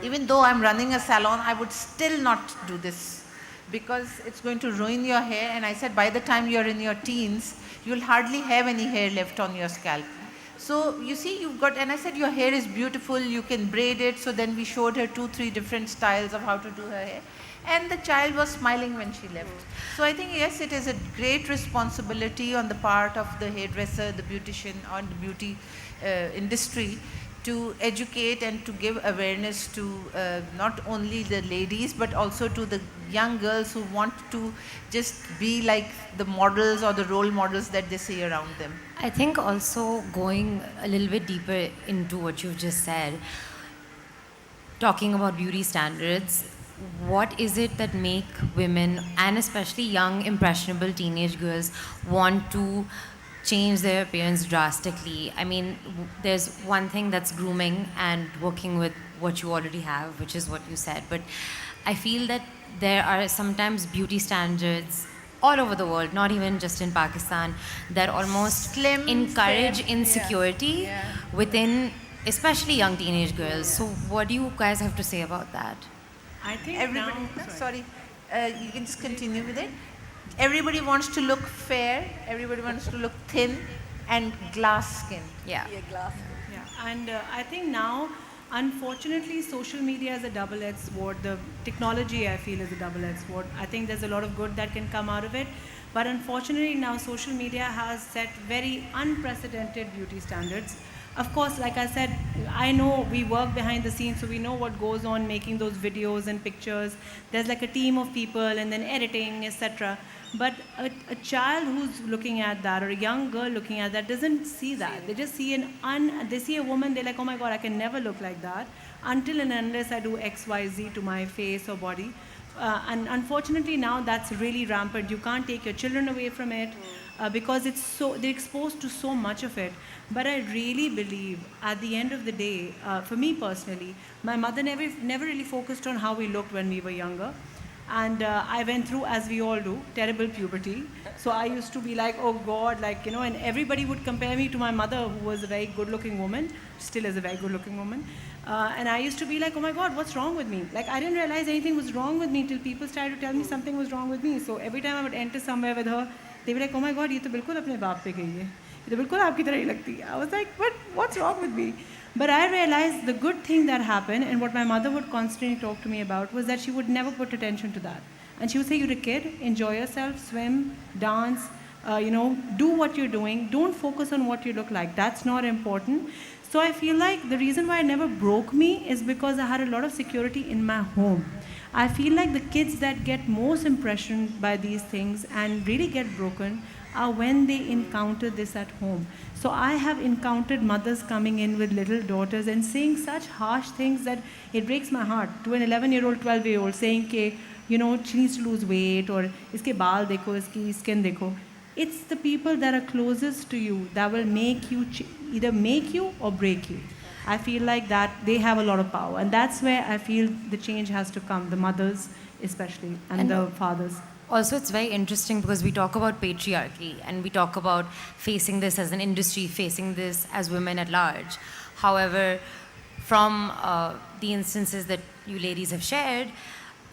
even though I'm running a salon, I would still not do this because it's going to ruin your hair. And I said, by the time you're in your teens, you'll hardly have any hair left on your scalp. So you see, you've got, and I said, your hair is beautiful, you can braid it. So then we showed her 2-3 different styles of how to do her hair. and the child was smiling when she left. So I think yes, it is a great responsibility on the part of the hairdresser, the beautician, or the beauty industry to educate and to give awareness to not only the ladies but also to the young girls who want to just be like the models or the role models that they see around them. I think also going a little bit deeper into what you've just said, talking about beauty standards, what is it that make women, and especially young impressionable teenage girls, want to change their appearance drastically? I mean, there's one thing that's grooming and working with what you already have, which is what you said, but I feel that there are sometimes beauty standards all over the world, not even just in Pakistan, that almost encourage insecurity within especially young teenage girls. So what do you guys have to say about that? I think everybody, you can just continue with it. Everybody wants to look fair, everybody wants to look thin and glass skin. Yeah. Glass. Yeah. And I think now, unfortunately, social media is a double-edged sword. The technology, I feel, is a double-edged sword. I think there's a lot of good that can come out of it. But unfortunately, now social media has set very unprecedented beauty standards. Of course, like I said, I know we work behind the scenes, so we know what goes on making those videos and pictures. There's like a team of people and then editing, etc. But a child who's looking at that, or a young girl looking at that, doesn't see that. They just see they see a woman, they're like, oh my God, I can never look like that until and unless I do X, Y, Z to my face or body. And unfortunately now that's really rampant. You can't take your children away from it because they're exposed to so much of it. But I really believe at the end of the day, for me personally, my mother never really focused on how we looked when we were younger. And I went through, as we all do, terrible puberty. So I used to be like, oh God, like, and everybody would compare me to my mother, who was a very good-looking woman, still is a very good-looking woman. And I used to be like, oh my God, what's wrong with me? Like, I didn't realize anything was wrong with me till people started to tell me something was wrong with me. So every time I would enter somewhere with her, they were like, oh my God, ये तो बिल्कुल अपने बाप पे गई है. ये तो बिल्कुल आपकी तरह ही लगती है. I was like, what's wrong with me? But I realized the good thing that happened, and what my mother would constantly talk to me about, was that she would never put attention to that. And she would say, you're a kid, enjoy yourself, swim, dance, do what you're doing. Don't focus on what you look like. That's not important. So I feel like the reason why it never broke me is because I had a lot of security in my home. I feel like the kids that get most impressioned by these things and really get broken are when they encounter this at home. So I have encountered mothers coming in with little daughters and saying such harsh things that it breaks my heart. To an 11-year-old, 12-year-old saying, she needs to lose weight, or iske baal dekho, iski skin dekho. It's the people that are closest to you that will make you, either make you or break you. I feel like that they have a lot of power. And that's where I feel the change has to come, the mothers especially, and the fathers. Also, it's very interesting because we talk about patriarchy and we talk about facing this as an industry, facing this as women at large. However, from the instances that you ladies have shared,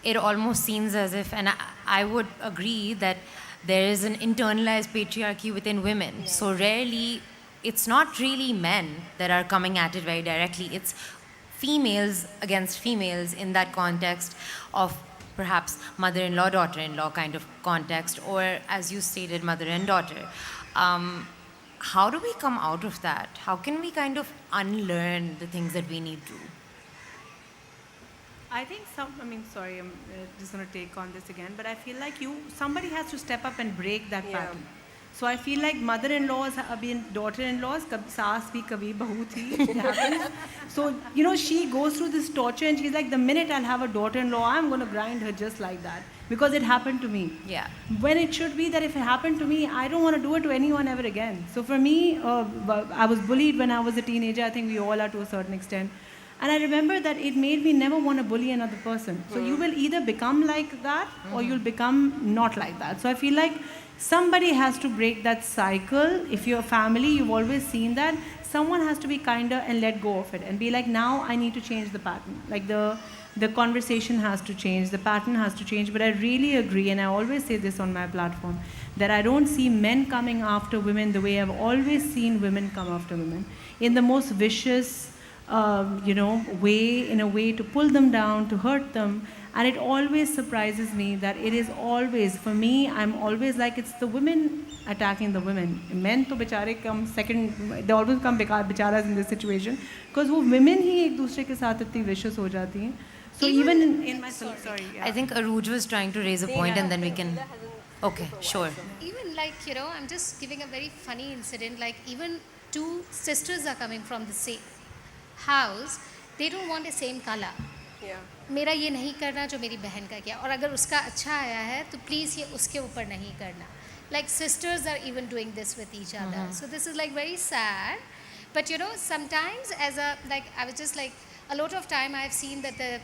it almost seems as if, and I would agree, that there is an internalized patriarchy within women. So rarely, it's not really men that are coming at it very directly. It's females against females in that context of perhaps mother-in-law, daughter-in-law kind of context, or as you stated, mother and daughter. How do we come out of that? How can we kind of unlearn the things that we need to? I think sorry, I'm just going to take on this again, but I feel like somebody has to step up and break that pattern. So I feel like mother-in-laws have been daughter-in-laws, saas bhi kabhi bahu thi, it happens. So, she goes through this torture and she's like, the minute I'll have a daughter-in-law, I'm going to grind her just like that. Because it happened to me. Yeah. When it should be that if it happened to me, I don't want to do it to anyone ever again. So for me, I was bullied when I was a teenager. I think we all are to a certain extent. And I remember that it made me never want to bully another person. So you will either become like that or you'll become not like that. So I feel like somebody has to break that cycle. If you're a family, you've always seen that. Someone has to be kinder and let go of it and be like, now I need to change the pattern. Like the conversation has to change, the pattern has to change. But I really agree, and I always say this on my platform, that I don't see men coming after women the way I've always seen women come after women. In the most vicious, way in a way to pull them down, to hurt them. And it always surprises me that it is always, for me, I'm always like it's the women attacking the women. Men to बेचारे come second, they always come becharas in this situation because वो women ही एक दूसरे के साथ इतनी vicious हो जाती हैं. So even in my sorry, yeah. I think Aruj was trying to raise a point, and then we can. Okay, sure. Even I'm just giving a very funny incident. Like even two sisters are coming from the same house, they don't want the same color. Yeah. मेरा ये नहीं करना जो मेरी बहन का किया, और अगर उसका अच्छा आया है तो प्लीज़ ये उसके ऊपर नहीं करना. Like sisters are even doing this with each other. So this is like very sad. But sometimes I was just like, a lot of time I've seen that the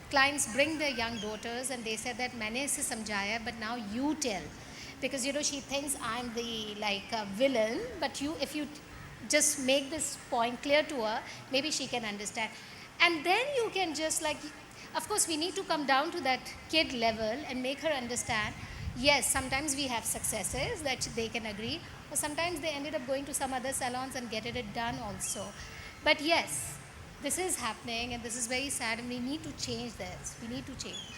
clients bring their young daughters and they said that मैंने इसे समझाया, but now you tell. Because she thinks I'm the villain, but if you just make this point clear to her, maybe she can understand. And then you can just of course we need to come down to that kid level and make her understand, yes, sometimes we have successes that they can agree, or sometimes they ended up going to some other salons and getting it done also. But yes, this is happening and this is very sad, and we need to change this. We need to change.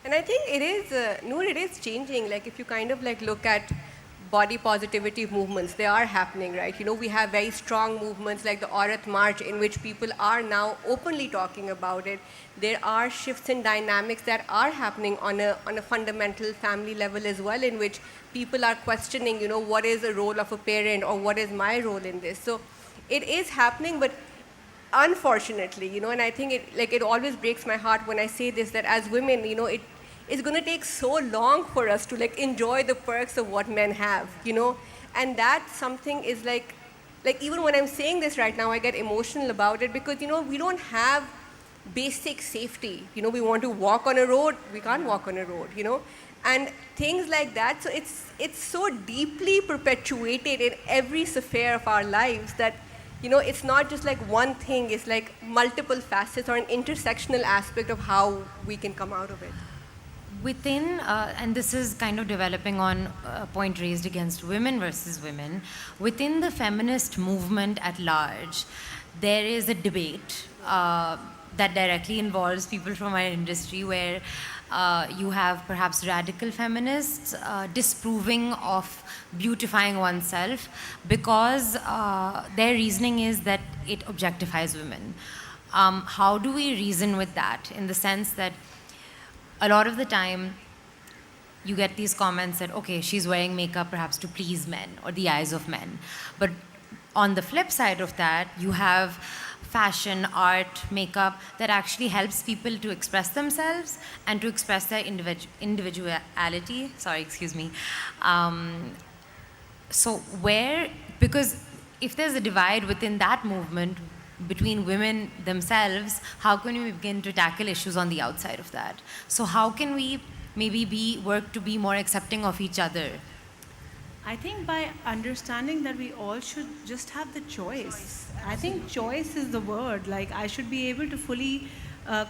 And I think it is, Noor, it is changing. Like if you kind of look at body positivity movements, they are happening, right? We have very strong movements like the Aurat March in which people are now openly talking about it. There are shifts in dynamics that are happening on a fundamental family level as well, in which people are questioning, what is the role of a parent, or what is my role in this? So it is happening, but unfortunately, and I think it always breaks my heart when I say this, that as women, it's going to take so long for us to enjoy the perks of what men have, and that something is like even when I'm saying this right now, I get emotional about it because, we don't have basic safety. We want to walk on a road, we can't walk on a road, and things like that. So it's so deeply perpetuated in every sphere of our lives that, it's not just one thing, it's multiple facets or an intersectional aspect of how we can come out of it. Within, and this is kind of developing on a point raised against women versus women, within the feminist movement at large, there is a debate that directly involves people from our industry where you have perhaps radical feminists disproving of beautifying oneself because their reasoning is that it objectifies women. How do we reason with that in the sense that a lot of the time you get these comments that, okay, she's wearing makeup perhaps to please men or the eyes of men. But on the flip side of that, you have fashion, art, makeup that actually helps people to express themselves and to express their individuality. Sorry, excuse me. Because if there's a divide within that movement between women themselves, how can we begin to tackle issues on the outside of that? So how can we maybe work to be more accepting of each other? I think by understanding that we all should just have the choice. I think choice is the word. I should be able to fully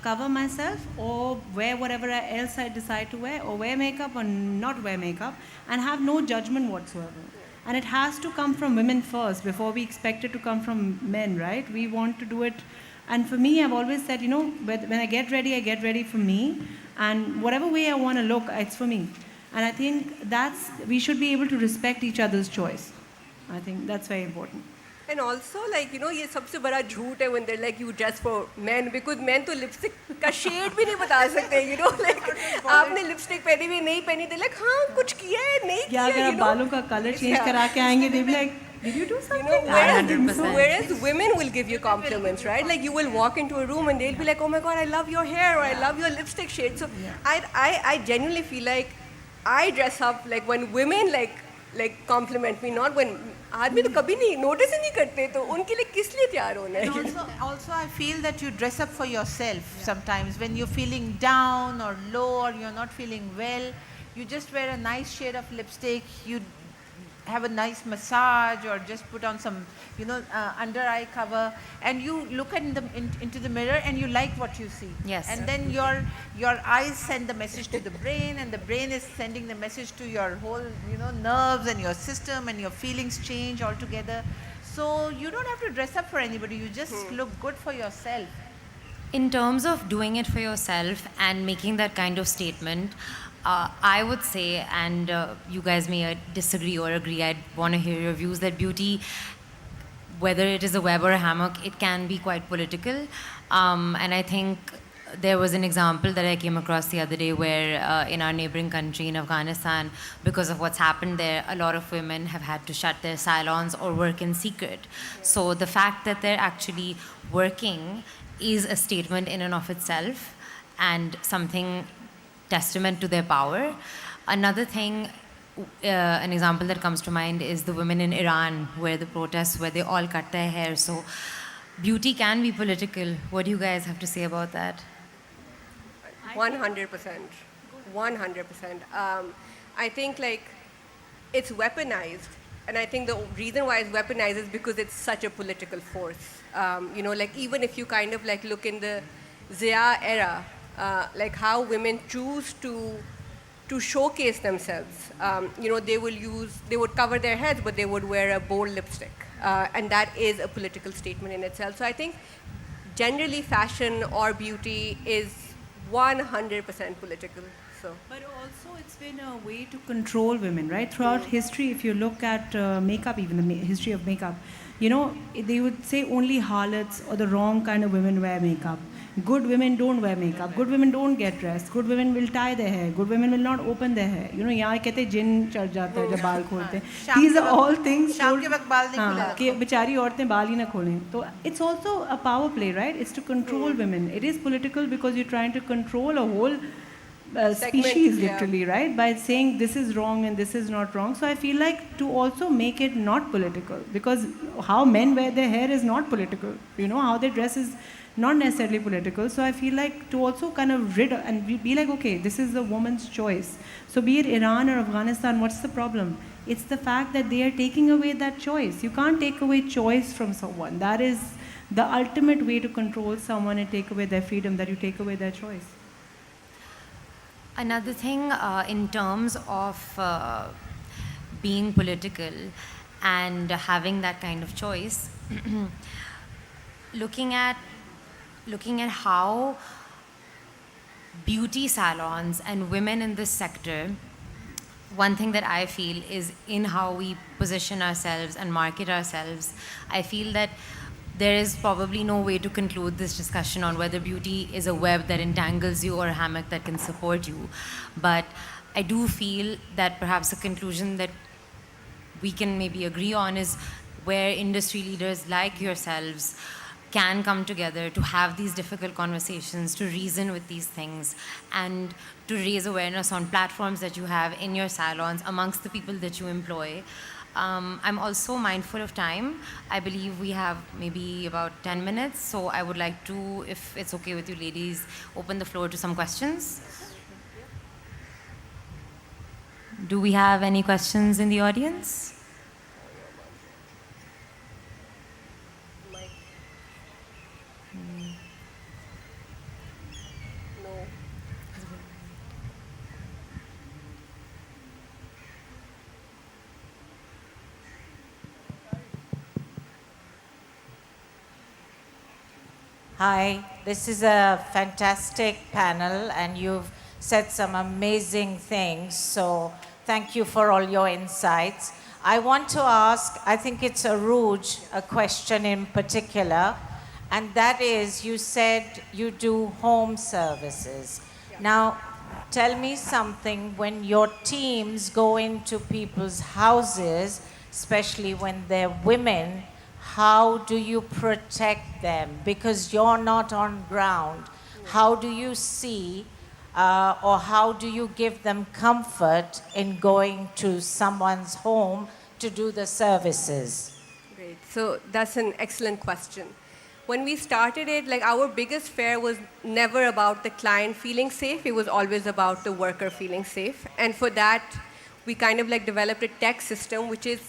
cover myself or wear whatever else I decide to wear, or wear makeup or not wear makeup, and have no judgment whatsoever. And it has to come from women first before we expect it to come from men, right? We want to do it. And for me, I've always said, when I get ready for me. And whatever way I want to look, it's for me. And I think we should be able to respect each other's choice. I think that's very important. And also, ये सबसे बड़ा झूठ है when they're like, you dress for men, because men तो lipstick का shade भी नहीं बता सकते, आपने lipstick पहनी भी नहीं पहनी, they're like, हाँ, कुछ किया है, नहीं किया, अगर आप बालों का color change करा के आएंगे, they'll be like, did you do something? Whereas women will give you compliments, right? You will walk into a room and they'll be like, oh my God, I love your hair, or I love your lipstick shade. So I genuinely feel like I dress up when women compliment me, not when आदमी तो कभी नहीं notice ही नहीं करते, तो उनके लिए किस लिए तैयार होना है? Also, I feel that you dress up for yourself sometimes when you're feeling down or low or you're not feeling well. You just wear a nice shade of lipstick. You have a nice massage or just put on some, under eye cover, and you look into the mirror and you like what you see. Yes. And then your eyes send the message to the brain, and the brain is sending the message to your whole, nerves and your system, and your feelings change altogether. So you don't have to dress up for anybody. You just look good for yourself. In terms of doing it for yourself and making that kind of statement, I would say, and you guys may disagree or agree, I'd want to hear your views, that beauty, whether it is a web or a hammock, it can be quite political. And I think there was an example that I came across the other day where in our neighboring country, in Afghanistan, because of what's happened there, a lot of women have had to shut their salons or work in secret. So the fact that they're actually working is a statement in and of itself and something testament to their power. Another thing, an example that comes to mind is the women in Iran, where the protests, where they all cut their hair. So beauty can be political. What do you guys have to say about that? 100%. 100%. I think like it's weaponized. And I think the reason why it's weaponized is because it's such a political force. You know, like even if you kind of like look in the Zia era, like how women choose to showcase themselves. You know, they would cover their heads, but they would wear a bold lipstick. And that is a political statement in itself. So I think generally fashion or beauty is 100% political. So. But also it's been a way to control women, right? Throughout history, if you look at makeup, even the history of makeup, you know, they would say only harlots or the wrong kind of women wear makeup. Good women don't wear makeup. Good women don't get dressed. Good women will tie their hair. Good women will not open their hair. You know, यहाँ कहते जिन चढ़ जाता है जब बाल खोलते हैं. These are all things. शाम के वक्त बाल नहीं खुला. कि बेचारी औरतें बाल ही ना खोलें. तो it's also a power play, right? It's to control women. It is political because you're trying to control a whole species, literally, right? By saying this is wrong and this is not wrong. So I feel like to also make it not political, because how men wear their hair is not political. You know, how they dress is not necessarily political. So I feel like to also kind of rid and be like, okay, this is the woman's choice. So be it Iran or Afghanistan, what's the problem? It's the fact that they are taking away that choice. You can't take away choice from someone. That is the ultimate way to control someone and take away their freedom, that you take away their choice. Another thing in terms of being political and having that kind of choice, looking at how beauty salons and women in this sector, one thing that I feel is in how we position ourselves and market ourselves, I feel that there is probably no way to conclude this discussion on whether beauty is a web that entangles you or a hammock that can support you. But I do feel that perhaps a conclusion that we can maybe agree on is where industry leaders like yourselves can come together to have these difficult conversations, to reason with these things, and to raise awareness on platforms that you have in your salons amongst the people that you employ. I'm also mindful of time. I believe we have maybe about 10 minutes, so I would like to, if it's okay with you ladies, open the floor to some questions. Do we have any questions in the audience? Hi, this is a fantastic panel and you've said some amazing things, so thank you for all your insights. I want to ask, I think it's Arooj, a question in particular, and that is, you said you do home services. Now, tell me something, when your teams go into people's houses, especially when they're women, how do you protect them? Because you're not on ground. How do you see or how do you give them comfort in going to someone's home to do the services? Great. So that's an excellent question. When we started it, like our biggest fear was never about the client feeling safe. It was always about the worker feeling safe. And for that, we kind of like developed a tech system which is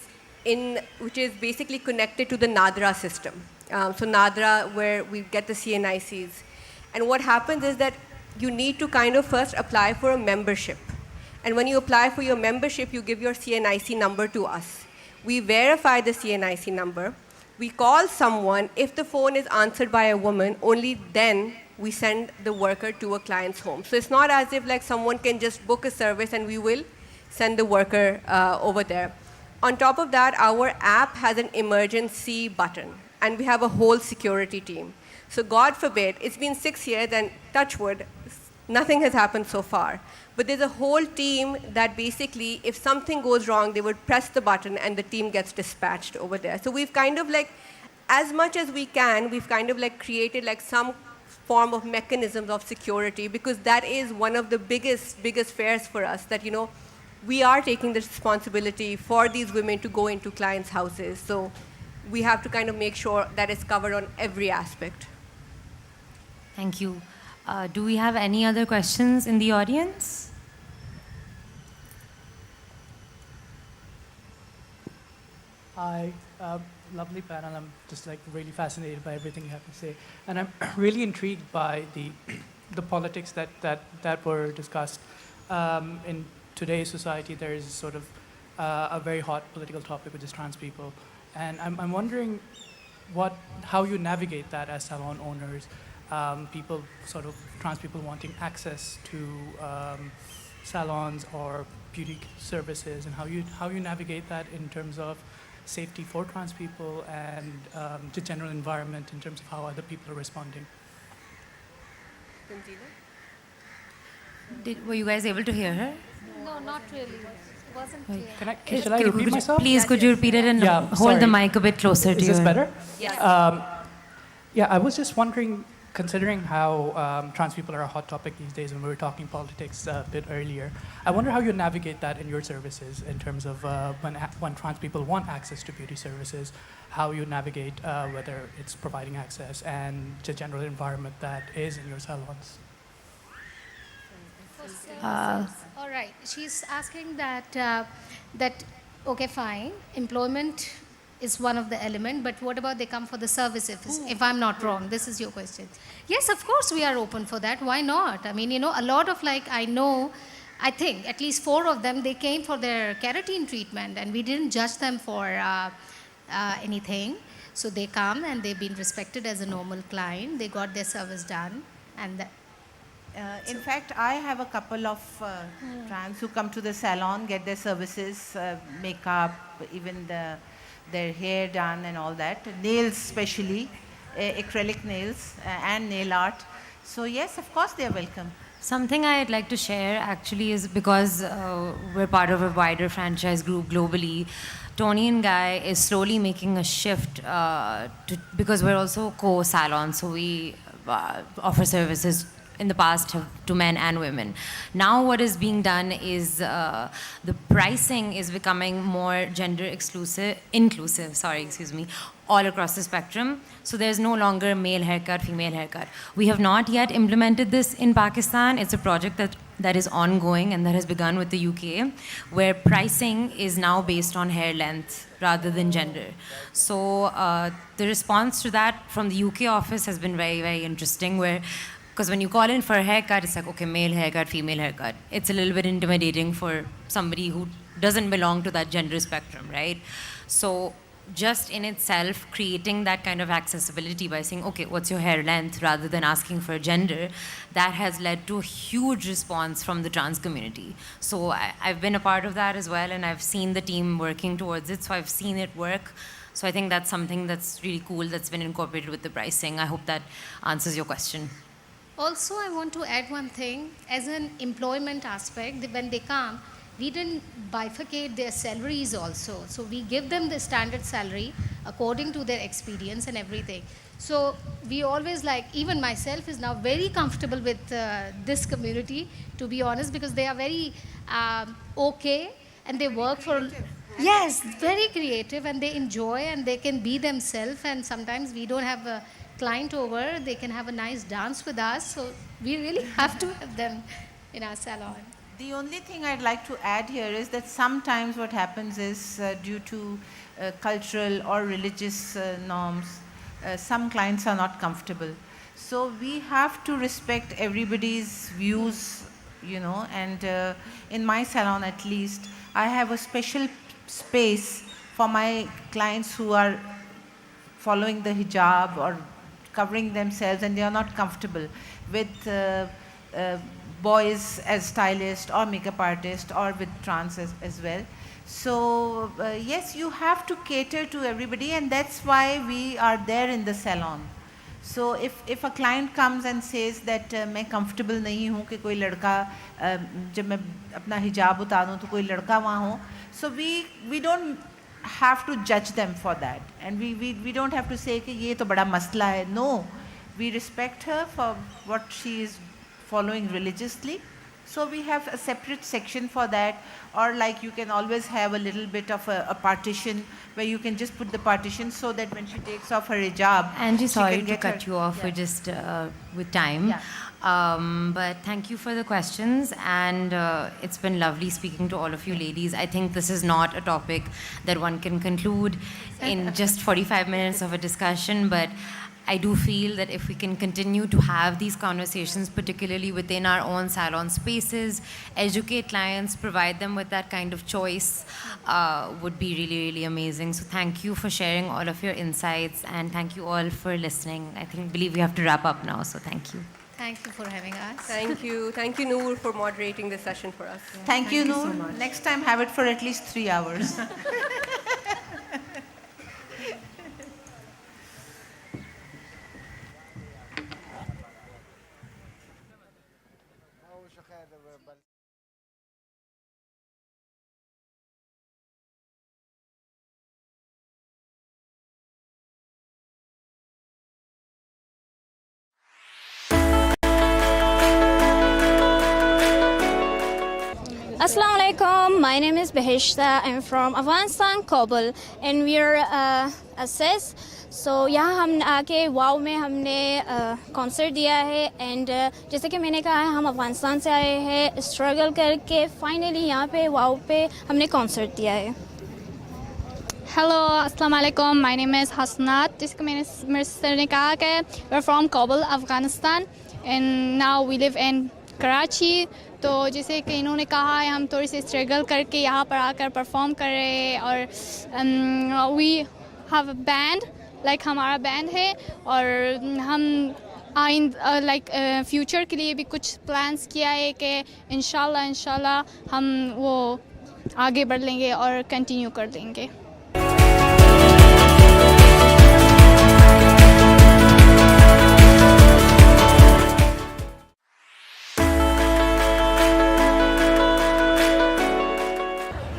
basically connected to the NADRA system. So NADRA, where we get the CNICs. And what happens is that you need to kind of first apply for a membership. And when you apply for your membership, you give your CNIC number to us. We verify the CNIC number. we call someone, if the phone is answered by a woman, only then we send the worker to a client's home. So it's not as if like someone can just book a service and we will send the worker over there. On top of that, our app has an emergency button, and we have a whole security team. So God forbid, it's been 6 years and touch wood, nothing has happened so far. But there's a whole team that basically, if something goes wrong, they would press the button and the team gets dispatched over there. So we've kind of like, as much as we can, we've kind of like created like some form of mechanisms of security, because that is one of the biggest fears for us, that, you know, we are taking the responsibility for these women to go into clients' houses. So we have to kind of make sure that it's covered on every aspect. Thank you. Do we have any other questions in the audience? Hi, lovely panel. I'm just like really fascinated by everything you have to say, and I'm really intrigued by the politics that were discussed. In today's society, there is sort of a very hot political topic, which is trans people, and I'm wondering how you navigate that as salon owners. People, sort of trans people wanting access to salons or beauty services, and how you navigate that in terms of safety for trans people and the general environment in terms of how other people are responding. Were you guys able to hear her? No, not really. It wasn't clear. Shall I repeat myself? Please, could you repeat it and hold sorry. the mic a bit closer to you? Is this better? Yes. Yeah, I was just wondering, considering how trans people are a hot topic these days, and we were talking politics a bit earlier, I wonder how you navigate that in your services in terms of when trans people want access to beauty services, how you navigate whether it's providing access and the general environment that is in your salons. All right. She's asking that, okay, fine, employment is one of the element, but what about they come for the service, if I'm not wrong? This is your question. Yes, of course we are open for that. Why not? I mean, you know, a lot of like, I think at least 4 of them, they came for their keratin treatment, and we didn't judge them for anything. So they come and they've been respected as a normal client. They got their service done, and that. In fact, I have a couple of trans who come to the salon, get their services, makeup, even their hair done and all that, nails especially, acrylic nails and nail art. So yes, of course they are welcome. Something I'd like to share actually is because we're part of a wider franchise group globally. Tony and Guy is slowly making a shift because we're also co-salons, so we offer services in the past to men and women. Now what is being done is the pricing is becoming more gender inclusive, all across the spectrum. So there's no longer male haircut, female haircut. We have not yet implemented this in Pakistan. It's a project that is ongoing and that has begun with the UK, where pricing is now based on hair length rather than gender. So the response to that from the UK office has been very, very interesting, because when you call in for a haircut, it's like, okay, male haircut, female haircut. It's a little bit intimidating for somebody who doesn't belong to that gender spectrum, right? So just in itself, creating that kind of accessibility by saying, okay, what's your hair length, rather than asking for gender, that has led to a huge response from the trans community. So I've been a part of that as well, and I've seen the team working towards it, so I've seen it work. So I think that's something that's really cool that's been incorporated with the pricing. I hope that answers your question. Also, I want to add one thing. As an employment aspect, when they come, we didn't bifurcate their salaries also. So we give them the standard salary according to their experience and everything. So we always even myself is now very comfortable with this community, to be honest, because they are very okay, and they work for... Yes, very creative, and they enjoy and they can be themselves, and sometimes we don't have a client over, they can have a nice dance with us, so we really have to have them in our salon. The only thing I'd like to add here is that sometimes what happens is due to cultural or religious norms, some clients are not comfortable. So we have to respect everybody's views, you know, and in my salon at least, I have a special space for my clients who are following the hijab or covering themselves, and they are not comfortable with boys as stylists or makeup artists, or with trans as well. So yes, you have to cater to everybody, and that's why we are there in the salon. So if a client comes and says that मैं comfortable नहीं हूँ कि कोई लड़का जब मैं अपना हिजाब उतारूँ तो कोई लड़का वहाँ हो, so we don't have to judge them for that, and we don't have to say कि ये तो बड़ा मसला है. No, we respect her for what she is following religiously. So we have a separate section for that, or like you can always have a little bit of a partition where you can just put the partition so that when she takes off her hijab, Angie, she sorry can to get cut her, you off. yeah. We're just with time. Yeah. But thank you for the questions, and it's been lovely speaking to all of you ladies. I think this is not a topic that one can conclude in just 45 minutes of a discussion, but I do feel that if we can continue to have these conversations, particularly within our own salon spaces, educate clients, provide them with that kind of choice, would be really, really amazing. So thank you for sharing all of your insights, and thank you all for listening. I believe we have to wrap up now, so thank you. Thank you for having us. Thank you. Thank you, Noor, for moderating this session for us. Thank you, so Noor. much. Next time have it for at least 3 hours. Assalamu alaikum. My name is Behishta. I'm from Afghanistan, Kabul, and we're assess. So यहाँ हम आके वाव में हमने concert दिया है, and जैसे कि मैंने कहा हम अफगानिस्तान से आए हैं स्ट्रगल करके, फाइनली यहाँ पे वाव पे हमने कॉन्सर्ट दिया है. Hello, Assalamu alaikum. My name is Hasnat. जिसको मैंने मेरे सिस्टर ने कहा कि we're from Kabul, Afghanistan, and now we live in Karachi. तो जैसे कि इन्होंने कहा है हम थोड़ी सी स्ट्रगल करके यहाँ पर आकर परफॉर्म कर रहे हैं, और we have a band, like हमारा बैंड है, और हम लाइक फ्यूचर के लिए भी कुछ प्लान्स किया है कि इंशाल्लाह हम वो आगे बढ़ लेंगे और कंटिन्यू कर देंगे.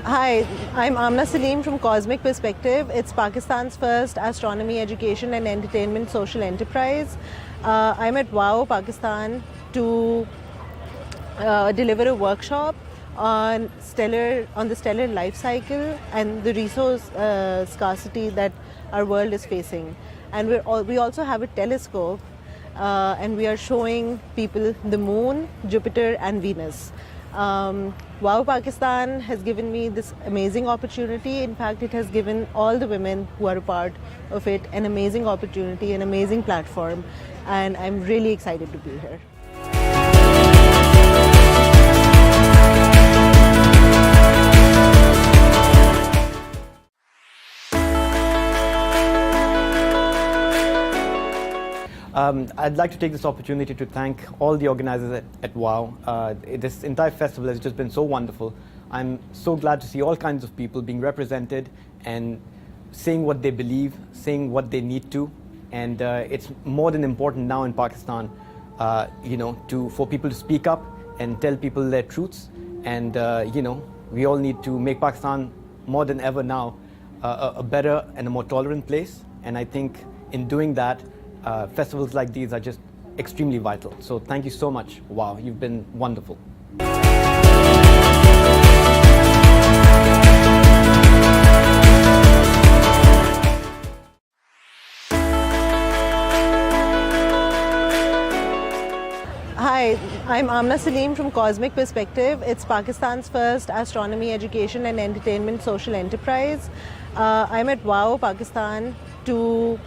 Hi, I'm Amna Salim from Cosmic Perspective. It's Pakistan's first astronomy education and entertainment social enterprise. I'm at WOW, Pakistan, to deliver a workshop on the stellar life cycle and the resource scarcity that our world is facing. And we also have a telescope, and we are showing people the moon, Jupiter, and Venus. WOW Pakistan has given me this amazing opportunity. In fact, it has given all the women who are a part of it an amazing opportunity, an amazing platform, and I'm really excited to be here. I'd like to take this opportunity to thank all the organizers at WOW. This entire festival has just been so wonderful. I'm so glad to see all kinds of people being represented and saying what they believe, saying what they need to. And it's more than important now in Pakistan, for people to speak up and tell people their truths. And, we all need to make Pakistan more than ever now a better and a more tolerant place. And I think in doing that, festivals like these are just extremely vital. So thank you so much. Wow, you've been wonderful. Hi, I'm Amna Salim from Cosmic Perspective. It's Pakistan's first astronomy education and entertainment social enterprise. I'm at WOW, Pakistan, to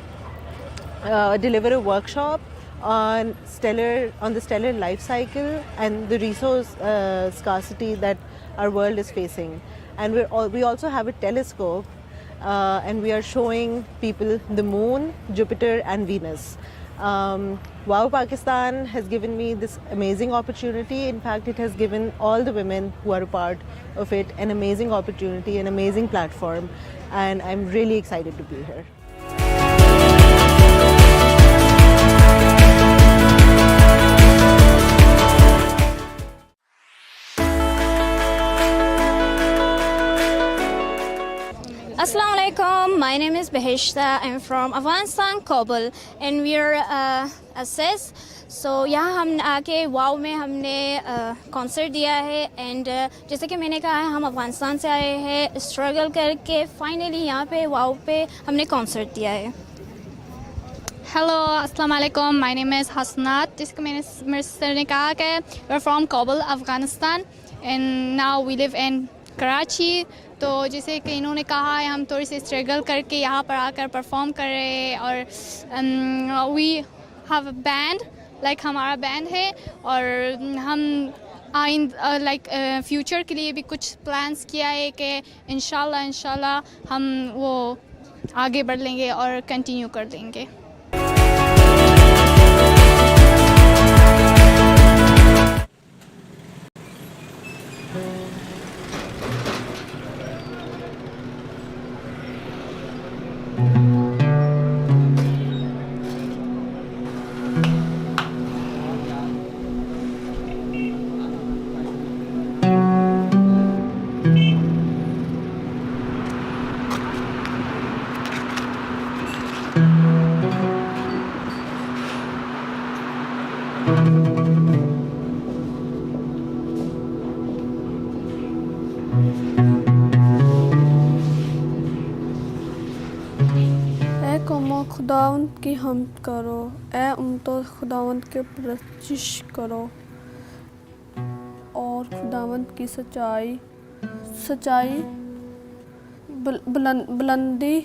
deliver a workshop on the stellar life cycle and the resource scarcity that our world is facing. And we also have a telescope, and we are showing people the moon, Jupiter, and Venus. Wow Pakistan has given me this amazing opportunity. In fact, it has given all the women who are a part of it an amazing opportunity, an amazing platform, and I'm really excited to be here. Assalamu alaikum. My name is Beheshta. I'm from Afghanistan, Kabul, and we're assess. So यहाँ हम आके वाव में हमने concert दिया है and जैसे कि मैंने कहा है हम अफगानिस्तान से आए हैं स्ट्रगल करके फाइनली यहाँ पे वाव पे हमने कॉन्सर्ट दिया है. Hello, Assalamu alaikum. My name is Hasnat. जिसको मेरे सिस्टर ने कहा कि we're from Kabul, Afghanistan, and now we live in Karachi. तो जैसे कि इन्होंने कहा है हम थोड़ी सी स्ट्रगल करके यहाँ पर आकर परफॉर्म कर रहे हैं और we have a band like हमारा बैंड है और हम लाइक फ्यूचर के लिए भी कुछ प्लान्स किया है कि इंशाल्लाह हम वो आगे बढ़ लेंगे और कंटिन्यू कर देंगे. खुदावंद की हम्द करो, ए उम्मतो खुदावंद के प्रशिश करो और खुदावंद की सच्चाई बुलंदी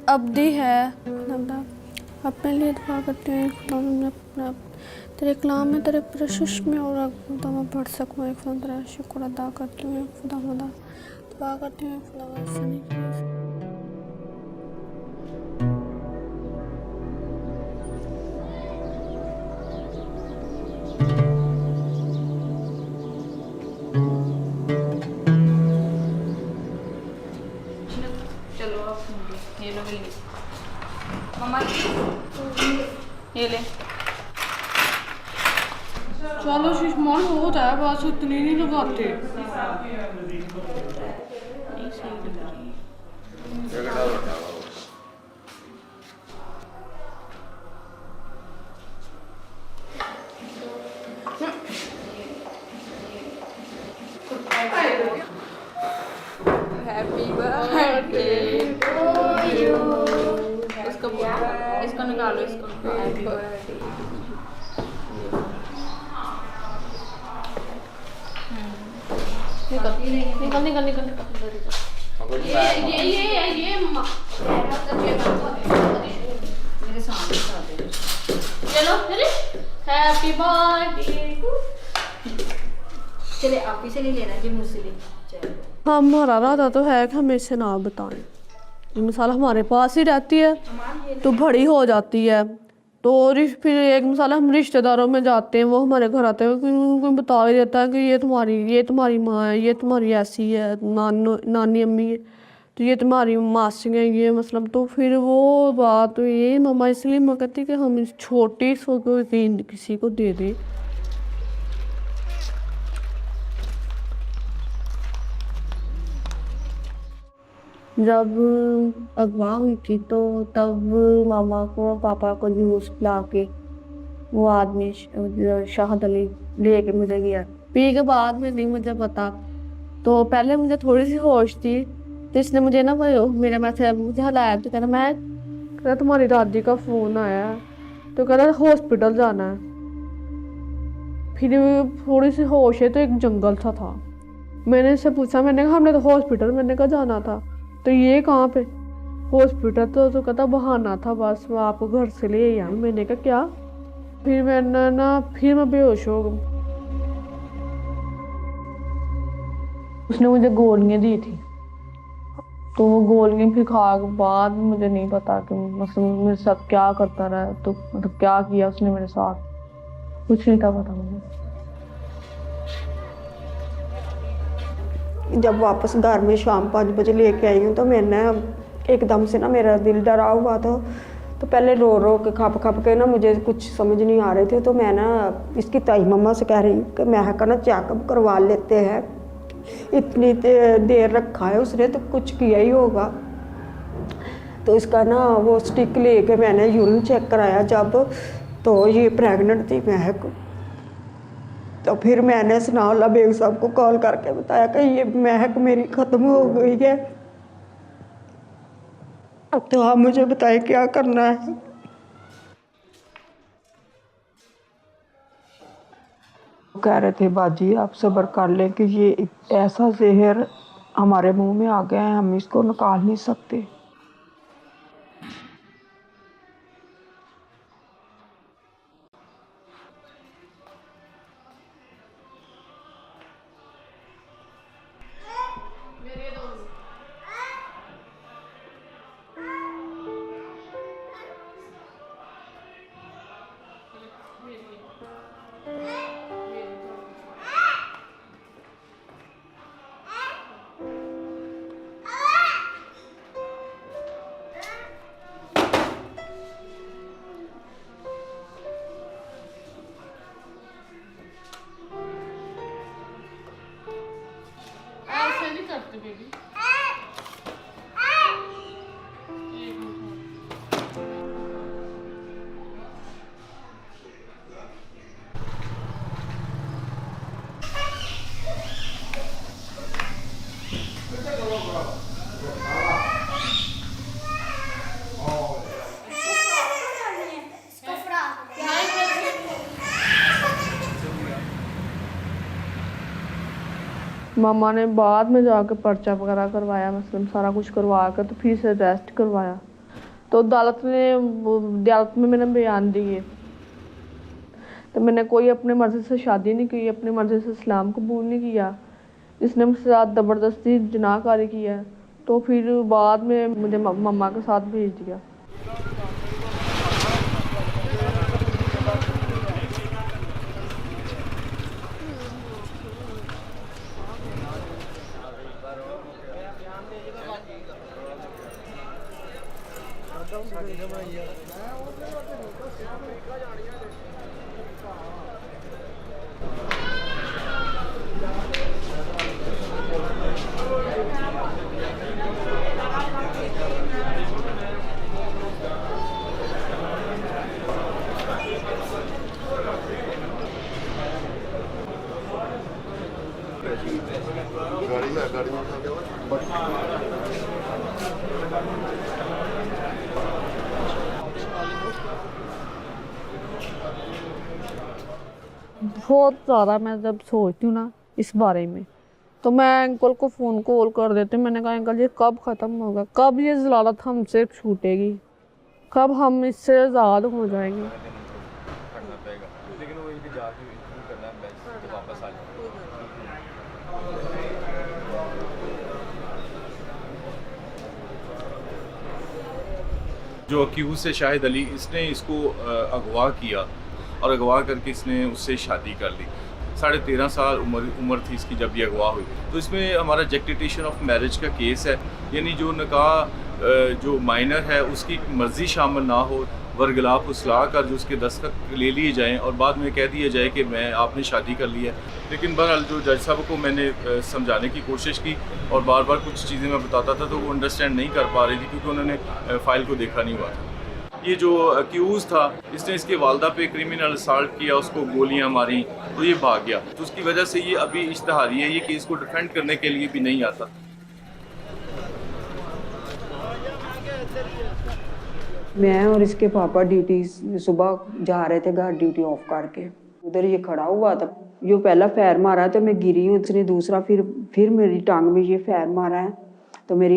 अब्दी है. अपने लिए दुआ करते हैं खुदा तेरे कलाम में तेरे प्रशिश में और खुदा मैं पढ़ सकूँ. एक खुदा तेरा शुक्र अदा करती हूँ. खुदा दुआ करती हूँ खुदा ये ले. चलो शिशमान हो जाए बस इतनी नहीं लगाते. Happy birthday to you. इसको निकालो इसको. Happy birthday. निकल. ये मम्मा मेरे सामने चलो हैप्पी बर्थडे. चले आप ही से नहीं लेना जी मुझसे ले. हमारा इरादा तो है कि हम इससे ना बताएं. मिसाल हमारे पास ही रहती है तो बड़ी हो जाती है तो फिर एक मिसाल हम रिश्तेदारों में जाते हैं वो हमारे घर आते हैं कोई बता ही देता है कि ये तुम्हारी माँ है, ये तुम्हारी ऐसी है, नानी अम्मी है, तो ये तुम्हारी मासी है, ये मतलब. तो फिर वो बात तो ये मम्मा इसलिए मैं कहती कि हम इस छोटी सो को किसी को दे दें. जब अगवा हुई थी तो तब मामा को पापा को जूस पिला के वो आदमी शाहद अली ले के मुझे गया. पी के बाद में नहीं मुझे पता. तो पहले मुझे थोड़ी सी होश थी तो इसने मुझे ना मेरा मैसेज मुझे हलाया तो कहना तुम्हारी दादी का फ़ोन आया तो कहना हॉस्पिटल जाना है. फिर थोड़ी सी होश है तो एक जंगल सा था. मैंने इससे पूछा, मैंने कहा हमने तो हॉस्पिटल, मैंने कहा जाना था. तो ये कहाँ पे हॉस्पिटल? तो कहता बहाना था बस, वो आपको घर से ले आया. मैंने कहा क्या? फिर मैं बेहोश हो गई. उसने मुझे गोलियाँ दी थी तो वो गोलियां फिर खा के बाद मुझे नहीं पता कि मतलब मेरे साथ क्या करता रहा, तो मतलब क्या किया उसने मेरे साथ, कुछ नहीं था पता मुझे। जब वापस घर में शाम 5 बजे लेके आई हूँ तो मैंने एकदम से ना मेरा दिल डरा हुआ था, तो पहले रो रो के खप के ना मुझे कुछ समझ नहीं आ रहे थे, तो मैं ना इसकी ताई मम्मा से कह रही कि महक ना चेकअप करवा लेते हैं, इतनी देर रखा है उसने तो कुछ किया ही होगा। तो इसका ना वो स्टिक लेके मैंने यूरिन चेक कराया जब, तो ये प्रेग्नेंट थी महक। तो फिर मैंने सनाउल्लाह बेग साहब को कॉल करके बताया कि ये महक मेरी ख़त्म हो गई है, तो आप मुझे बताएं क्या करना है। कह रहे थे बाजी आप सब्र कर लें कि ये ऐसा जहर हमारे मुंह में आ गया है, हम इसको निकाल नहीं सकते। ऐसे नहीं करते बेबी। मामा ने बाद में जाके पर्चा वगैरह करवाया, मतलब सारा कुछ करवा कर तो फिर से अरेस्ट करवाया। तो अदालत में मैंने बयान दिए, तो मैंने कोई अपनी मर्ज़ी से शादी नहीं की, अपनी मर्ज़ी से इस्लाम कबूल नहीं किया, इसने मुझसे साथ ज़बरदस्ती जनाहकारी किया। तो फिर बाद में मुझे मम्मा के साथ भेज दिया। बहुत ज़्यादा मैं जब सोचती हूँ ना इस बारे में, तो मैं अंकल को फ़ोन कॉल कर देती हूँ। मैंने कहा अंकल ये कब ख़त्म होगा, कब ये ज़लालत हमसे छूटेगी, कब हम इससे आज़ाद हो जाएंगे। जो अक्यूज़ है शाहिद अली, इसने इसको अगवा किया और अगवा करके इसने उससे शादी कर ली। 13.5 साल उम्र थी इसकी जब ये अगवा हुई। तो इसमें हमारा जेक्टिटेशन ऑफ मैरिज का केस है, यानी जो निकाह जो माइनर है उसकी मर्ज़ी शामिल ना हो, वरगलाफ उसलाह कर जो उसके दस्तखत ले लिए जाएं और बाद में कह दिया जाए कि मैं आपने शादी कर ली है। लेकिन बहरहाल जो जज साहब को मैंने समझाने की कोशिश की और बार बार कुछ चीज़ें मैं बताता था तो वो अंडरस्टैंड नहीं कर पा रही थी, क्योंकि उन्होंने फ़ाइल को देखा नहीं हुआ था। ये जो अक्यूज़ था इसने इसके वालदा पे क्रिमिनल असॉल्ट किया, उसको गोलियां मारी, तो ये भाग गया। तो उसकी वजह से ये अभी इश्तहारी है, ये केस को डिफेंड करने के लिए भी नहीं आता। मैं और इसके पापा ड्यूटी सुबह जा रहे थे घर ड्यूटी ऑफ करके, उधर ये खड़ा हुआ था, यो पहला फैर मारा तो मैं गिरी हूँ, उसने दूसरा फिर मेरी टांग में ये फैर मारा है, तो मेरी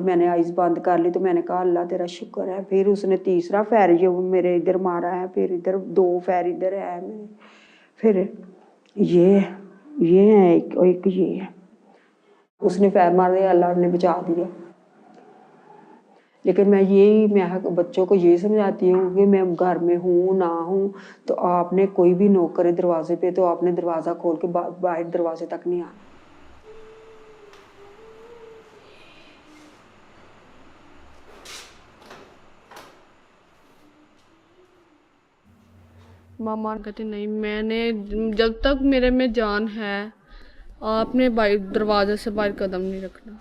मैंने आइज़ बंद कर ली, तो मैंने कहा अल्लाह तेरा शुक्र है। फिर उसने तीसरा फैर जो मेरे इधर मारा है, फिर इधर 2 फैर इधर है मेरे, फिर ये है एक ये है, उसने फैर मार दिया, अल्लाह ने बचा दिया। लेकिन मैं बच्चों को ये समझाती हूँ कि मैं घर में हूँ ना हूँ, तो आपने कोई भी नॉक करे दरवाजे पे तो आपने दरवाज़ा खोल के बाहर दरवाजे तक नहीं आना। मामा कहते नहीं, मैंने जब तक मेरे में जान है आपने बाहर दरवाजे से बाहर कदम नहीं रखना।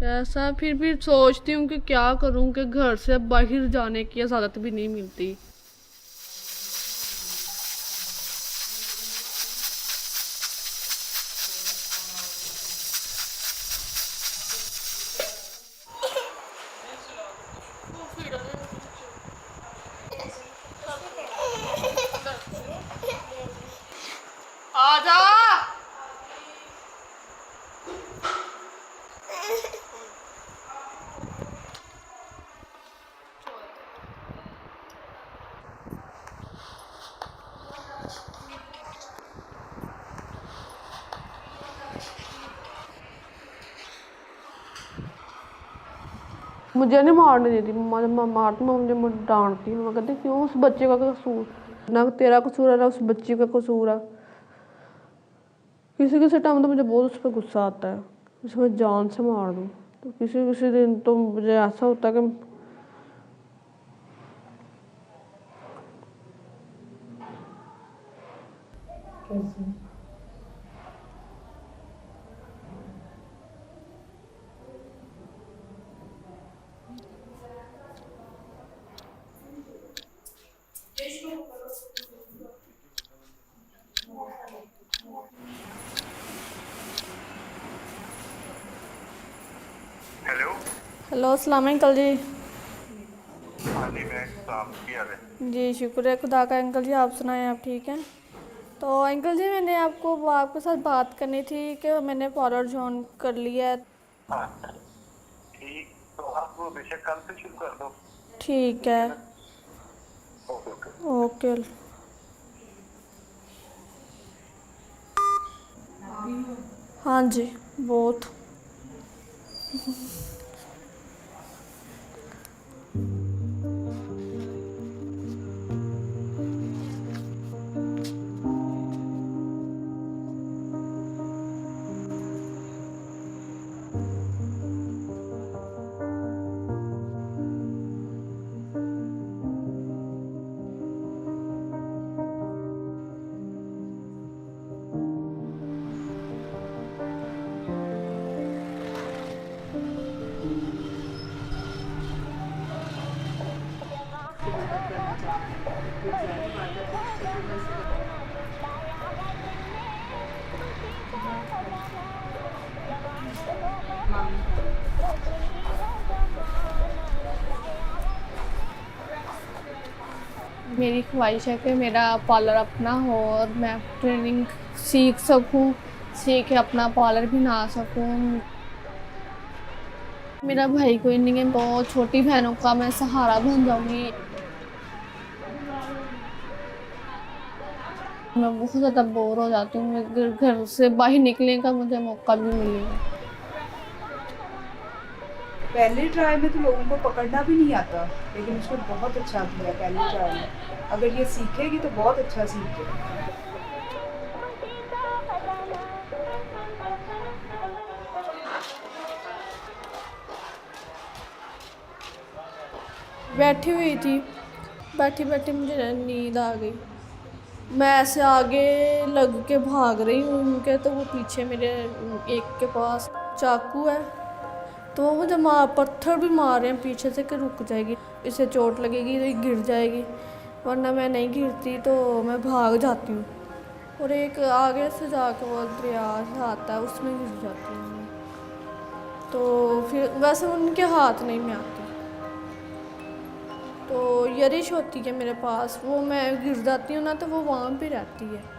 ऐसा फिर भी सोचती हूँ कि क्या करूँ कि घर से बाहर जाने की इजाज़त भी नहीं मिलती। आजा। मुझे नहीं मारने देती मम्मा, जब मैं मारती हूँ मुझे डांटती है। मैं कहती क्यों, उस बच्चे का कसूर ना तेरा कसूर है ना उस बच्चे का कसूर है। किसी किसी टाइम तो मुझे बहुत उस पर गुस्सा आता है, उसे मैं जान से मार दूँ। तो किसी किसी दिन तो मुझे ऐसा होता है कि हेलो हेलो अस्सलाम वालेकुम अंकल जी। हाँ जी, मैं काम किया है। जी शुक्र है खुदा का। अंकल जी आप सुनाएं, आप ठीक हैं? तो अंकल जी मैंने आपके साथ बात करनी थी कि मैंने पार्लर ज्वाइन कर लिया है। हाँ ठीक, तो आप बेशक कल से शुरू कर दो। ठीक है, ओके ओके। ओके। हाँ जी बहुत। मेरी ख्वाहिश है कि मेरा पार्लर अपना हो और मैं ट्रेनिंग सीख सकूं, सीख के अपना पार्लर भी बना सकूं। मेरा भाई कोई नहीं है, तो छोटी बहनों का मैं सहारा बन जाऊंगी। मैं बहुत ज़्यादा बोर हो जाती हूँ, मैं घर से बाहर निकलने का मुझे मौका भी मिलेगा। पहले ट्राई में तो लोगों को पकड़ना भी नहीं आता, लेकिन उसने बहुत अच्छा किया पहले ट्राई में। अगर ये सीखेगी तो बहुत अच्छा सीखेगी। बैठी हुई थी, बैठी बैठी मुझे नींद आ गई। मैं ऐसे आगे लग के भाग रही हूँ उनके, तो वो पीछे मेरे एक के पास चाकू है, तो वो मुझे पत्थर भी मार रहे हैं पीछे से कि रुक जाएगी, इसे चोट लगेगी तो ये गिर जाएगी, वरना मैं नहीं गिरती तो मैं भाग जाती हूँ। और एक आगे से जाके वो दरिया से आता है उसमें गिर जाती हूँ मैं। तो फिर वैसे उनके हाथ नहीं में आती, तो यरिश होती है मेरे पास, वो मैं गिर जाती हूँ ना तो वो वहाँ पे रहती है।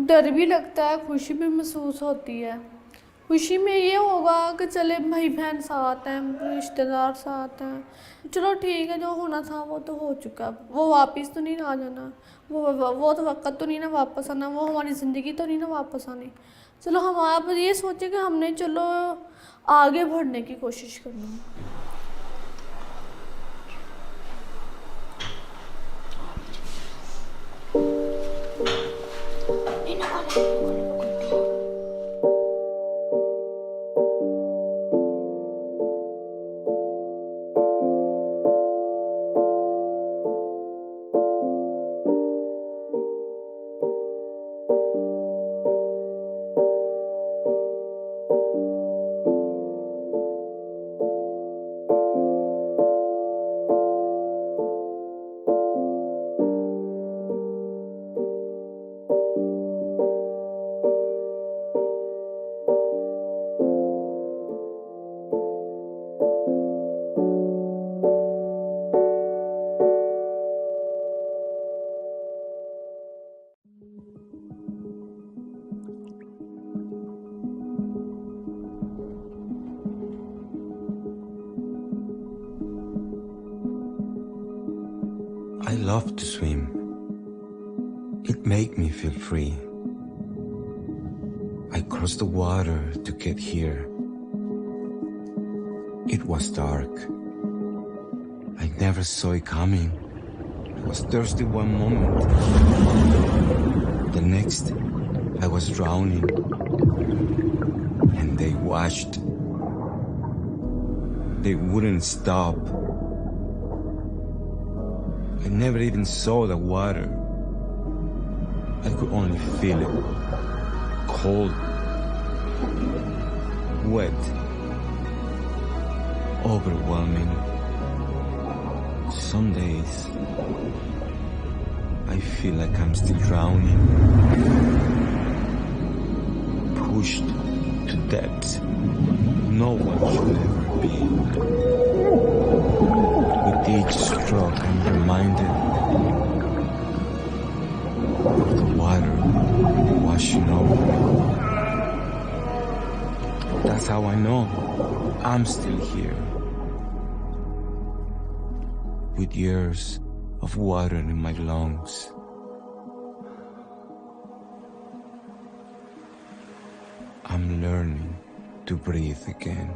डर भी लगता है, खुशी भी महसूस होती है, खुशी में ये होगा कि चले भाई बहन साथ हैं, रिश्तेदार साथ हैं, चलो ठीक है, जो होना था वो तो हो चुका, वो वापस तो नहीं आ जाना, वो तो वक्त तो नहीं ना वापस आना, वो हमारी ज़िंदगी तो नहीं ना वापस आनी। चलो हम आप ये सोचें कि हमने चलो आगे बढ़ने की कोशिश करनी है। I love to swim. It makes me feel free. I crossed the water to get here. It was dark. I never saw it coming. I was thirsty one moment. The next, I was drowning. And they watched. They wouldn't stop. I never even saw the water. I could only feel it. Cold. Wet. Overwhelming. Some days, I feel like I'm still drowning. Pushed to depths no one should ever be. With each stroke, I'm reminded of the water washing over me. That's how I know I'm still here. With years of water in my lungs. I'm learning to breathe again.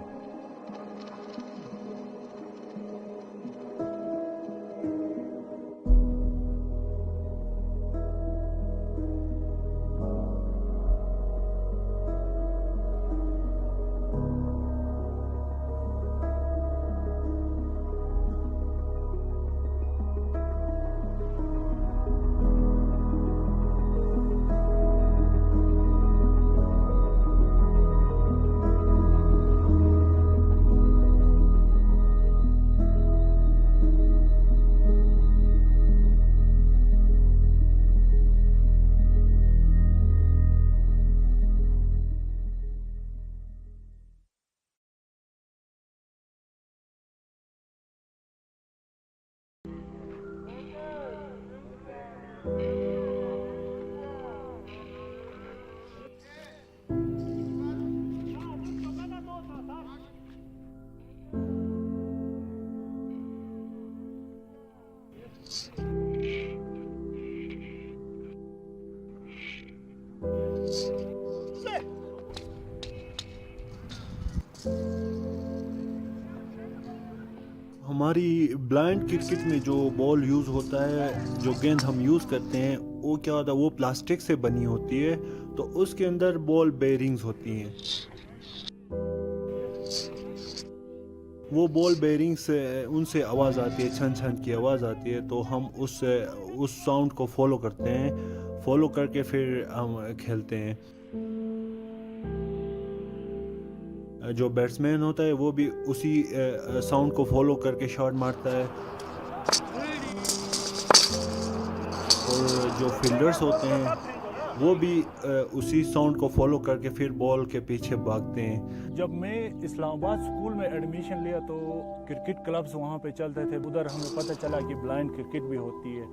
हमारी blind cricket में जो ball use होता है, जो गेंद हम use करते हैं, वो क्या होता है, वो प्लास्टिक से बनी होती है, तो उसके अंदर बॉल बेयरिंग्स होती हैं। वो बॉल बेयरिंग से उनसे आवाज़ आती है, छन छन की आवाज़ आती है, तो हम उस साउंड को फॉलो करते हैं, फॉलो करके फिर हम खेलते हैं। जो बैट्समैन होता है वो भी उसी साउंड को फॉलो करके शॉट मारता है, और जो फील्डर्स होते हैं वो भी उसी साउंड को फॉलो करके फिर बॉल के पीछे भागते हैं। जब मैं इस्लामाबाद स्कूल में एडमिशन लिया तो क्रिकेट क्लब्स वहाँ पे चलते थे, उधर हमें पता चला कि ब्लाइंड क्रिकेट भी होती है।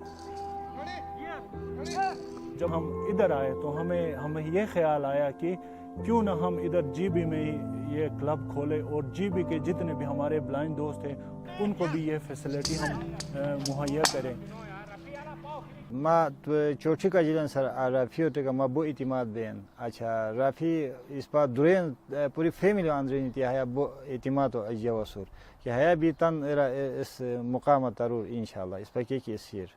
जब हम इधर आए तो हमें ये ख्याल आया कि क्यों ना हम इधर जीबी में ही ये क्लब खोले और जीबी के जितने भी हमारे ब्लाइंड दोस्त हैं उनको भी ये फैसिलिटी हम मुहैया करें. ما چوچی کا جلن سر رافی ہوتے کا مبو اعتماد بین اچھا رافی اس پا درین پوری فیملی اندرین تی ہے ابو اعتماد و اجیا وسور کہ ہے بھی تن اس مقام ترور انشاءاللہ اس پا کی سیر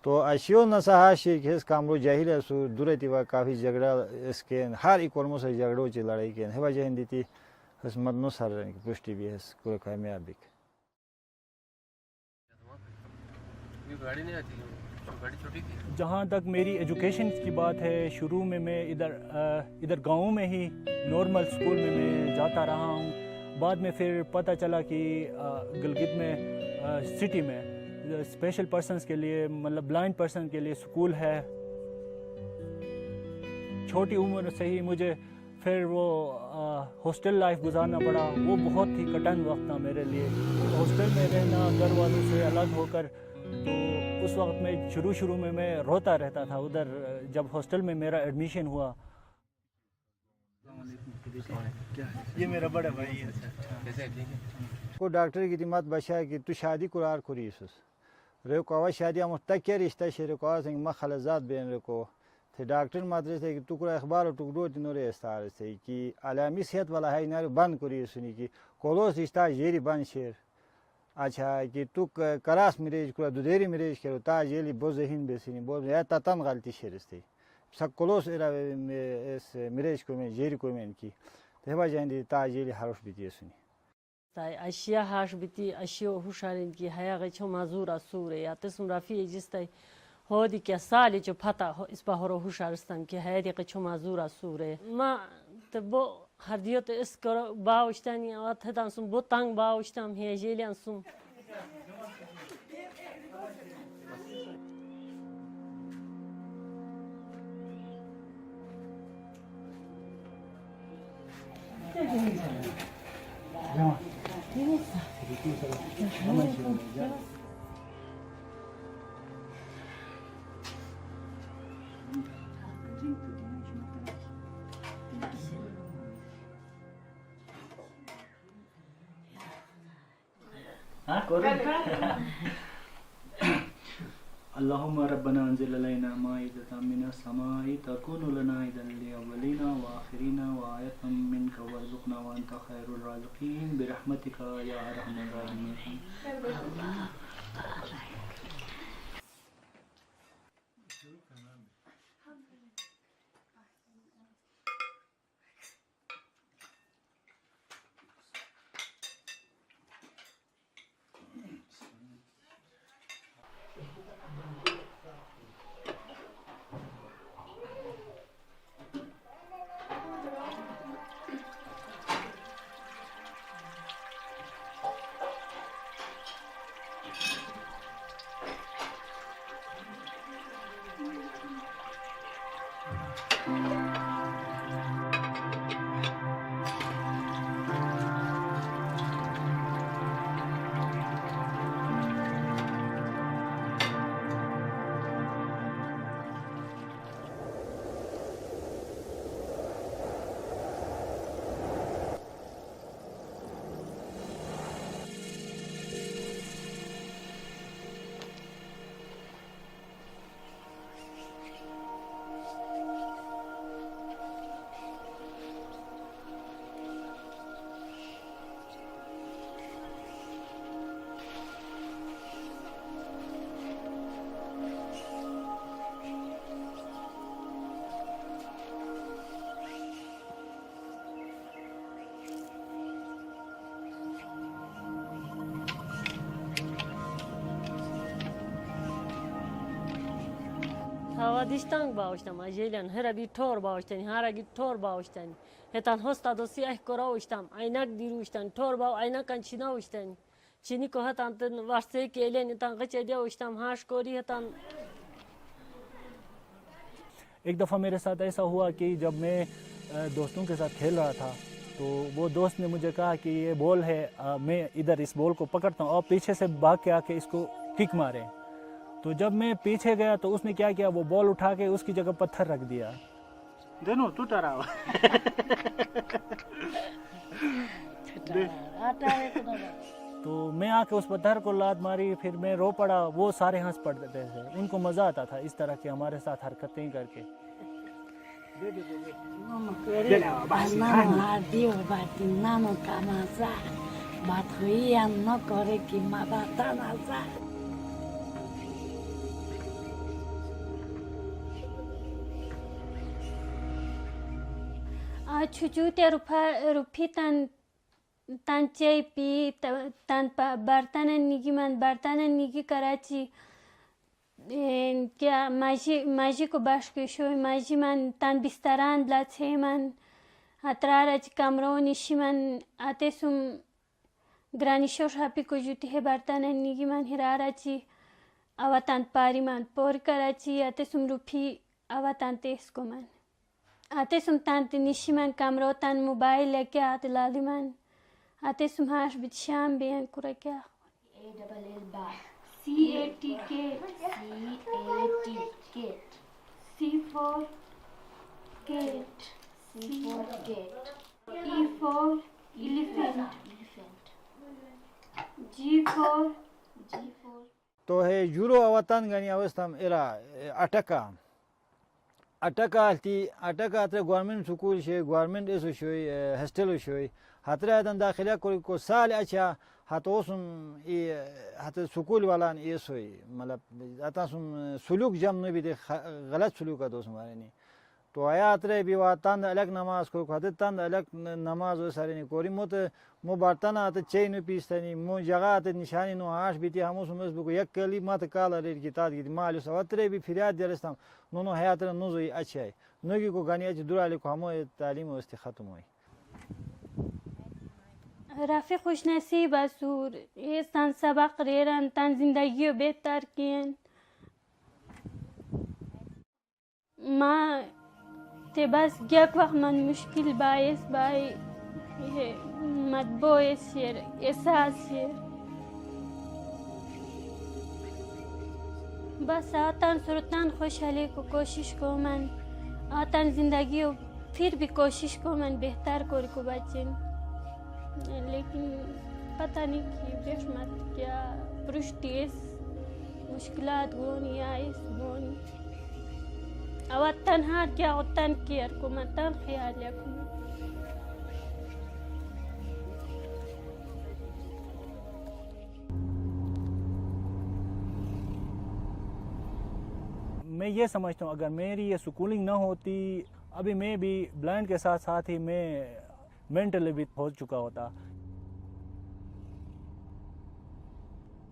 تو اشیو نساہاشی کہ اس کامرو جاہل اسور دورتی و کافی جھگڑا اس کے ہر اکورمو سے جھگڑو چی لڑائی کے ہے وجہ ہندی تی اس مدنو سر پشتی بھی اس کو کامیابی जहाँ तक मेरी एजुकेशन की बात है, शुरू में मैं इधर गाँव में ही नॉर्मल स्कूल में मैं जाता रहा हूँ. बाद में फिर पता चला कि गिलगित में सिटी में स्पेशल पर्सन्स के लिए मतलब ब्लाइंड पर्सन के लिए स्कूल है. छोटी उम्र से ही मुझे फिर वो हॉस्टल लाइफ गुजारना पड़ा. वो बहुत ही कठिन वक्त था मेरे लिए. हॉस्टल में रहना घर वालों से अलग होकर, तो उस वक्त में शुरू में मैं रोता रहता था उधर जब हॉस्टल में मेरा एडमिशन हुआ. ये मेरा बड़ा भाई है सर. को डॉक्टर की दिमाग बचा कि तू शादी कुरार कुरीसुस रे को आवा शादी हम तक के रिश्ता शेर को आसिंग मखलजात बेन रे को थे डॉक्टर मात्र से कि टुकड़ा अखबार और टुकड़ो दिनोरे इस्तार से कि आलमी सेहत वाला है ना बंद कुरीसुनी की कोलोस रिश्ता जेरी बंद शेर. अच्छा कि तू करास मिरेज कुरा दुदेरी मिरेज करो ता जेली बोझहीन बेसिनी बोल या ततन गलती शेरस्ते सब कोलोस एरा इस मिरेज को में जेरी को में की तेवा जांदी ता जेली हारोश बिती सुनी ताई अशिया हाश बिती अशियो हुशारिन की हया गचो माजूरा सूरे या तस्म रफी जिस्ताई होदी के साली जो फता इस बाहरो हुशारस्तान की हया दी गचो माजूरा सूरे ما تبو هردیت اسکر باوشتنی آت هدان سوم بو تانگ باوشتم هی جیلیان سوم اللهم ربنا انزل علينا مائدة من السماء تكون لنا عيدا لأولنا وآخرنا وآية منك وارزقنا وأنت خير الرازقين برحمتك يا أرحم الراحمين. هوادیشتن باوشتم اجیلیان هربی تور باوشتنی هرگی تور باوشتنی هتان هستا دوسی اه کراوشتم عینک دیروشتن تور باو عینکان چیناوشتنی چینی کو هتان تن واسطه کېلین هتان غچدیاوشتم هاش کوری هتان. एक दफ़ा मेरे साथ ऐसा हुआ कि जब मैं दोस्तों के साथ खेल रहा था तो वो दोस्त ने मुझे कहा कि ये बॉल है, मैं इधर इस बॉल को पकड़ता हूँ और पीछे से भाग के आके इसको किक मारें. तो जब मैं पीछे गया तो उसने क्या किया, वो बॉल उठा के उसकी जगह पत्थर रख दिया. दोनों टूटा रहा हुआ तो मैं आके उस पत्थर को लात मारी, फिर मैं रो पड़ा, वो सारे हंस पड़ते थे, उनको मज़ा आता था इस तरह की हमारे साथ हरकतें करके। Chuchute rupi tan chai pi tan bartana nigi Karachi क्या माजी को बाश के शो माजी मन तान बिस्तरान ब्ला छे मन हतरारज कमरों निशी मन आते सुम ग्रानिशो शापी को जुटी है बर्तन निगी मन हिराराची अवतान पारी मन पोर कराची आते सुम रुफी अवतान तेस को मन आते सुम तान निशी मन कमरों तान मोबाइल लेके आते लाली मन आते सुम हाश बिच शाम बेन कुरा क्या CAT C for cat, C for cat, E for elephant, G for तो है यूरो अवतान गनी अवस्था एरा अटका अतरे गवर्नमेंट स्कूल शे गवर्नमेंट एसो शोई हॉस्टल शोई हतरे दन दाखिला को साल अच्छा हाथोसुम ये हाथ स्कूल वाला ये सोई मतलब आतासुम सुलूक जम ने भी गलत सुलूक का दोस्त हमारे नहीं तो आया अतरे भी वातान अलग नमाज को खाते तंद अलग नमाज वो सारे नहीं कोरी मो बर्तन आते चेन पीसते नहीं मो जगह आते निशानी नो आश भी थी हम उसमें उसको एक कली मत काला रेट की ताद की मालूस अतरे भी फिरियाद जरस्ताम नो है अतरे नो जो अच्छे है नोगी को गानी अच्छी दुराले को हम तालीम उससे ख़त्म हुई राफ़ी खुश नसीब असूर ये सन सबक रेरन तन जिंदगी बेहतर कियन माँ ते बस यक वक्त मन मुश्किल बायस बाय ये मतबो शेर एहसास शेर बस आतन सुरतान खुशहाली को कोशिश को मन आतन जिंदगी फिर भी कोशिश को मन बेहतर को बचन लेकिन पता नहीं कि बेशमत क्या पृष्ठेस मुश्किलात गोनी आइस गोनी अवतन हार क्या अवतन केयर को मतन ख्याल रखूं मैं ये समझता हूँ अगर मेरी ये स्कूलिंग ना होती अभी मैं भी ब्लाइंड के साथ साथ ही मैं मेंटली भी हो चुका होता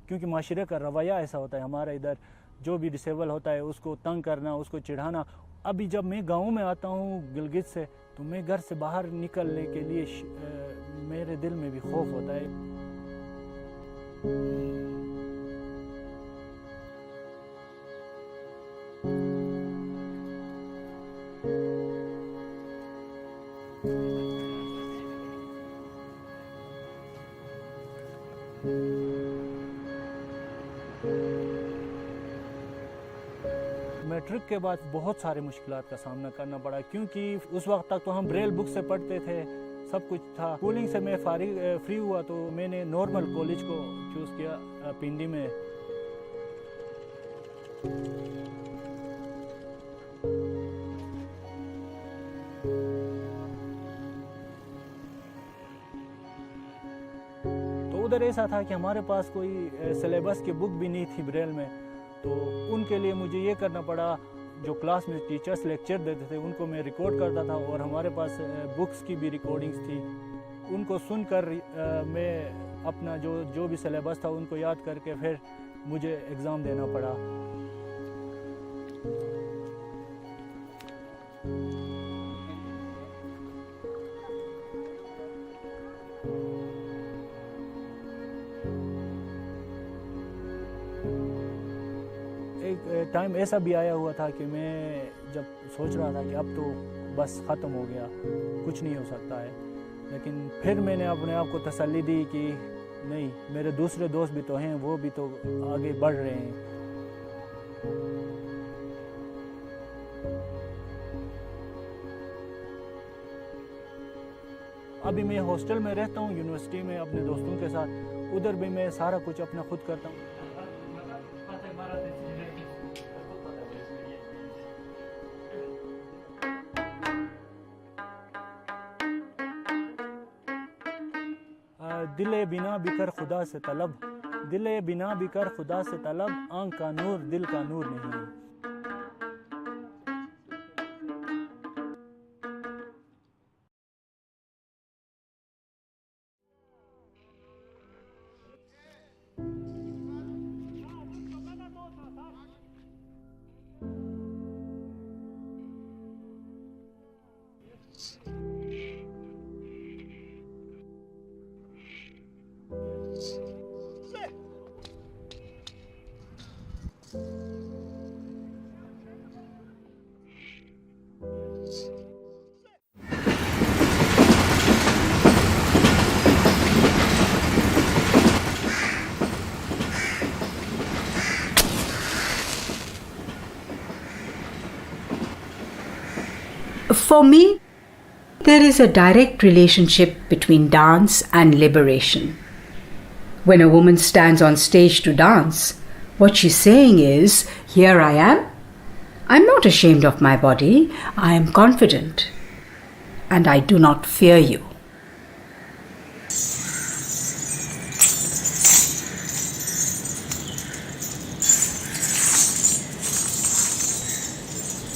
क्योंकि माशरे का रवैया ऐसा होता है हमारा इधर जो भी डिसेबल होता है उसको तंग करना उसको चिढ़ाना। अभी जब मैं गांव में आता हूँ गिलगित से तो मैं घर से बाहर निकलने के लिए मेरे दिल में भी खौफ होता है। मैट्रिक के बाद बहुत सारे मुश्किलात का सामना करना पड़ा क्योंकि उस वक्त तक तो हम ब्रेल बुक से पढ़ते थे सब कुछ था। स्कूलिंग से मैं फ्री हुआ तो मैंने नॉर्मल कॉलेज को चूज़ किया पिंडी में। तो उधर ऐसा था कि हमारे पास कोई सिलेबस की बुक भी नहीं थी ब्रेल में, तो उनके लिए मुझे ये करना पड़ा जो क्लास में टीचर्स लेक्चर देते थे उनको मैं रिकॉर्ड करता था और हमारे पास बुक्स की भी रिकॉर्डिंग्स थी। उनको सुनकर मैं अपना जो भी सिलेबस था उनको याद करके फिर मुझे एग्ज़ाम देना पड़ा। एक टाइम ऐसा भी आया हुआ था कि मैं जब सोच रहा था कि अब तो बस ख़त्म हो गया, कुछ नहीं हो सकता है, लेकिन फिर मैंने अपने आप को तसल्ली दी कि नहीं, मेरे दूसरे दोस्त भी तो हैं, वो भी तो आगे बढ़ रहे हैं। अभी मैं हॉस्टल में रहता हूँ यूनिवर्सिटी में अपने दोस्तों के साथ, उधर भी मैं सारा कुछ अपना खुद करता हूँ। दिले बिना बिकर खुदा से तलब, दिले बिना बिकर खुदा से तलब, आँख का नूर दिल का नूर नहीं। For me, there is a direct relationship between dance and liberation. When a woman stands on stage to dance, what she's saying is, here I am. I'm not ashamed of my body. I am confident. And I do not fear you.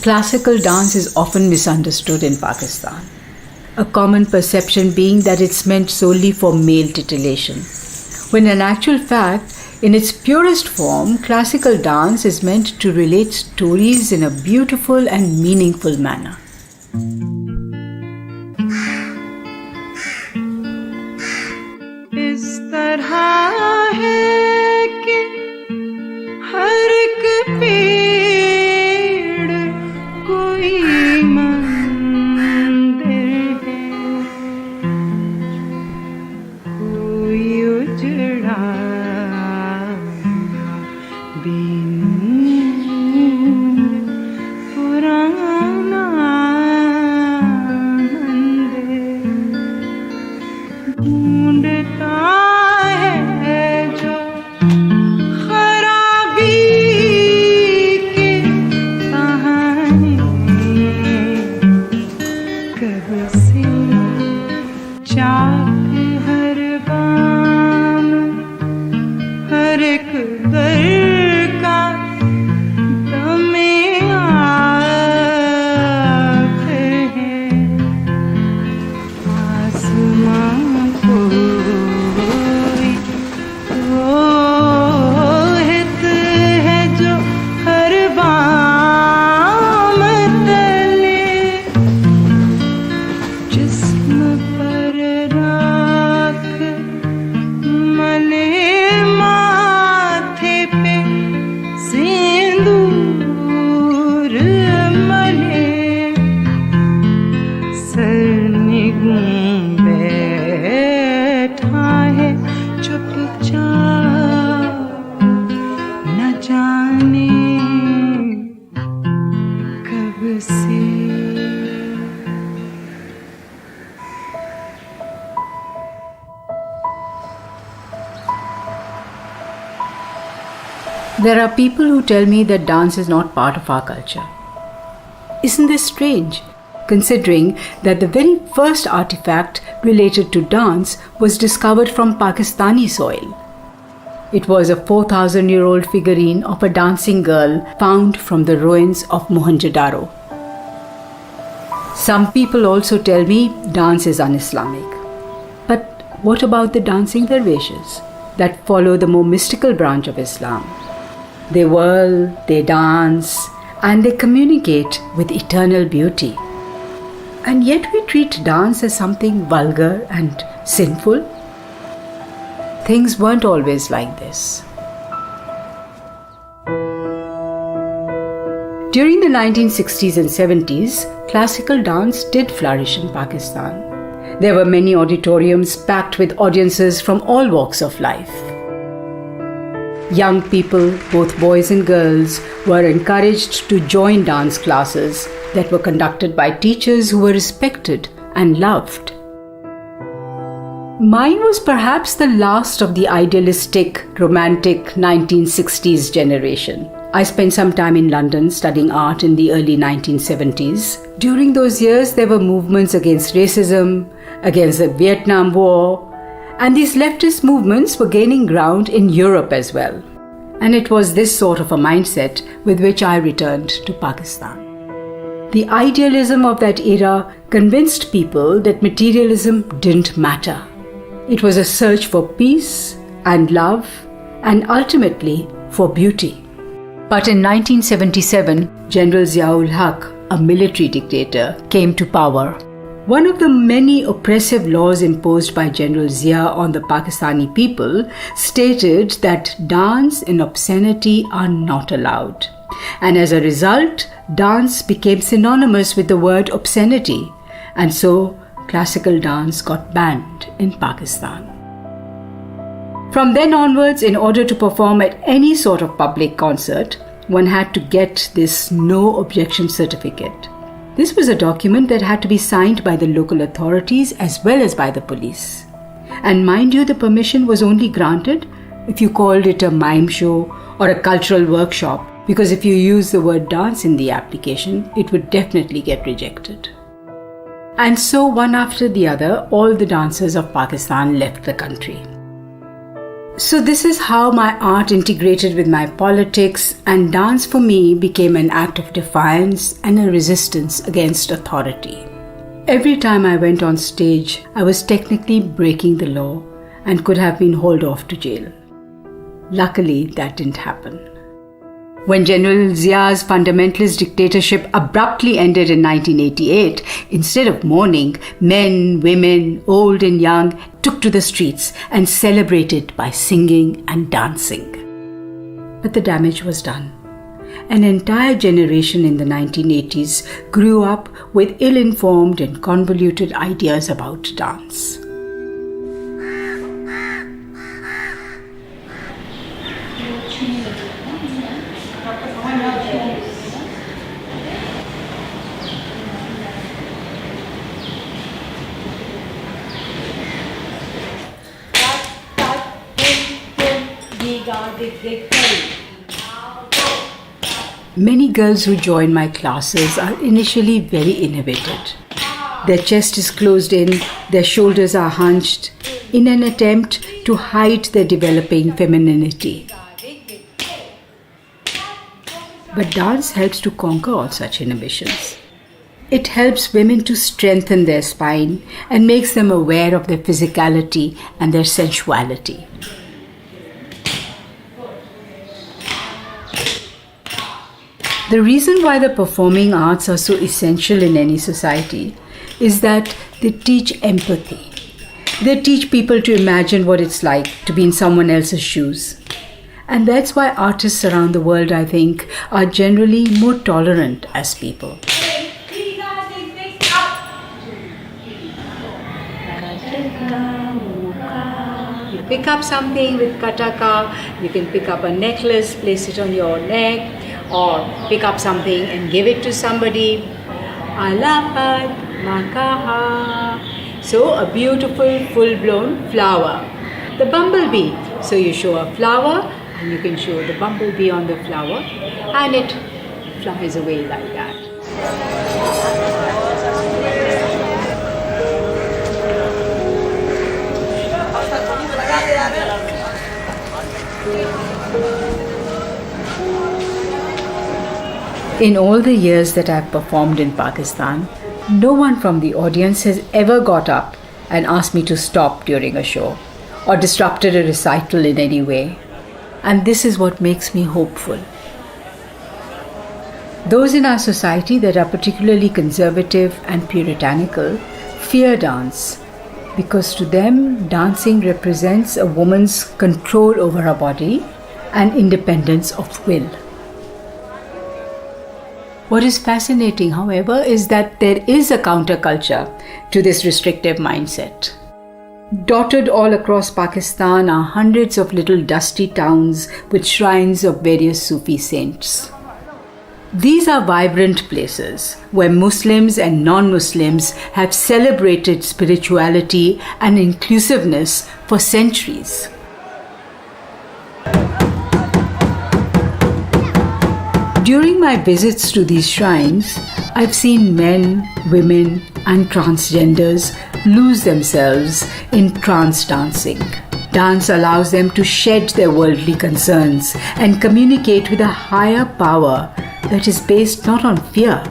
Classical dance is often misunderstood in Pakistan, a common perception being that it's meant solely for male titillation, when in actual fact, in its purest form, classical dance is meant to relate stories in a beautiful and meaningful manner. इस तरह है कि हर एक पेड़ कोई मंदिर है, कोई उजड़ा पुराना मंदिर ढूंढता है जो खराबी की कहानी कब से चाक हर बाम हर एक दर का दमे आँख है, आसमां कोई रोहित है जो हर बाम तले जिस्म पर राख मले माथे पे सिंदूर मले सर निगूं बैठा है चुपचाप न जाने कब से। There are people who tell me that dance is not part of our culture. Isn't this strange, considering that the very first artifact related to dance was discovered from Pakistani soil? It was a 4,000-year-old figurine of a dancing girl found from the ruins of Mohenjo-daro. Some people also tell me dance is un-Islamic. But what about the dancing dervishes that follow the more mystical branch of Islam? They whirl, they dance, and they communicate with eternal beauty. And yet we treat dance as something vulgar and sinful. Things weren't always like this. During the 1960s and 70s, classical dance did flourish in Pakistan. There were many auditoriums packed with audiences from all walks of life. Young people, both boys and girls, were encouraged to join dance classes that were conducted by teachers who were respected and loved. Mine was perhaps the last of the idealistic, romantic 1960s generation. I spent some time in London studying art in the early 1970s. During those years, there were movements against racism, against the Vietnam War, and these leftist movements were gaining ground in Europe as well. And it was this sort of a mindset with which I returned to Pakistan. The idealism of that era convinced people that materialism didn't matter. It was a search for peace and love and ultimately for beauty. But in 1977, General Zia-ul Haq, a military dictator, came to power. One of the many oppressive laws imposed by General Zia on the Pakistani people stated that dance and obscenity are not allowed. And as a result, dance became synonymous with the word obscenity, and so classical dance got banned in Pakistan. From then onwards, in order to perform at any sort of public concert, one had to get this no objection certificate. This was a document that had to be signed by the local authorities as well as by the police. And mind you, the permission was only granted if you called it a mime show or a cultural workshop, because if you use the word dance in the application, it would definitely get rejected. And so one after the other, all the dancers of Pakistan left the country. So this is how my art integrated with my politics, and dance for me became an act of defiance and a resistance against authority. Every time I went on stage, I was technically breaking the law and could have been hauled off to jail. Luckily, that didn't happen. When General Zia's fundamentalist dictatorship abruptly ended in 1988, instead of mourning, men, women, old and young took to the streets and celebrated by singing and dancing. But the damage was done. An entire generation in the 1980s grew up with ill-informed and convoluted ideas about dance. Many girls who join my classes are initially very inhibited. Their chest is closed in, their shoulders are hunched, in an attempt to hide their developing femininity. But dance helps to conquer all such inhibitions. It helps women to strengthen their spine and makes them aware of their physicality and their sensuality. The reason why the performing arts are so essential in any society is that they teach empathy. They teach people to imagine what it's like to be in someone else's shoes. And that's why artists around the world, I think, are generally more tolerant as people. You pick up something with Kataka, you can pick up a necklace, place it on your neck, or pick up something and give it to somebody. Alapat makaha. So a beautiful full-blown flower. The bumblebee. So you show a flower and you can show the bumblebee on the flower and it flies away like that. In all the years that I've performed in Pakistan, no one from the audience has ever got up and asked me to stop during a show or disrupted a recital in any way. And this is what makes me hopeful. Those in our society that are particularly conservative and puritanical fear dance because to them dancing represents a woman's control over her body and independence of will. What is fascinating, however, is that there is a counterculture to this restrictive mindset. Dotted all across Pakistan are hundreds of little dusty towns with shrines of various Sufi saints. These are vibrant places where Muslims and non-Muslims have celebrated spirituality and inclusiveness for centuries. During my visits to these shrines, I've seen men, women, and transgenders lose themselves in trance dancing. Dance allows them to shed their worldly concerns and communicate with a higher power that is based not on fear,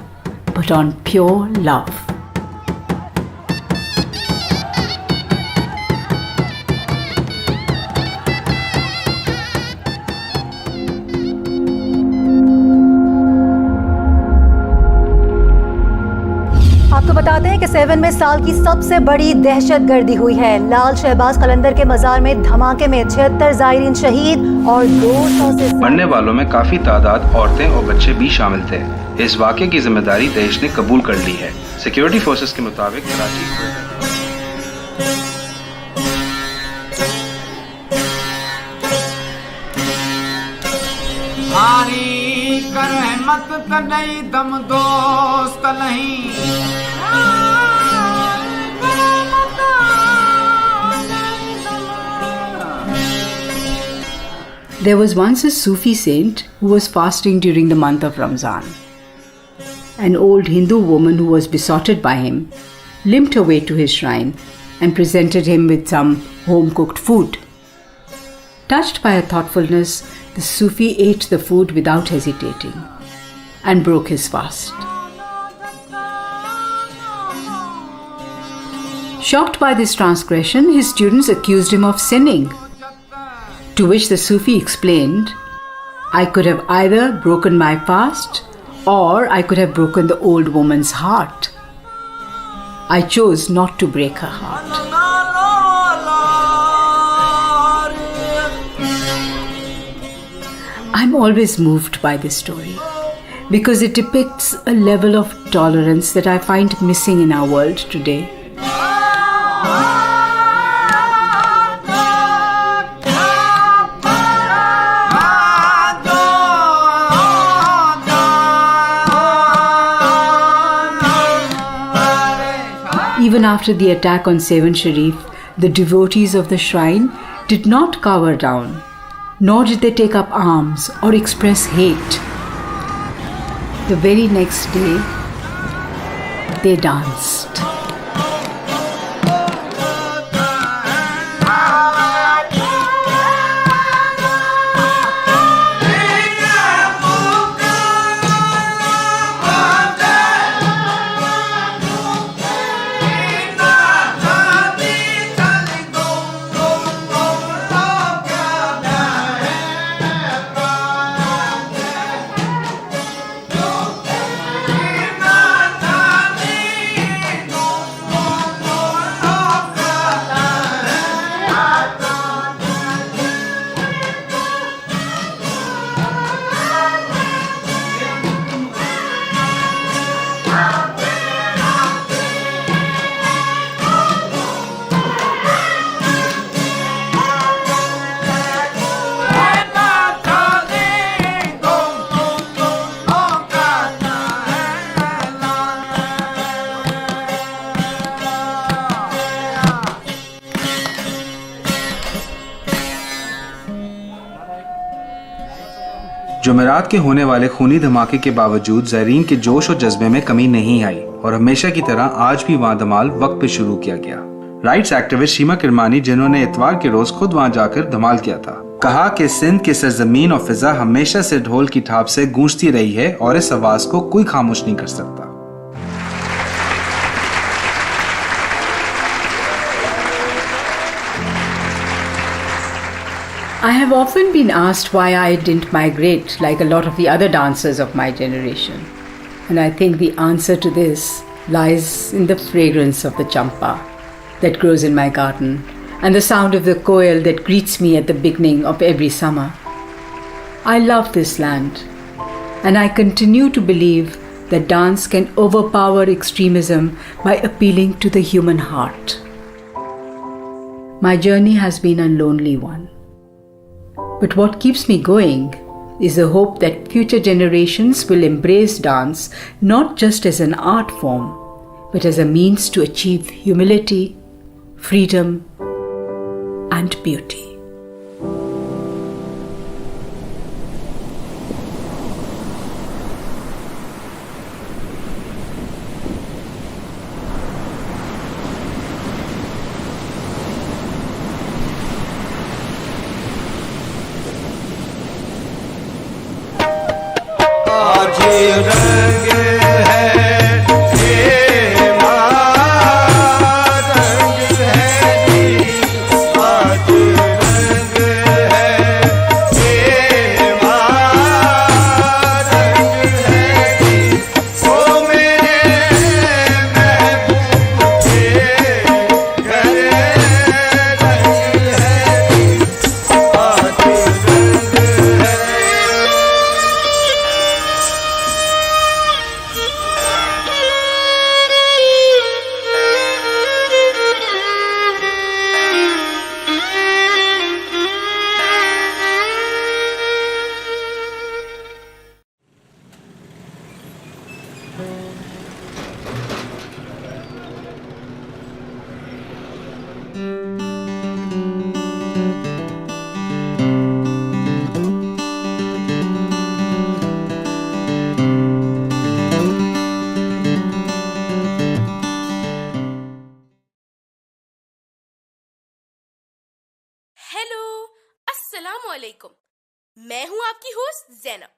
but on pure love. आपको बताते हैं कि 7 में साल की सबसे बड़ी दहशतगर्दी हुई है। लाल शहबाज कलंदर के मजार में धमाके में 76 ज़ायरीन शहीद और 200 से मरने वालों में काफी तादाद औरतें और बच्चे भी शामिल थे। इस वाक़े की जिम्मेदारी देश ने कबूल कर ली है। सिक्योरिटी फोर्सेस के मुताबिक कराची रहमत तनई दम दोस्त नहीं There was once a Sufi saint who was fasting during the month of Ramzan. An old Hindu woman who was besotted by him limped her way to his shrine and presented him with some home-cooked food. Touched by her thoughtfulness, the Sufi ate the food without hesitating and broke his fast. Shocked by this transgression, his students accused him of sinning. To which the Sufi explained, I could have either broken my fast or I could have broken the old woman's heart. I chose not to break her heart. I'm always moved by this story because it depicts a level of tolerance that I find missing in our world today. Even after the attack on Sevan Sharif, the devotees of the shrine did not cower down, nor did they take up arms or express hate. The very next day, they danced. जुमेरात के होने वाले खूनी धमाके के बावजूद ज़ायरीन के जोश और जज्बे में कमी नहीं आई और हमेशा की तरह आज भी वहाँ धमाल वक्त पे शुरू किया गया। राइट्स एक्टिविस्ट शीमा किरमानी, जिन्होंने इतवार के रोज खुद वहाँ जाकर धमाल किया था, कहा कि सिंध की सरजमीन और फिजा हमेशा से ढोल की थाप से गूंजती रही है और इस आवाज को कोई खामोश नहीं कर सकता। I have often been asked why I didn't migrate like a lot of the other dancers of my generation. And I think the answer to this lies in the fragrance of the champa that grows in my garden and the sound of the koel that greets me at the beginning of every summer. I love this land, and I continue to believe that dance can overpower extremism by appealing to the human heart. My journey has been a lonely one. But what keeps me going is the hope that future generations will embrace dance not just as an art form, but as a means to achieve humility, freedom, and beauty. Hello, अस्सलाम वालेकुम। मैं हूं आपकी host Zainab.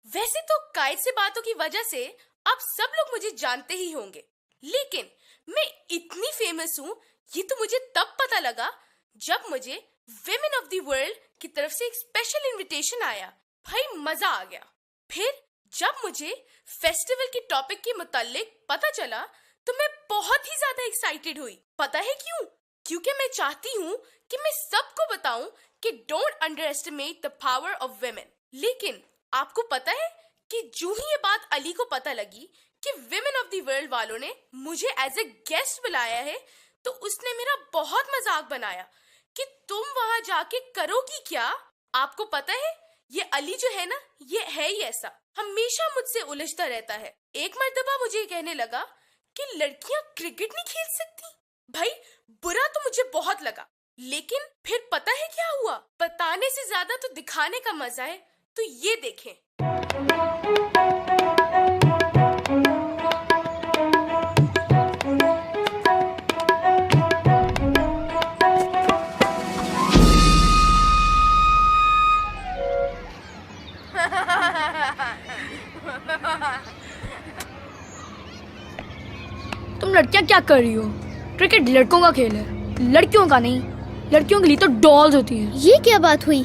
वैसे तो कायद से बातों की वजह से आप सब लोग मुझे जानते ही होंगे, लेकिन मैं इतनी फेमस हूं ये तो मुझे तब पता लगा जब मुझे विमेन ऑफ द वर्ल्ड की तरफ से एक स्पेशल इनविटेशन आया। भाई मजा आ गया। फिर जब मुझे फेस्टिवल के टॉपिक के मुतालिक पता चला तो मैं बहुत ही ज्यादा एक्साइटेड हुई। पता है क्यों? क्योंकि मैं चाहती हूँ कि मैं सबको बताऊं कि don't under estimate the power of women. लेकिन आपको पता है कि जो ही ये बात अली को पता लगी कि विमेन ऑफ द वर्ल्ड वालों ने मुझे एज ए गेस्ट बुलाया है, तो उसने मेरा बहुत मजाक बनाया कि तुम वहां जाके करोगी क्या। आपको पता है ये अली जो है ना, ये है ही ऐसा, हमेशा मुझसे उलझता रहता है। एक मर्तबा मुझे कहने लगा कि लड़कियां क्रिकेट नहीं खेल सकती। भाई बुरा तो मुझे बहुत लगा, लेकिन फिर पता है क्या हुआ? बताने से ज्यादा तो दिखाने का मजा है, तो ये देखें। तुम लड़कियां क्या कर रही हो? क्रिकेट लड़कों का खेल है, लड़कियों का नहीं। लड़कियों के लिए तो डॉल्स होती हैं। ये क्या बात हुई?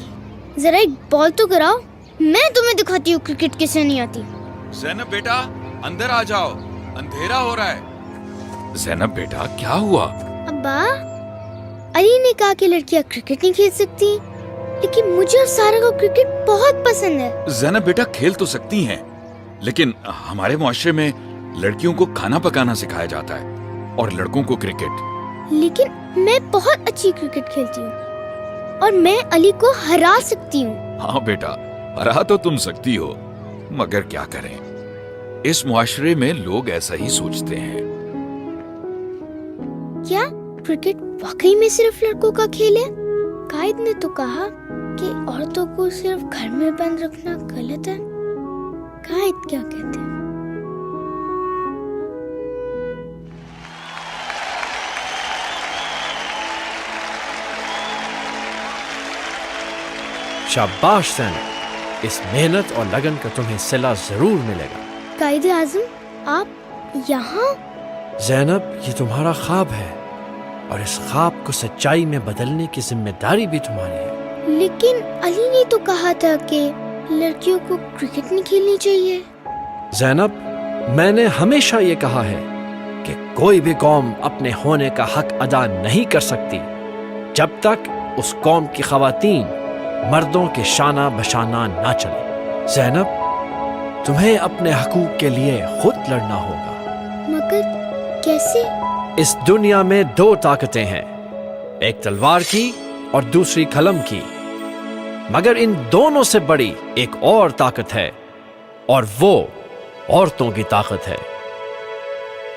जरा एक बॉल तो कराओ, मैं तुम्हें दिखाती हूँ क्रिकेट किसे नहीं आती। ज़ैनब बेटा अंदर आ जाओ, अंधेरा हो रहा है। ज़ैनब बेटा क्या हुआ? अब्बा, अली ने कहा कि लड़कियाँ क्रिकेट नहीं खेल सकती, लेकिन मुझे और सारा को क्रिकेट बहुत पसंद है। ज़ैनब बेटा खेल तो सकती हैं, लेकिन हमारे मुआशरे में लड़कियों को खाना पकाना सिखाया जाता है और लड़कों को क्रिकेट। लेकिन मैं बहुत अच्छी क्रिकेट खेलती हूँ और मैं अली को हरा सकती हूँ। हाँ बेटा, हरा तो तुम सकती हो, मगर क्या करें, इस मुआशरे में लोग ऐसा ही सोचते हैं। क्या क्रिकेट वाकई में सिर्फ लड़कों का खेल है? कायद ने तो कहा कि औरतों को सिर्फ घर में बंद रखना गलत है। कायद क्या कहते हैं? शाबाश ज़ैनब, इस मेहनत और लगन का तुम्हें सिला जरूर मिलेगा। कायद आज़म, आप यहाँ? ज़ैनब, ये तुम्हारा ख्वाब है और इस ख्वाब को सच्चाई में बदलने की जिम्मेदारी भी तुम्हारी है। लेकिन अली ने तो कहा था कि लड़कियों को क्रिकेट नहीं खेलनी चाहिए। ज़ैनब, मैंने हमेशा ये कहा है कि कोई भी कौम अपने होने का हक अदा नहीं कर सकती जब तक उस कौम की ख़वातीन मर्दों के शाना बशाना ना चले। ज़ैनब, तुम्हें अपने हकूक के लिए खुद लड़ना होगा। मगर कैसे? इस दुनिया में दो ताकतें हैं, एक तलवार की और दूसरी कलम की। मगर इन दोनों से बड़ी एक और ताकत है, और वो औरतों की ताकत है।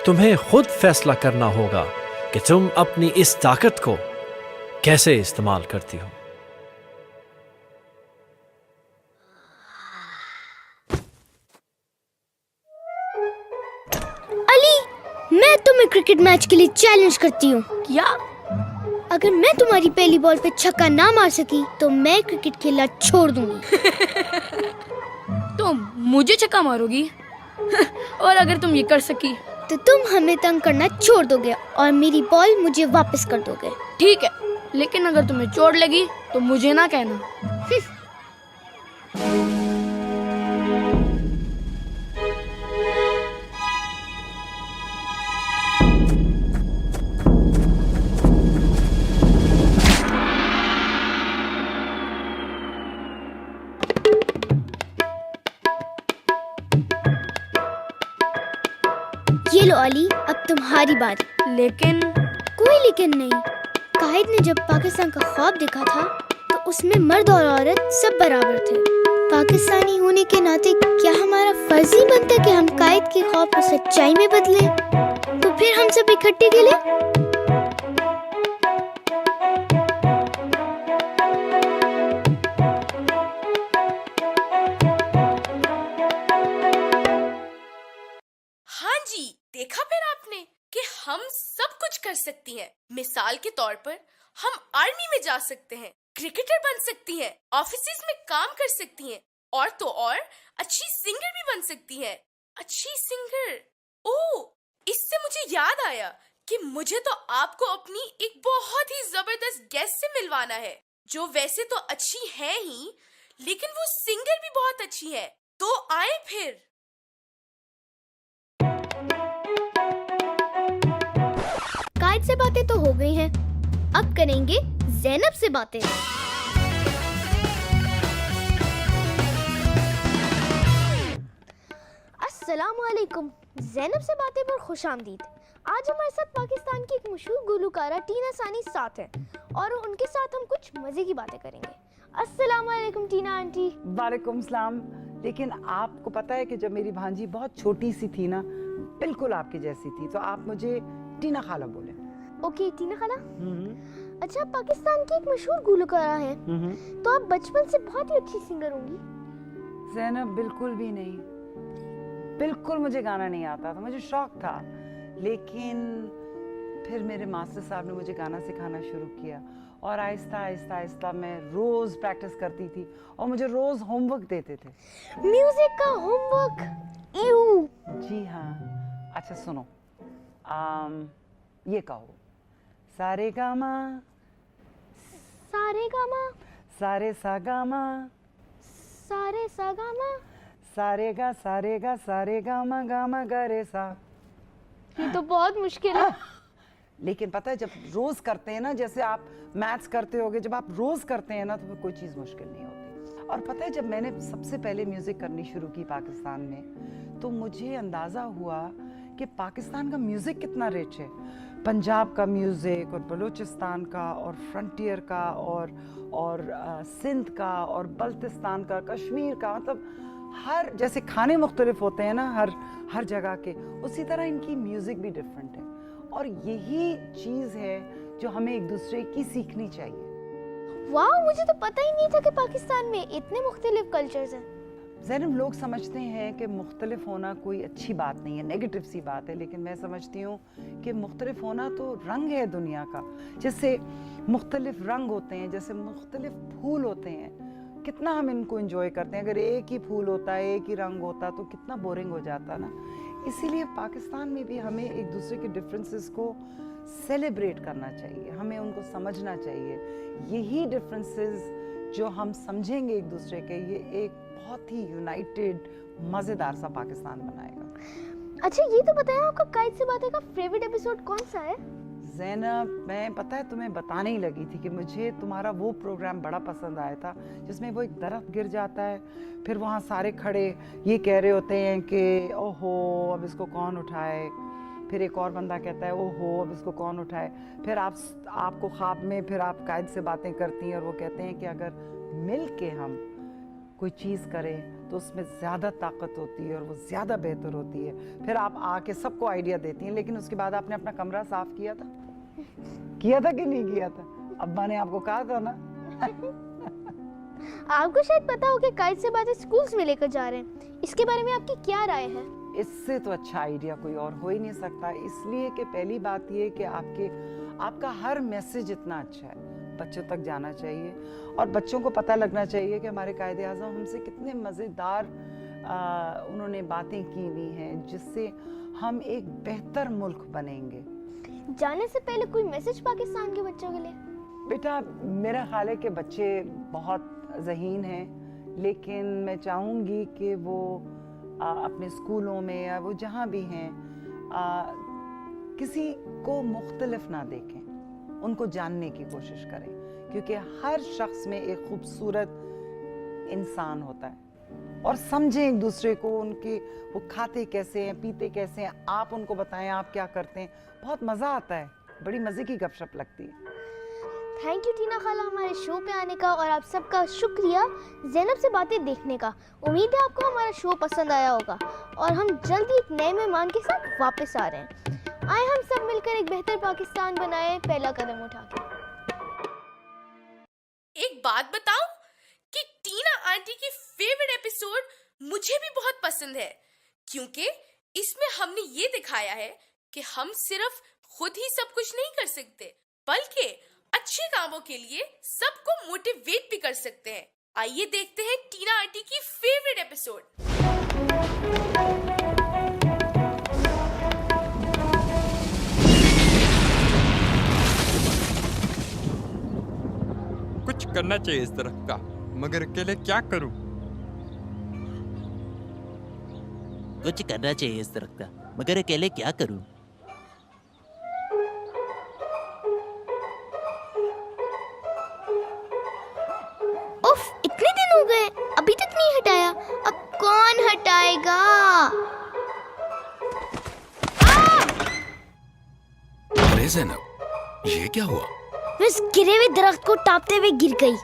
तुम्हें खुद फैसला करना होगा कि तुम अपनी इस ताकत को कैसे इस्तेमाल करती हो। अली, मैं तुम्हें क्रिकेट मैच के लिए चैलेंज करती हूँ। क्या? अगर मैं तुम्हारी पहली बॉल पे छक्का ना मार सकी तो मैं क्रिकेट खेलना छोड़ दूंगी। तो मुझे छक्का मारोगी? और अगर तुम ये कर सकी तो तुम हमें तंग करना छोड़ दोगे और मेरी बॉल मुझे वापस कर दोगे। ठीक है, लेकिन अगर तुम्हें चोट लगी तो मुझे ना कहना। ये लो अली, अब तुम्हारी बारी। लेकिन कोई लेकिन नहीं। कायद ने जब पाकिस्तान का ख्वाब देखा था तो उसमें मर्द और औरत सब बराबर थे। पाकिस्तानी होने के नाते क्या हमारा फर्ज ही बनता है कि हम कायद के ख्वाब को सच्चाई में बदलें? तो फिर हम सब इकट्ठे खेलें। हाँ जी, देखा फिर आपने कि हम सब कुछ कर सकती हैं। मिसाल के तौर पर हम आर्मी में जा सकते हैं, क्रिकेटर बन सकती हैं, ऑफिसेज में काम कर सकती हैं, और तो और अच्छी सिंगर भी बन सकती हैं। अच्छी सिंगर? ओह, इससे मुझे याद आया कि मुझे तो आपको अपनी एक बहुत ही जबरदस्त गेस्ट से मिलवाना है, जो वैसे तो अच्छी है ही, लेकिन वो सिंगर भी बहुत अच्छी है। तो आए फिर। कायद से बातें तो हो गई हैं, अब करेंगे ज़ैनब से बातें। अस्सलामुअलैकुम, ज़ैनब से बातें पर खुशामदीद। आज हमारे साथ पाकिस्तान की एक मशहूर गुलकारा टीना सानी साथ है और उनके साथ हम कुछ मज़े की बातें करेंगे। अस्सलामुअलैकुम टीना आंटी। वालेकुम सलाम। लेकिन आपको पता है कि जब मेरी भांजी बहुत छोटी सी थी ना, बिल्कुल आपकी जैसी थी, तो आप मुझे टीना खाला बोले। ओके टीना खाला। अच्छा, पाकिस्तान की एक मशहूर गुलकारा है, तो आप बचपन से बहुत ही अच्छी सिंगर होंगी। ज़ैनब बिल्कुल भी नहीं, बिल्कुल मुझे गाना नहीं आता था। मुझे शौक था, लेकिन फिर मेरे मास्टर साहब ने मुझे गाना सिखाना शुरू किया और आहिस्ता आहिस्ता आहिस्ता मैं रोज प्रैक्टिस करती थी और मुझे रोज होमवर्क देते थे। म्यूजिक का होमवर्क? यू? जी हाँ। अच्छा सुनो, ये कहो, सारे गामा सारे गामा सारे सा गामा सारे सा गामा सारे गा सारे गामा गामा गरे सा। ये तो बहुत मुश्किल है। लेकिन पता है, जब रोज करते हैं ना, जैसे आप मैथ्स करते होगे, जब आप रोज करते हैं ना, तो फिर कोई चीज़ मुश्किल नहीं होती। और पता है, जब मैंने सबसे पहले म्यूज़िक करनी शुरू की पाकिस्तान में, तो मुझे अंदाज़ा हुआ कि पाकिस्तान का म्यूज़िक कितना रिच है। पंजाब का म्यूज़िक और बलूचिस्तान का और फ्रंटियर का और सिंध का और बल्तिस्तान का, कश्मीर का, मतलब हर, जैसे खाने मुख्तलिफ होते हैं ना हर जगह के, उसी तरह इनकी म्यूज़िक भी डिफरेंट है। और यही चीज़ है जो हमें एक दूसरे की सीखनी चाहिए। वाह, मुझे तो पता ही नहीं था कि पाकिस्तान में इतने मुख्तलिफ कल्चर्स हैं। ज़ैनब, लोग समझते हैं कि मुख्तलिफ होना कोई अच्छी बात नहीं है, नेगेटिव सी बात है, लेकिन मैं समझती हूँ कि मुख्तलिफ होना तो रंग है दुनिया का। जैसे मुख्तलिफ रंग होते हैं, जैसे मुख्तलिफ फूल होते हैं, कितना हम इनको एंजॉय करते हैं। अगर एक ही फूल होता है, एक ही रंग होता, तो कितना बोरिंग हो जाता ना। इसीलिए पाकिस्तान में भी हमें एक दूसरे के डिफरेंसेस को सेलिब्रेट करना चाहिए, हमें उनको समझना चाहिए। यही डिफरेंसेस जो हम समझेंगे एक दूसरे के, ये एक बहुत ही यूनाइटेड मज़ेदार सा पाकिस्तान बनाएगा। अच्छा, ये तो बताया आपका कायद से बातें का फेवरेट एपिसोड कौन सा है? ज़ैनब, मैं पता है तुम्हें बताने ही लगी थी कि मुझे तुम्हारा वो प्रोग्राम बड़ा पसंद आया था जिसमें वो एक दरख्त गिर जाता है, फिर वहाँ सारे खड़े ये कह रहे होते हैं कि ओहो अब इसको कौन उठाए, फिर एक और बंदा कहता है ओहो अब इसको कौन उठाए, फिर आपको ख्वाब में फिर आप कायद से बातें करती हैं और वो कहते हैं कि अगर मिल के हम कोई चीज़ करें तो उसमें ज़्यादा ताकत होती है और वो ज़्यादा बेहतर होती है। फिर आप आके सबको आइडिया देती हैं, लेकिन उसके बाद आपने अपना कमरा साफ किया था कि नहीं किया था? अब्बा ने आपको कहा था ना। आपको शायद पता हो कि काइट से बातें स्कूल्स में लेकर जा रहे हैं, इसके बारे में आपकी क्या राय है? इससे तो अच्छा आइडिया कोई और हो ही नहीं सकता, इसलिए कि पहली बात ये कि आपका हर मैसेज इतना अच्छा है, बच्चों तक जाना चाहिए और बच्चों को पता लगना चाहिए कि हमारे कायदे आज़म हमसे कितने मज़ेदार उन्होंने बातें की हुई हैं जिससे हम एक बेहतर मुल्क बनेंगे। जाने से पहले कोई मैसेज पाकिस्तान के बच्चों के लिए? बेटा, मेरा ख्याल है कि बच्चे बहुत ज़हीन हैं, लेकिन मैं चाहूँगी कि वो अपने स्कूलों में या वो जहाँ भी हैं किसी को मुख्तलिफ ना देखें, उनको जानने की कोशिश करें, क्योंकि हर शख्स में एक खूबसूरत इंसान होता है। और समझें एक दूसरे को, उनके वो खाते कैसे हैं, पीते कैसे हैं, आप उनको बताएं आप क्या करते हैं, बहुत मज़ा आता है, बड़ी मज़े की गपशप लगती है। थैंक यू टीना खाला हमारे शो पे आने का, और आप सबका शुक्रिया ज़ैनब से बातें देखने का। उम्मीद है आपको हमारा शो पसंद आया होगा और हम जल्दी एक नए मेहमान के साथ वापस आ रहे हैं। आए हम सब मिलकर एक बेहतर पाकिस्तान बनाए, पहला कदम उठा के। एक बात बताऊं कि टीना आंटी की फेवरेट एपिसोड मुझे भी बहुत पसंद है, क्योंकि इसमें हमने ये दिखाया है कि हम सिर्फ खुद ही सब कुछ नहीं कर सकते, बल्कि अच्छे कामों के लिए सबको मोटिवेट भी कर सकते हैं। आइए देखते हैं टीना आंटी की फेवरेट एपिसोड। कुछ करना चाहिए इस तरह का, मगर अकेले क्या करूं? कुछ करना चाहिए इस तरह का, मगर अकेले क्या करूं? उफ, इतने दिन हो गए अभी तक नहीं हटाया, अब कौन हटाएगा? अरे ज़ैनब, ये क्या हुआ? मैं इस गिरे हुए दरख्त को टापते हुए गिर गई।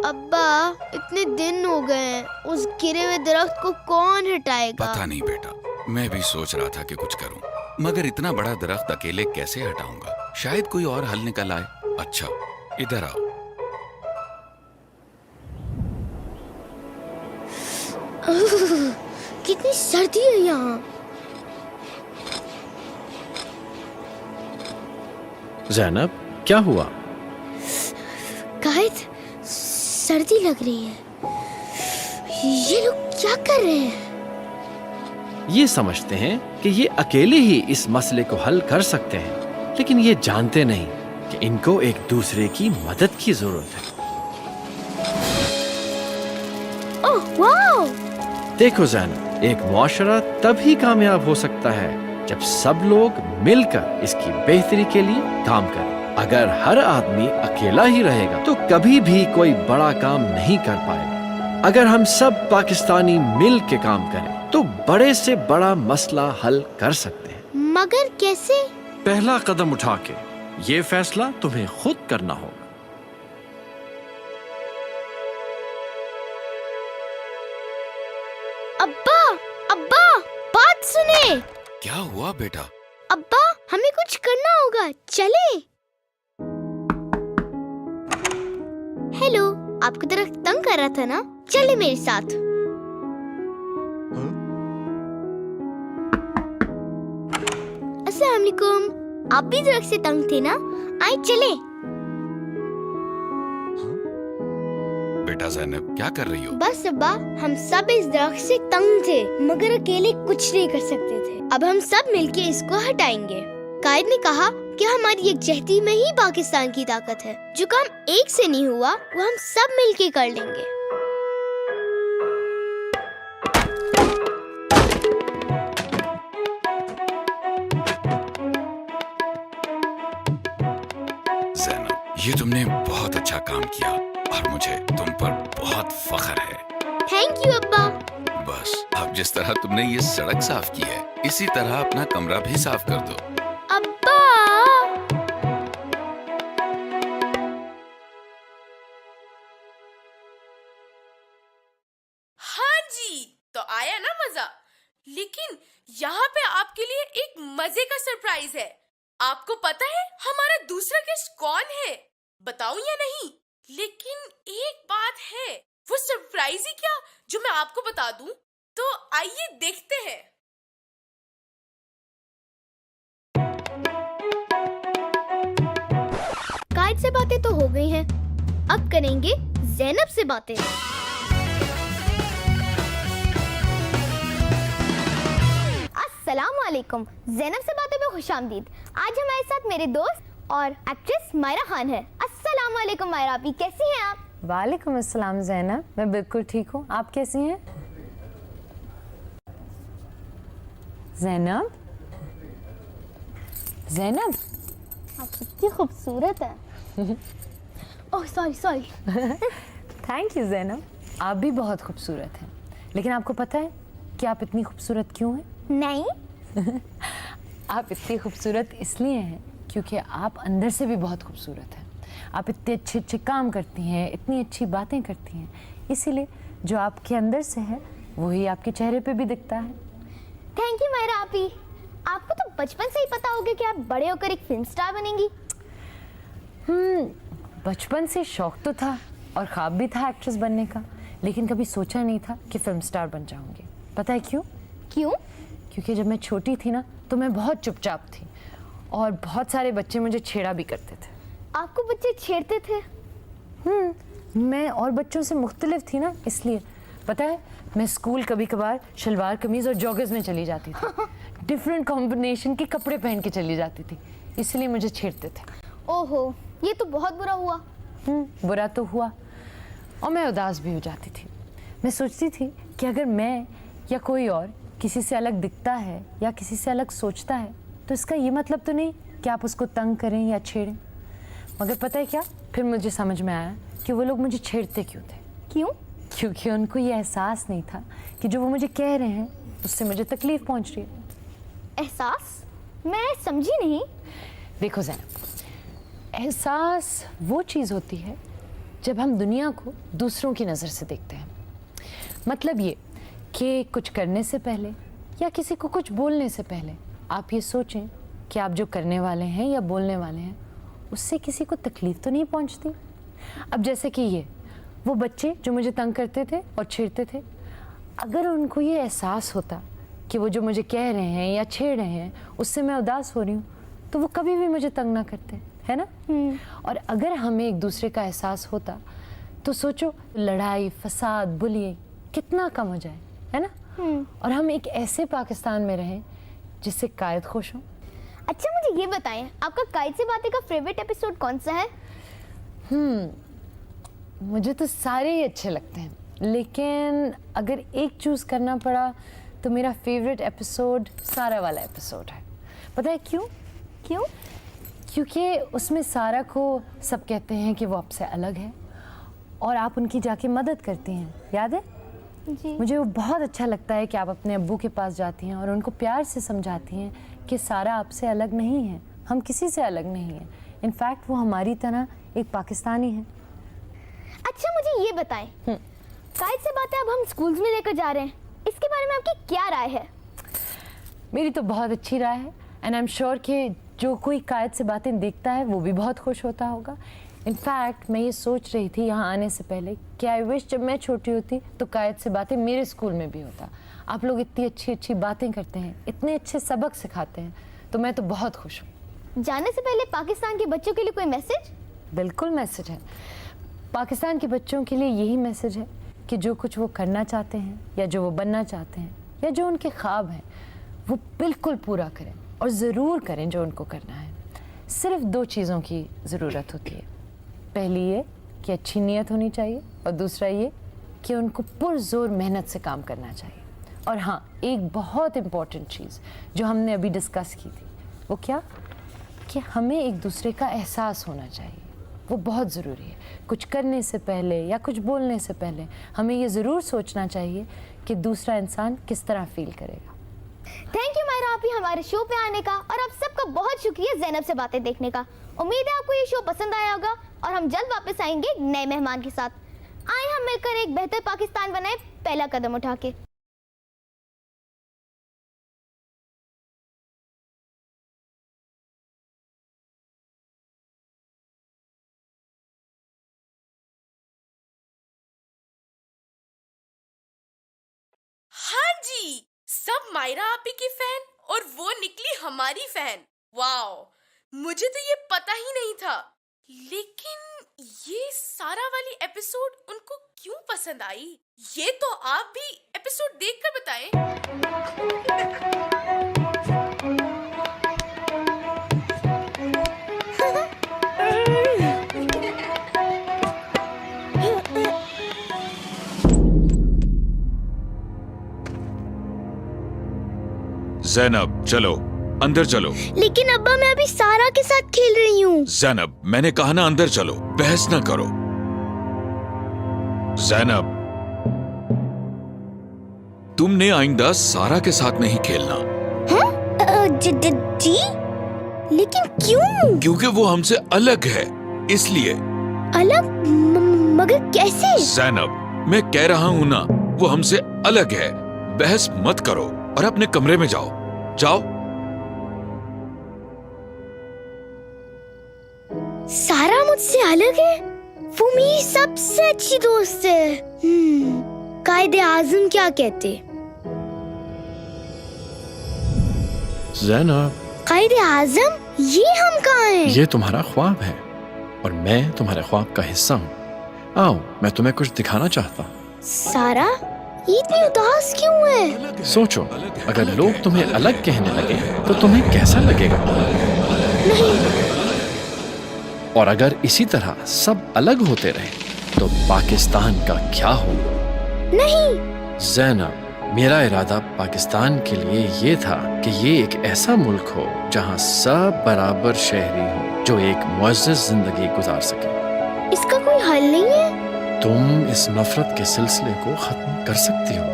अब्बा, इतने दिन हो गए, उस गिरे हुए दरख्त को कौन हटाएगा? पता नहीं बेटा, मैं भी सोच रहा था कि कुछ करूं, मगर इतना बड़ा दरख्त अकेले कैसे हटाऊंगा? शायद कोई और हल निकल आए। अच्छा, इधर आओ। कितनी सर्दी है यहाँ। ज़ैनब, क्या हुआ? कायद, सर्दी लग रही है। ये लोग क्या कर रहे हैं? ये समझते हैं कि ये अकेले ही इस मसले को हल कर सकते हैं, लेकिन ये जानते नहीं कि इनको एक दूसरे की मदद की जरूरत है। Oh wow! देखो ज़ैनब, एक मुआशरा तभी कामयाब हो सकता है जब सब लोग मिलकर इसकी बेहतरी के लिए काम करें। अगर हर आदमी अकेला ही रहेगा तो कभी भी कोई बड़ा काम नहीं कर पाएगा। अगर हम सब पाकिस्तानी मिल के काम करें तो बड़े से बड़ा मसला हल कर सकते हैं। मगर कैसे? पहला कदम उठा के ये फैसला तुम्हें खुद करना होगा। अब्बा, अब्बा, बात सुने। क्या हुआ बेटा? अब्बा, हमें कुछ करना होगा, चले। हेलो, आपको दरख्त तंग कर रहा था ना? चले मेरे साथ। अस्सलाम वालेकुम। आप भी दरख्त से तंग थे ना? आए चले। बेटा ज़ैनब, क्या कर रही हो? बस अब्बा, हम सब इस दरख्त से तंग थे, मगर अकेले कुछ नहीं कर सकते थे। अब हम सब मिलके इसको हटाएंगे। कायद ने कहा कि हमारी यकजहती में ही पाकिस्तान की ताकत है। जो काम एक से नहीं हुआ वो हम सब मिलके कर लेंगे। ज़ैनब, ये तुमने बहुत अच्छा काम किया और मुझे तुम पर बहुत फख्र है। थैंक यू अब्बा। बस अब जिस तरह तुमने ये सड़क साफ की है, इसी तरह अपना कमरा भी साफ कर दो। अब्बा, तो आया ना मजा। लेकिन यहाँ पे आपके लिए एक मजे का सरप्राइज है। आपको पता है हमारा दूसरा गेस्ट कौन है? बताऊं या नहीं? लेकिन एक बात है, वो सरप्राइज ही क्या जो मैं आपको बता दूं। तो आइए देखते हैं। कायद से बातें तो हो गई हैं, अब करेंगे ज़ैनब से बातें। अस्सलामुअलैकुम, ज़ैनब से बातें में खुशामदीद। आज हमारे साथ मेरे दोस्त और एक्ट्रेस मायरा खान है। अस्सलामुअलैकुम मायरा, आप कैसी हैं आप? वालेकुम अस्सलाम ज़ैनब, मैं बिल्कुल ठीक हूँ, आप कैसी हैं? ज़ैनब, ज़ैनब आप कितनी खूबसूरत हैं। Oh sorry. Thank you Zainab, आप भी बहुत खूबसूरत हैं। लेकिन आपको पता है कि आप इतनी खूबसूरत क्यों हैं? नहीं। आप इतनी खूबसूरत इसलिए हैं क्योंकि आप अंदर से भी बहुत खूबसूरत हैं। आप इतने अच्छे अच्छे काम करती हैं, इतनी अच्छी बातें करती हैं, इसीलिए जो आपके अंदर से है वही आपके चेहरे पे भी दिखता है। थैंक यू मायरा आपी, आपको तो बचपन से ही पता होगा कि आप बड़े होकर एक फिल्म स्टार बनेंगी। बचपन से शौक तो था और ख्वाब भी था एक्ट्रेस बनने का, लेकिन कभी सोचा नहीं था कि फिल्म स्टार बन जाऊंगी। पता है क्यों? क्योंकि जब मैं छोटी थी ना तो मैं बहुत चुपचाप थी और बहुत सारे बच्चे मुझे छेड़ा भी करते थे। आपको बच्चे छेड़ते थे? मैं और बच्चों से मुख्तलिफ थी ना, इसलिए। पता है मैं स्कूल कभी कभार शलवार कमीज और जॉगर्स में चली जाती थी। डिफरेंट कॉम्बिनेशन के कपड़े पहन के चली जाती थी, इसलिए मुझे छेड़ते थे। ओहो, ये तो बहुत बुरा हुआ। बुरा तो हुआ और मैं उदास भी हो जाती थी। मैं सोचती थी कि अगर मैं या कोई और किसी से अलग दिखता है या किसी से अलग सोचता है तो इसका ये मतलब तो नहीं कि आप उसको तंग करें या छेड़ें। मगर पता है क्या, फिर मुझे समझ में आया कि वो लोग मुझे छेड़ते क्यों थे। क्योंकि उनको ये एहसास नहीं था कि जो वो मुझे कह रहे हैं उससे मुझे तकलीफ पहुंच रही है। एहसास? मैं समझी नहीं। देखो ज़ैनब, एहसास वो चीज़ होती है जब हम दुनिया को दूसरों की नज़र से देखते हैं। मतलब ये कि कुछ करने से पहले या किसी को कुछ बोलने से पहले आप ये सोचें कि आप जो करने वाले हैं या बोलने वाले हैं उससे किसी को तकलीफ तो नहीं पहुंचती। अब जैसे कि ये वो बच्चे जो मुझे तंग करते थे और छेड़ते थे, अगर उनको ये एहसास होता कि वो जो मुझे कह रहे हैं या छेड़ रहे हैं उससे मैं उदास हो रही हूँ तो वो कभी भी मुझे तंग ना करते, है ना? और अगर हमें एक दूसरे का एहसास होता तो सोचो लड़ाई, फसाद, बुलिंग कितना कम हो जाए, है ना? और हम एक ऐसे पाकिस्तान में रहें जिससे कायद खुश हो। अच्छा मुझे ये बताएं, आपका कायद से बातें का फेवरेट एपिसोड कौन सा है? मुझे तो सारे ही अच्छे लगते हैं, लेकिन अगर एक चूज़ करना पड़ा तो मेरा फेवरेट एपिसोड सारा वाला एपिसोड है। पता है क्यों? क्योंकि उसमें सारा को सब कहते हैं कि वो आपसे अलग है और आप उनकी जाके मदद करती हैं, याद है? जी। मुझे वो बहुत अच्छा लगता है कि आप अपने अब्बू के पास जाती हैं और उनको प्यार से समझाती हैं कि सारा आपसे अलग नहीं है, हम किसी से अलग नहीं हैं। इनफैक्ट वो हमारी तरह एक पाकिस्तानी है। अच्छा मुझे ये बताएं, कायद से बातें अब हम स्कूल्स में लेकर जा रहे हैं, इसके बारे में आपकी क्या राय है? मेरी तो बहुत अच्छी राय है एंड आई एम श्योर कि जो कोई कायद से बातें देखता है वो भी बहुत खुश होता होगा। इनफैक्ट मैं ये सोच रही थी यहाँ आने से पहले कि आई विश जब मैं छोटी होती तो कायद से बातें मेरे स्कूल में भी होता। आप लोग इतनी अच्छी अच्छी बातें करते हैं, इतने अच्छे सबक सिखाते हैं, तो मैं तो बहुत खुश हूँ। जाने से पहले पाकिस्तान के बच्चों के लिए कोई मैसेज? बिल्कुल मैसेज है। पाकिस्तान के बच्चों के लिए यही मैसेज है कि जो कुछ वो करना चाहते हैं या जो वो बनना चाहते हैं या जो उनके ख्वाब हैं वो बिल्कुल पूरा करें और ज़रूर करें जो उनको करना है। सिर्फ दो चीज़ों की ज़रूरत होती है। पहली ये कि अच्छी नीयत होनी चाहिए और दूसरा ये कि उनको पुरज़ोर मेहनत से काम करना चाहिए। और हाँ, एक बहुत इम्पॉर्टेंट चीज़ जो हमने अभी डिस्कस की थी, वो क्या कि हमें एक दूसरे का एहसास होना चाहिए। वो बहुत ज़रूरी है। कुछ करने से पहले या कुछ बोलने से पहले हमें ये ज़रूर सोचना चाहिए कि दूसरा इंसान किस तरह फील करेगा। थैंक यू मायरा आपी हमारे शो पे आने का, और आप सबका बहुत शुक्रिया ज़ैनब से बातें देखने का। उम्मीद है आपको ये शो पसंद आया होगा और हम जल्द वापस आएंगे एक नए मेहमान के साथ। आए हम मिलकर एक बेहतर पाकिस्तान बनाए, पहला कदम उठा के। हम मायरा आपी की फैन और वो निकली हमारी फैन। वाओ, मुझे तो ये पता ही नहीं था। लेकिन ये सारा वाली एपिसोड उनको क्यों पसंद आई, ये तो आप भी एपिसोड देखकर बताएं। ज़ैनब चलो अंदर चलो। लेकिन अब्बा मैं अभी सारा के साथ खेल रही हूँ। ज़ैनब मैंने कहा ना अंदर चलो, बहस ना करो। ज़ैनब तुमने आइंदा सारा के साथ नहीं खेलना। जी? लेकिन क्यों? क्योंकि वो हमसे अलग है, इसलिए। अलग? मगर कैसे? ज़ैनब मैं कह रहा हूँ ना, वो हमसे अलग है। बहस मत करो और अपने कमरे में जाओ। जाओ। सारा मुझसे अलग है? वो मेरी सबसे अच्छी दोस्त है। कायदे आज़म क्या कहते? ज़ैनब, कायदे आज़म, ये हम कहाँ हैं? ये तुम्हारा ख्वाब है और मैं तुम्हारे ख्वाब का हिस्सा हूँ। आओ, मैं तुम्हें कुछ दिखाना चाहता हूँ। सारा, ये इतनी उदास क्यों है? सोचो, अगर लोग तुम्हें अलग कहने लगे तो तुम्हें कैसा लगेगा? नहीं। और अगर इसी तरह सब अलग होते रहे तो पाकिस्तान का क्या हो? नहीं। ज़ैनब, मेरा इरादा पाकिस्तान के लिए ये था कि ये एक ऐसा मुल्क हो जहाँ सब बराबर शहरी हो जो एक मुअज़्ज़ज़ जिंदगी गुजार सके। इसका कोई हल नहीं है? तुम इस नफरत के सिलसिले को खत्म कर सकती हो।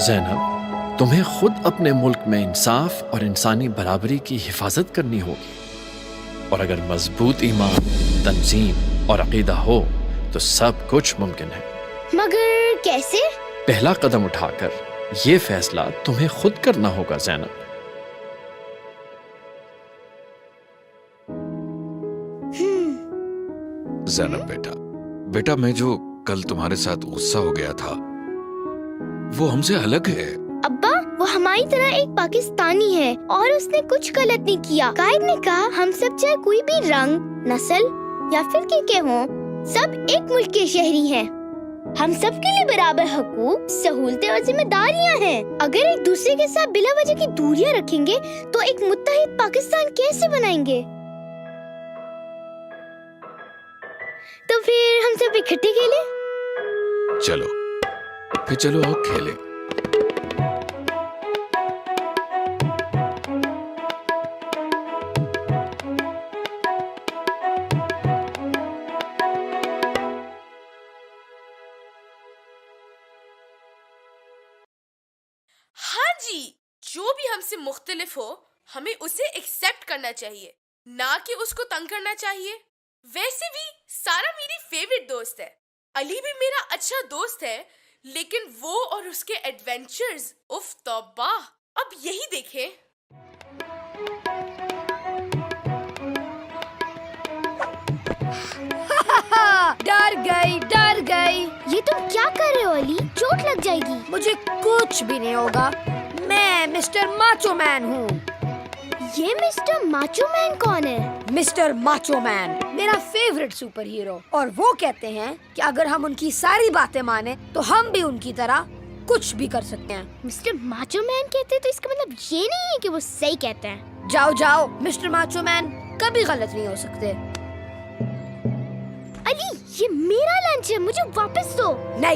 ज़ैनब, तुम्हें खुद अपने मुल्क में इंसाफ और इंसानी बराबरी की हिफाजत करनी होगी। और अगर मजबूत ईमान, तंजीम और अकीदा हो तो सब कुछ मुमकिन है। मगर कैसे? पहला कदम उठाकर ये फैसला तुम्हें खुद करना होगा ज़ैनब। ज़ैनब बेटा, मैं जो कल तुम्हारे साथ गुस्सा हो गया था, वो हमसे अलग है। अब्बा, वो हमारी तरह एक पाकिस्तानी है और उसने कुछ गलत नहीं किया। कायद ने कहा हम सब चाहे कोई भी रंग, नस्ल या फिर के हों, सब एक मुल्क के शहरी हैं। हम सब के लिए बराबर हकूक, सहूलतें और जिम्मेदारियां हैं। अगर एक दूसरे के साथ बिला वजह की दूरियां रखेंगे तो एक मुत्तहिद पाकिस्तान कैसे बनाएंगे? तो फिर हम सब इकट्ठे खेलें? चलो आओ खेलें। हाँ जी, जो भी हमसे मुख्तलिफ हो हमें उसे एक्सेप्ट करना चाहिए, ना कि उसको तंग करना चाहिए। वैसे भी सारा मेरी फेवरेट दोस्त है, अली भी मेरा अच्छा दोस्त है, लेकिन वो और उसके एडवेंचर्स, उफ तौबा। अब यही देखें। डर गई। ये तुम क्या कर रहे हो अली? चोट लग जाएगी। मुझे कुछ भी नहीं होगा, मैं मिस्टर माचो मैन हूँ। ये मिस्टर माचो मैन कौन है? मिस्टर माचो मैन मेरा फेवरेट सुपर हीरो, और वो कहते हैं कि अगर हम उनकी सारी बातें माने तो हम भी उनकी तरह कुछ भी कर सकते हैं। मिस्टर माचो मैन कहते हैं तो इसका मतलब ये नहीं है कि वो सही कहते हैं। जाओ, मिस्टर माचो मैन कभी गलत नहीं हो सकते। अली, ये मेरा लंच है, मुझे वापस दो। नहीं,